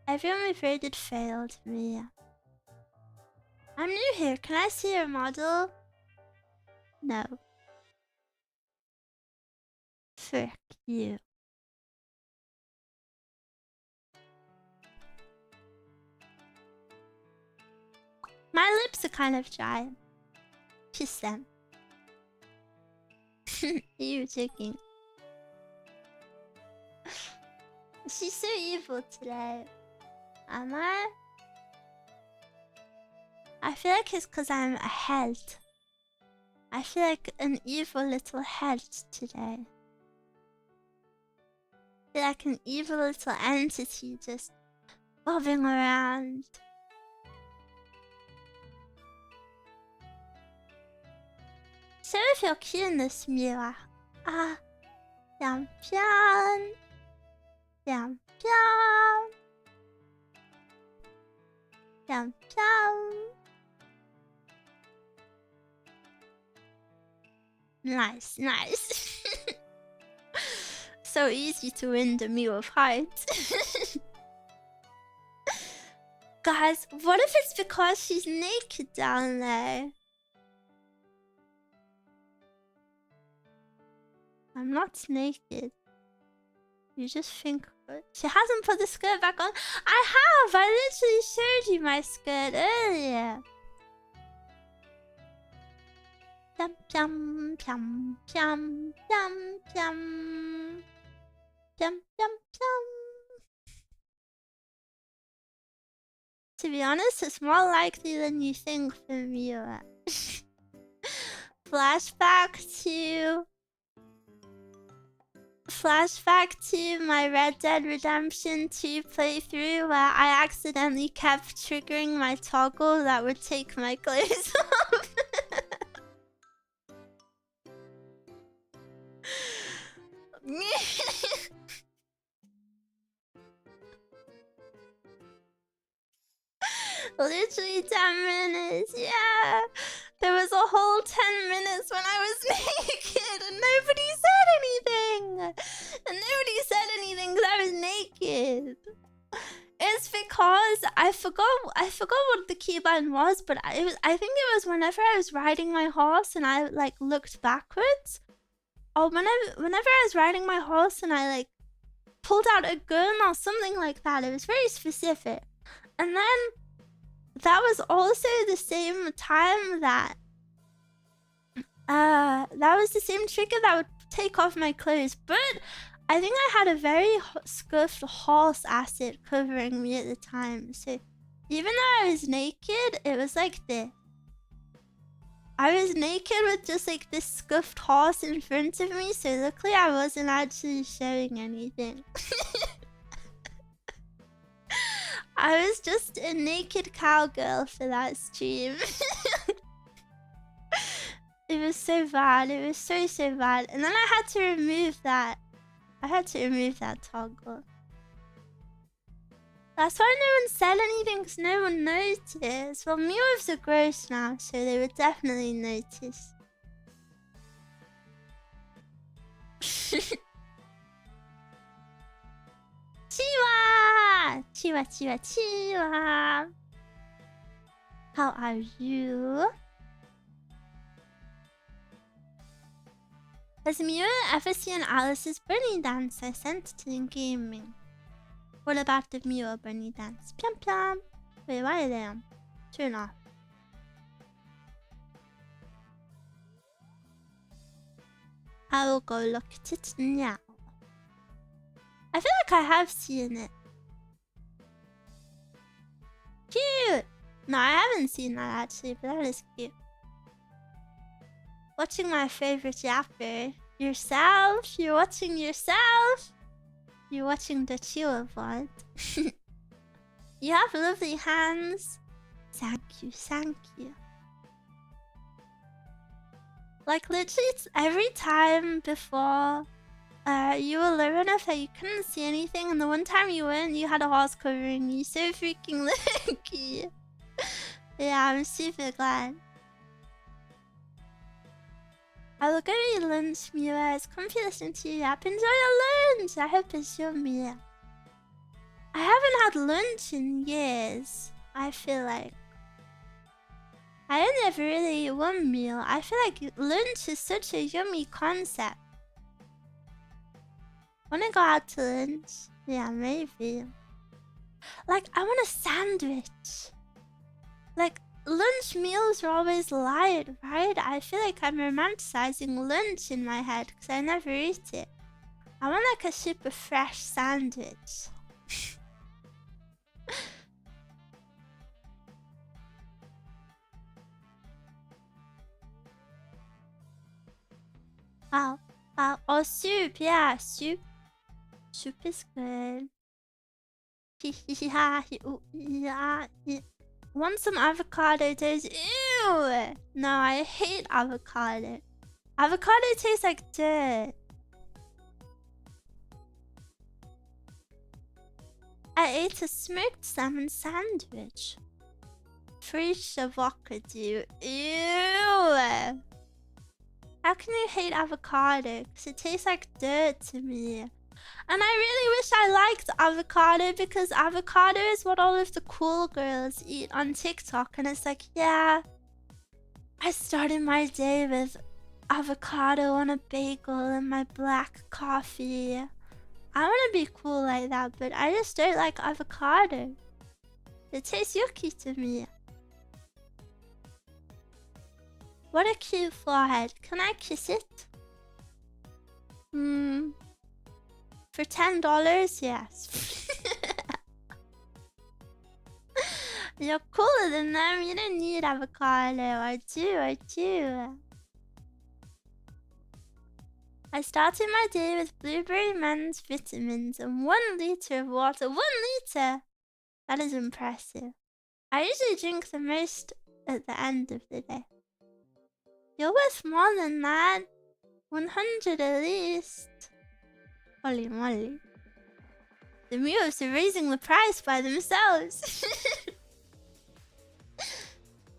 Everyone we've rated failed me. I'm new here. Can I see your model? No. Frick you. My lips are kind of dry. Kiss them. You joking? She's so evil today. Am I? I feel like it's because I'm a head. I feel like an evil little head today. I feel like an evil little entity just bobbing around. So if you're cute this Miwa. Ah, yam pyon. Yam pyon. Yam pyon. Nice, nice. So easy to win the Miwa fight. Guys, what if it's because she's naked down there? I'm not naked. You just think... She hasn't put the skirt back on. I have! I literally showed you my skirt earlier. Pum, pum, pum, pum, pum, pum. Pum, pum, pum. To be honest, it's more likely than you think for Miwa. Flashback to my Red Dead Redemption 2 playthrough where I accidentally kept triggering my toggle that would take my clothes off. Literally 10 minutes, yeah. There was a whole 10 minutes when I was naked and nobody said anything. And nobody said anything because I was naked. It's because I forgot what the keybind was, but I think it was whenever I was riding my horse and I like looked backwards. Or whenever I was riding my horse and I like pulled out a gun or something like that. It was very specific. And then that was also the same time that was the same trigger that would take off my clothes. But I think I had a very scuffed horse asset covering me at the time. So even though I was naked, it was like this. I was naked with just like this scuffed horse in front of me. So luckily I wasn't actually showing anything. I was just a naked cowgirl for that stream. It was so bad. It was so bad. And then I had to remove that. I had to remove that toggle. That's why no one said anything, because no one noticed. Well, Miwas are gross now, so they would definitely notice. Chiwa! Chiwa! How are you? Has Miwa ever seen Alice's bunny dance I sent to the gaming? What about the Miwa bunny dance? Plum plum! Wait, why are they on? Turn off. I will go look at it now. I feel like I have seen it. Cute! No, I haven't seen that actually, but that is cute. Watching my favorite yapper. Yourself? You're watching yourself? You're watching the Chiwa VOD. You have lovely hands. Thank you, thank you. Like literally it's every time before you were low enough that you couldn't see anything, and the one time you went, you had a horse covering you. So freaking lucky. Yeah, I'm super glad. I will go eat lunch, Miwa. It's comfy listening to you yap. Enjoy your lunch. I hope it's yummy. I haven't had lunch in years. I feel like I only ever really eat one meal. I feel like lunch is such a yummy concept. Wanna go out to lunch? Yeah, maybe. Like, I want a sandwich. Like, lunch meals are always light, right? I feel like I'm romanticizing lunch in my head because I never eat it. I want like a super fresh sandwich. Oh, soup, yeah, soup. Soup is good. Want some avocado toast? Ew! No, I hate avocado. Avocado tastes like dirt. I ate a smoked salmon sandwich. Fresh avocado. Ew! How can you hate avocado? Because it tastes like dirt to me. And I really wish I liked avocado, because avocado is what all of the cool girls eat on TikTok. And it's like, yeah, I started my day with avocado on a bagel and my black coffee. I want to be cool like that, but I just don't like avocado. It tastes yucky to me. What a cute forehead. Can I kiss it? For $10? Yes. You're cooler than them. You don't need avocado. I do. I started my day with blueberry men's vitamins and 1 liter of water. 1 liter? That is impressive. I usually drink the most at the end of the day. You're worth more than that. 100 at least. Holy moly. The Miwas are raising the price by themselves.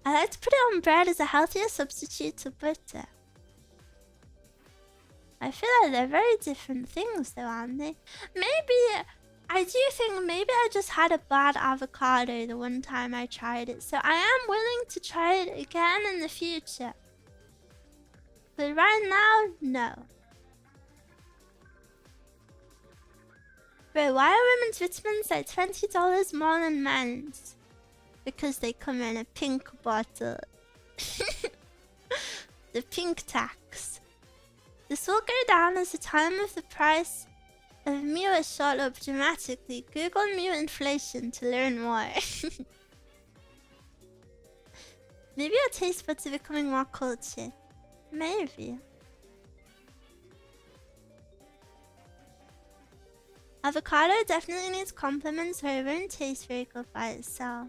I like to put it on bread as a healthier substitute to butter. I feel like they're very different things though, aren't they? I do think maybe I just had a bad avocado the one time I tried it. So I am willing to try it again in the future. But right now, no. Bro, why are women's vitamins like $20 more than men's? Because they come in a pink bottle. The pink tax. This will go down as the time of the price of Miwa shot up dramatically. Google Miwa inflation to learn more. Maybe your taste buds are becoming more cultured. Maybe. Avocado definitely needs compliments or it won't taste very good by itself.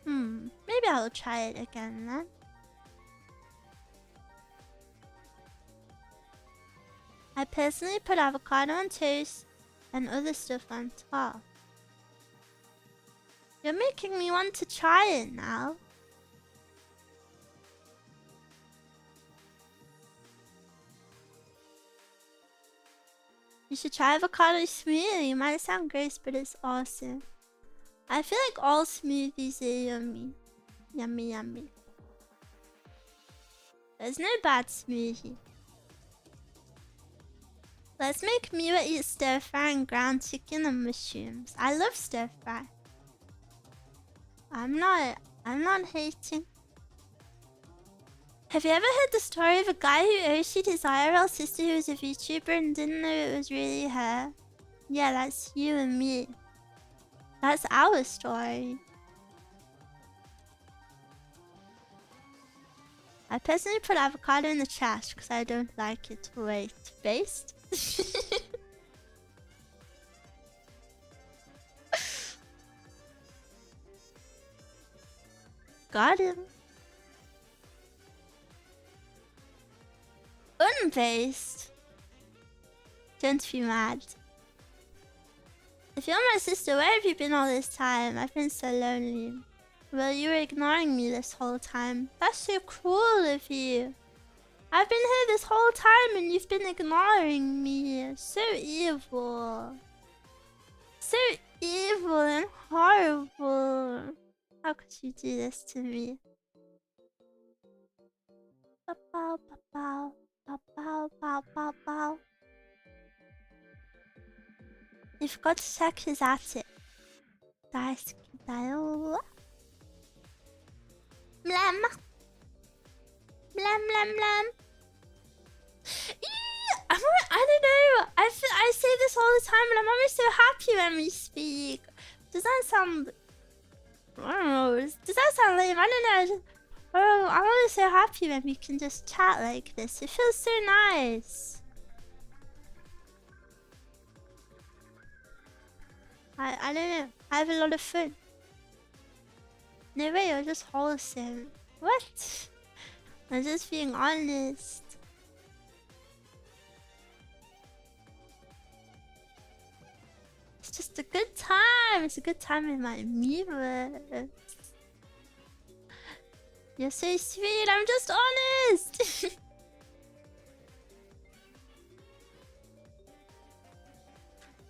Maybe I'll try it again then. I personally put avocado on toast and other stuff on top. You're making me want to try it now. You should try avocado smoothie. It might sound gross, but it's awesome. I feel like all smoothies are yummy. Yummy. There's no bad smoothie. Let's make Miwa eat stir fry and ground chicken and mushrooms. I love stir fry. I'm not hating. Have you ever heard the story of a guy who OC'd his IRL sister who was a VTuber and didn't know it was really her? Yeah, that's you and me. That's our story. I personally put avocado in the trash because I don't like it. Wait, based? Got him. Unbased. Don't be mad. If you're my sister, where have you been all this time? I've been so lonely. Well, you were ignoring me this whole time. That's so cruel of you. I've been here this whole time and you've been ignoring me. So evil. So evil and horrible. How could you do this to me? Pow, pow, pow, pow, pow, pow, pow. You forgot to check his attic. Blam. Blam. I don't know. I say this all the time, and I'm always so happy when we speak. Does that sound? I don't know. Does that sound lame? I don't know. I'm always so happy when we can just chat like this. It feels so nice. I don't know. I have a lot of fun. No way, you're just wholesome. What? I'm just being honest. It's just a good time. It's a good time with my Miwa. You're so sweet. I'm just honest.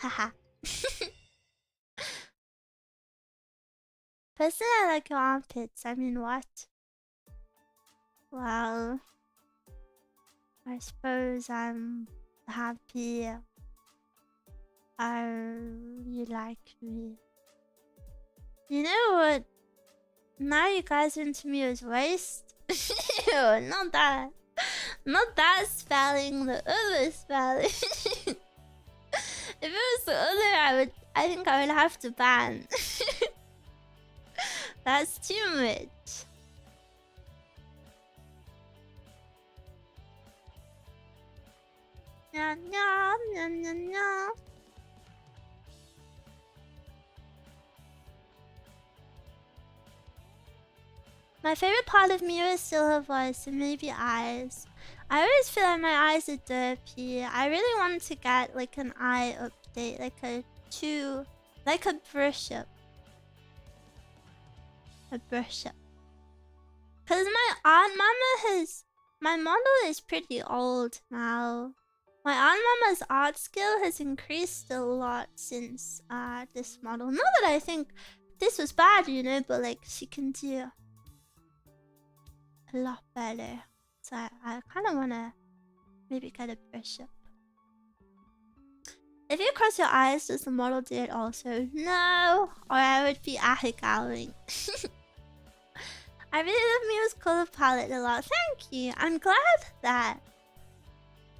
Haha. Personally, I like your armpits. I mean, what? Well, I suppose I'm happy. You like me. You know what? Now you guys are into me as waist. Ew, not that. Not that spelling, the other spelling. If it was the other, I think I would have to ban. That's too much. Nya, nya, nya, nya, nya. My favorite part of Miwa is still her voice and maybe eyes. I always feel like my eyes are derpy. I really want to get like an eye update, like a brush up. A brush up. Cause my model is pretty old now. My aunt mama's art skill has increased a lot since this model. Not that I think this was bad, you know, but like she can do a lot better. So I kind of want to maybe get a brush up. If you cross your eyes, does the model do it also? No, or I would be ahigowing. I really love Miwa's color palette a lot. Thank you. I'm glad that.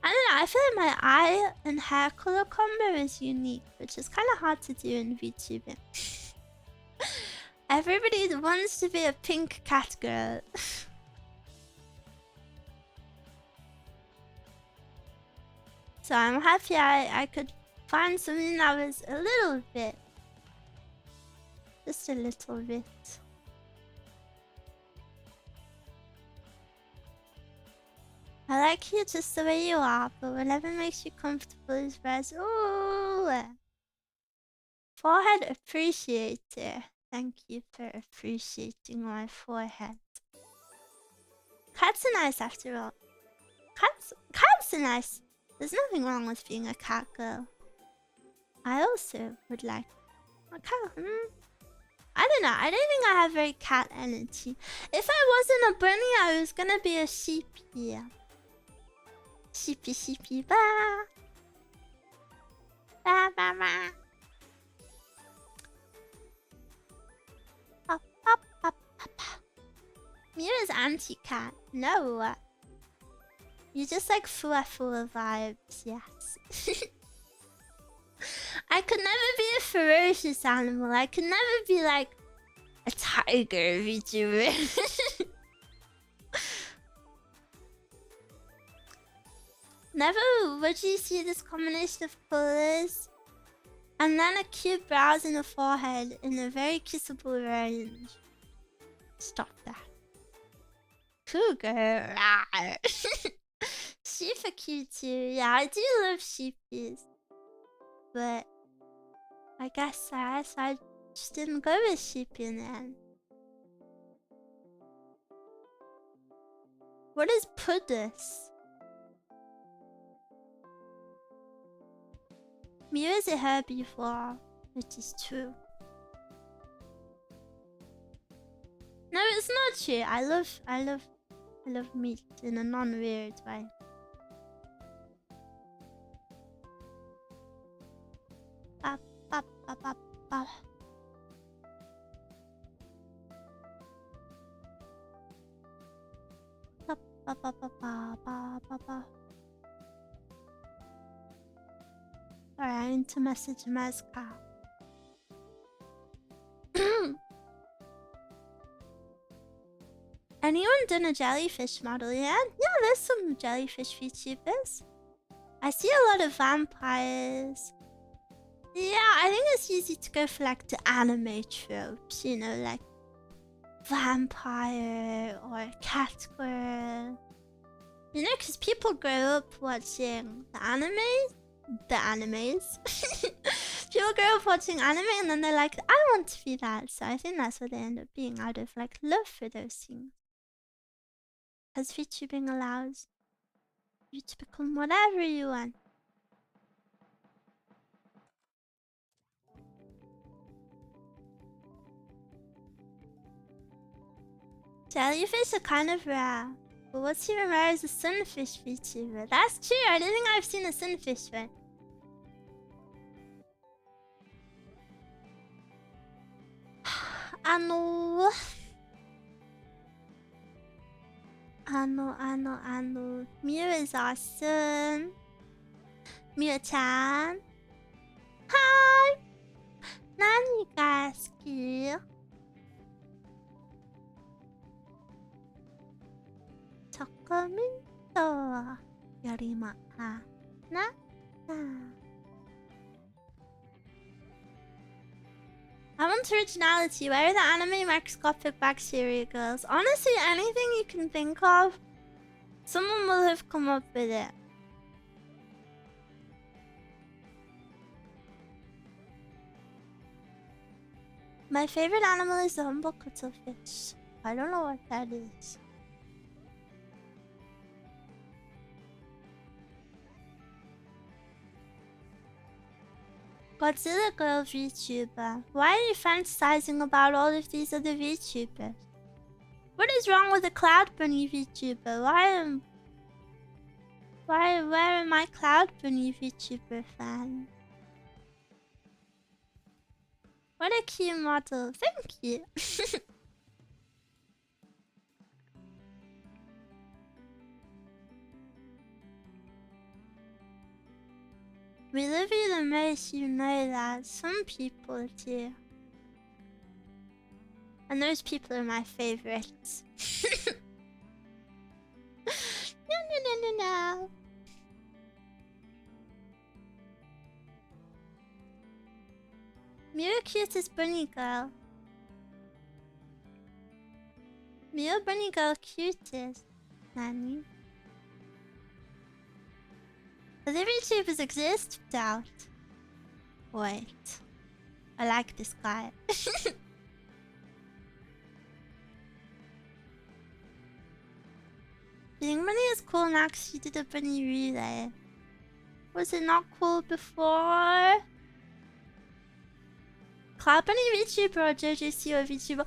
I don't know, I feel like my eye and hair color combo is unique, which is kind of hard to do in VTubing. Everybody wants to be a pink cat girl. So I'm happy I could find something that was a little bit. Just a little bit. I like you just the way you are, but whatever makes you comfortable is best. Ooh. Forehead appreciator. Thank you for appreciating my forehead. Cats are nice after all. Cats are nice. There's nothing wrong with being a cat girl. I also would like a cat. I don't know. I don't think I have very cat energy. If I wasn't a bunny, I was gonna be a sheepy. Sheepy, sheepy, ba. Ba, ba, ba. Up, up, up, up. Mira's anti-cat. No. You just like Fuwa vibes, yes. I could never be a ferocious animal. I could never be like a tiger VTuber. Never would you see this combination of colors and then a cute brows and a forehead in a very kissable range. Stop that. Cougar. Sheep are cute too. Yeah, I do love sheepies. But I guess I just didn't go with sheepy in the end. What is puddus? Miwa is a herbivore, which is true. No, it's not true. I love meat in a non-weird way. Ba, ba, ba, ba, ba. Ba, ba, ba, ba, ba, ba, ba, ba. Alright, I need to message Mazka. Anyone done a jellyfish model yet? Yeah, there's some jellyfish VTubers. I see a lot of vampires. Yeah, I think it's easy to go for like the anime tropes, you know, like vampire or cat girl. You know, because people grow up watching the animes. People grow up watching anime and then they're like, I want to be that. So I think that's what they end up being, out of like love for those things. Because VTubing allows you to become whatever you want. Jellyfish are kind of rare. But what's even rare is a sunfish VTuber. That's true, I don't think I've seen a sunfish one. Miwa is awesome. Miwa-chan. Hi! Nani ga suki? Chocominto wa yorimasu na. I want originality. Where are the anime microscopic bacteria girls? Honestly, anything you can think of, someone will have come up with it. My favorite animal is the humble cuttlefish. I don't know what that is. Godzilla girl VTuber. Why are you fantasizing about all of these other VTubers? What is wrong with the Cloud Bunny VTuber? Where am I Cloud Bunny VTuber fan? What a cute model. Thank you. We love you the most, you know that. Some people do. And those people are my favorites. No. Miwa cutest bunny girl. Miwa bunny girl cutest. Nani? Other VTubers exist? Doubt. Wait. I like this guy. Being bunny is cool now because she did a bunny relay. Was it not cool before? Cloud Bunny VTuber or JoJo VTuber?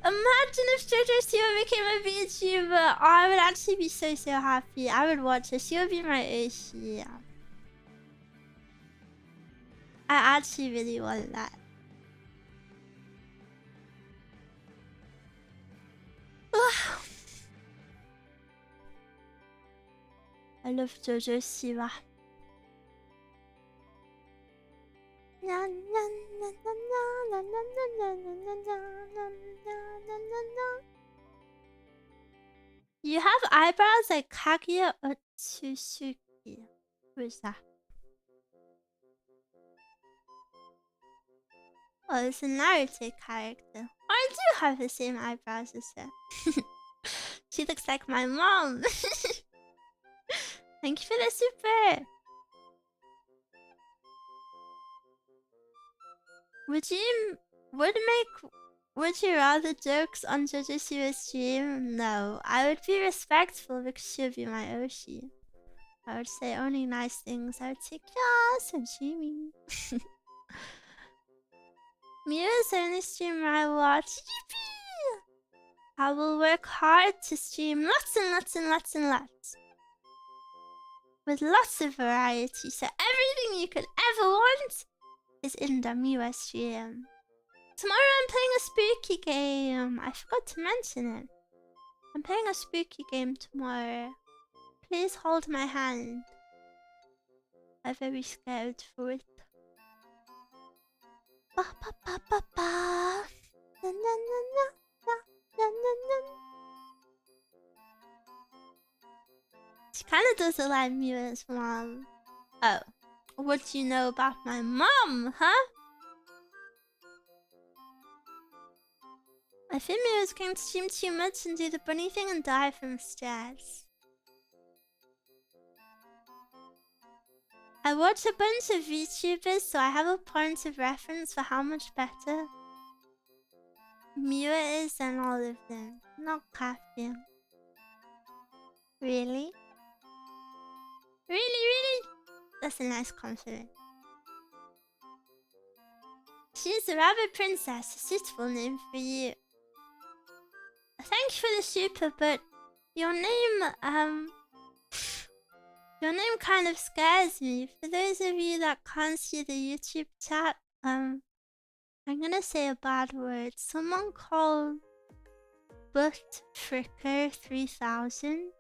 Imagine if JoJo became a VTuber! Oh, I would actually be so happy. I would watch her. She would be my Oshi. I actually really want that. I love JoJo Siwa. You have eyebrows like Kaguya Otsutsuki. Who is that? Oh, it's a Naruto character. I do have the same eyebrows as her. She looks like my mom. Thank you for the super. Would you rather jokes on JoJo's stream? No, I would be respectful because she would be my Oshi. I would say only nice things. I would say yes and Jimmy. Miwa's only streamer I watch. Yippee! I will work hard to stream lots and lots. With lots of variety, so everything you could ever want is in the Miwa stream. Tomorrow I'm playing a spooky game. I forgot to mention it. I'm playing a spooky game tomorrow. Please hold my hand. I'm very scared for it. Ba ba ba ba ba. Na na na na na na na. She kind of does look like Miwa's mom. Oh, what do you know about my mom, huh? I think Miwa's going to stream too much and do the bunny thing and die from stress. I watch a bunch of VTubers, so I have a point of reference for how much better Miwa is than all of them. Not caffeine. Really? Really? That's a nice compliment. She's a rabbit princess, a suitable name for you. A Thank you for the super, but your name, your name kind of scares me. For those of you that can't see the YouTube chat, I'm gonna say a bad word. Someone called fh349thjfioe4jrfoswi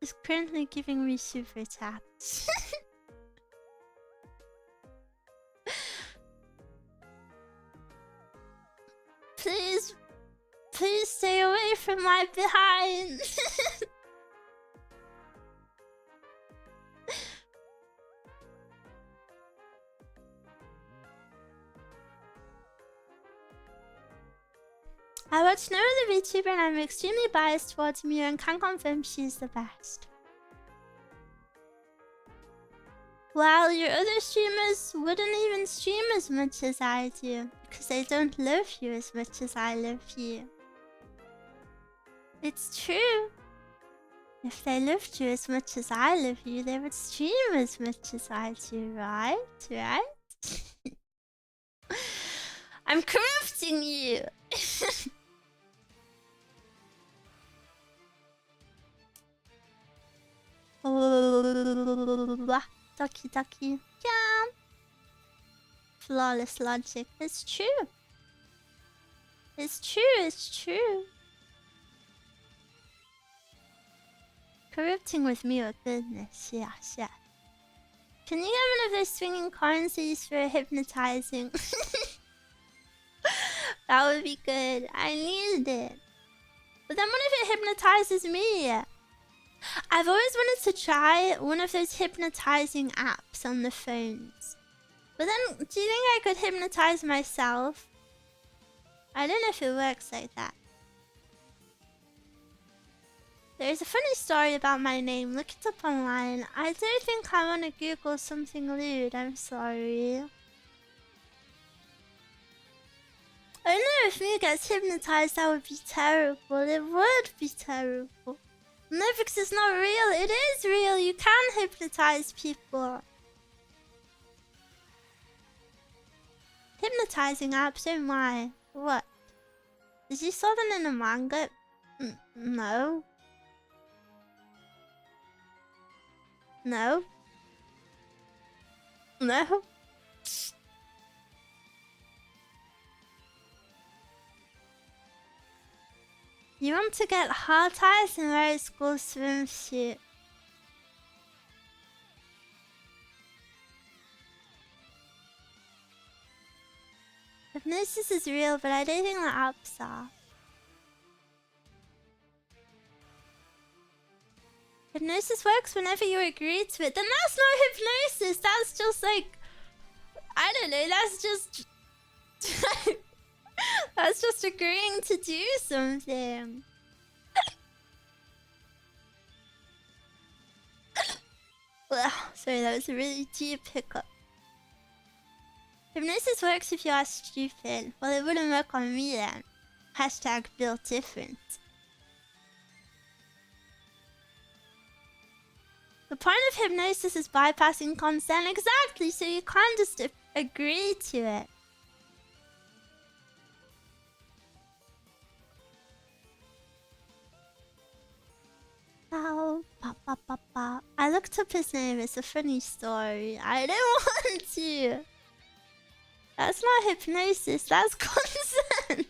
is currently giving me super chats. Please stay away from my behind. I watch no other VTuber and I'm extremely biased towards Miwa and can confirm she's the best. Well, your other streamers wouldn't even stream as much as I do, because they don't love you as much as I love you. It's true. If they loved you as much as I love you, they would stream as much as I do, right? Right? I'm corrupting you! Ducky. Yeah. Flawless logic. It's true. It's true. Corrupting with me, oh goodness. Yeah. Can you get one of those swinging currencies for hypnotizing? That would be good. I needed it. But then what if it hypnotizes me? I've always wanted to try one of those hypnotizing apps on the phones. But then, do you think I could hypnotize myself? I don't know if it works like that. There's a funny story about my name. Look it up online. I don't think I want to Google something lewd. I'm sorry. I know if me gets hypnotized, that would be terrible. It would be terrible. No, because it's not real. It is real. You can hypnotize people. Hypnotizing apps, oh my. What? Did you saw them in a manga? No. No. You want to get hard eyes and wear a school swimsuit. Hypnosis is real, but I don't think the apps are. Hypnosis works whenever you agree to it. Then that's not hypnosis. That's just like... I don't know, that's just... that's just agreeing to do something. Well, sorry, that was a really deep hiccup. Hypnosis works if you are stupid. Well, it wouldn't work on me then. Hashtag built different. The point of hypnosis is bypassing consent. Exactly, so you can't just agree to it. Oh, I looked up his name. It's a funny story. I don't want to. That's not hypnosis. That's consent.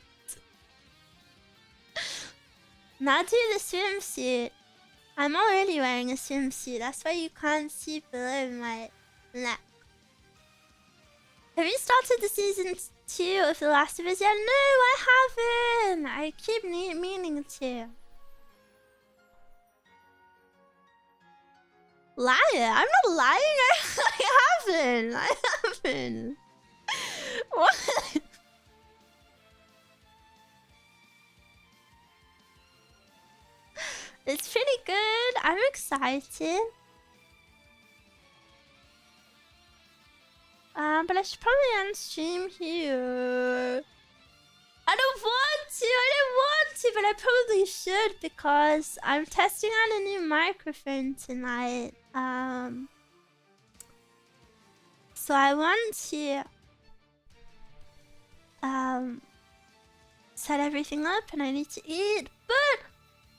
Now do the swimsuit. I'm already wearing a swimsuit. That's why you can't see below my neck. Have you started the season 2 of The Last of Us yet? No, I haven't. I keep meaning to. Liar? I'm not lying. I haven't. What? It's pretty good. I'm excited. But I should probably unstream here. I don't want to, but I probably should because I'm testing out a new microphone tonight. So I want to set everything up and I need to eat. But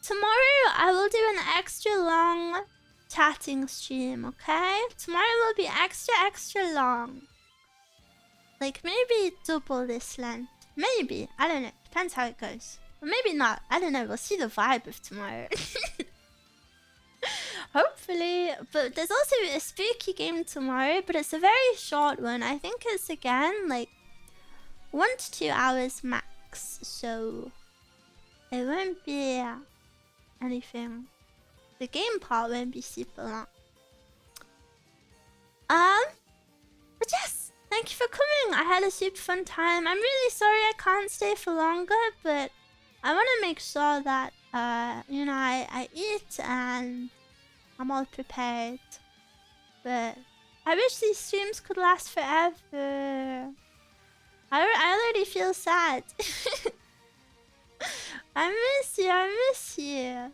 tomorrow I will do an extra long chatting stream, okay? Tomorrow will be extra long. Like maybe double this length. Maybe. I don't know. Depends how it goes. Or maybe not. I don't know. We'll see the vibe of tomorrow. Hopefully. But there's also a spooky game tomorrow, but it's a very short one. I think it's again like 1 to 2 hours max. So it won't be anything. The game part won't be super long. But yes, thank you for coming. I had a super fun time. I'm really sorry I can't stay for longer, but I want to make sure that you know, I eat and I'm all prepared. But I wish these streams could last forever. I already feel sad. I miss you. I miss you.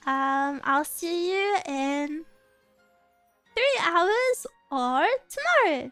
I'll see you in 3 hours or tomorrow.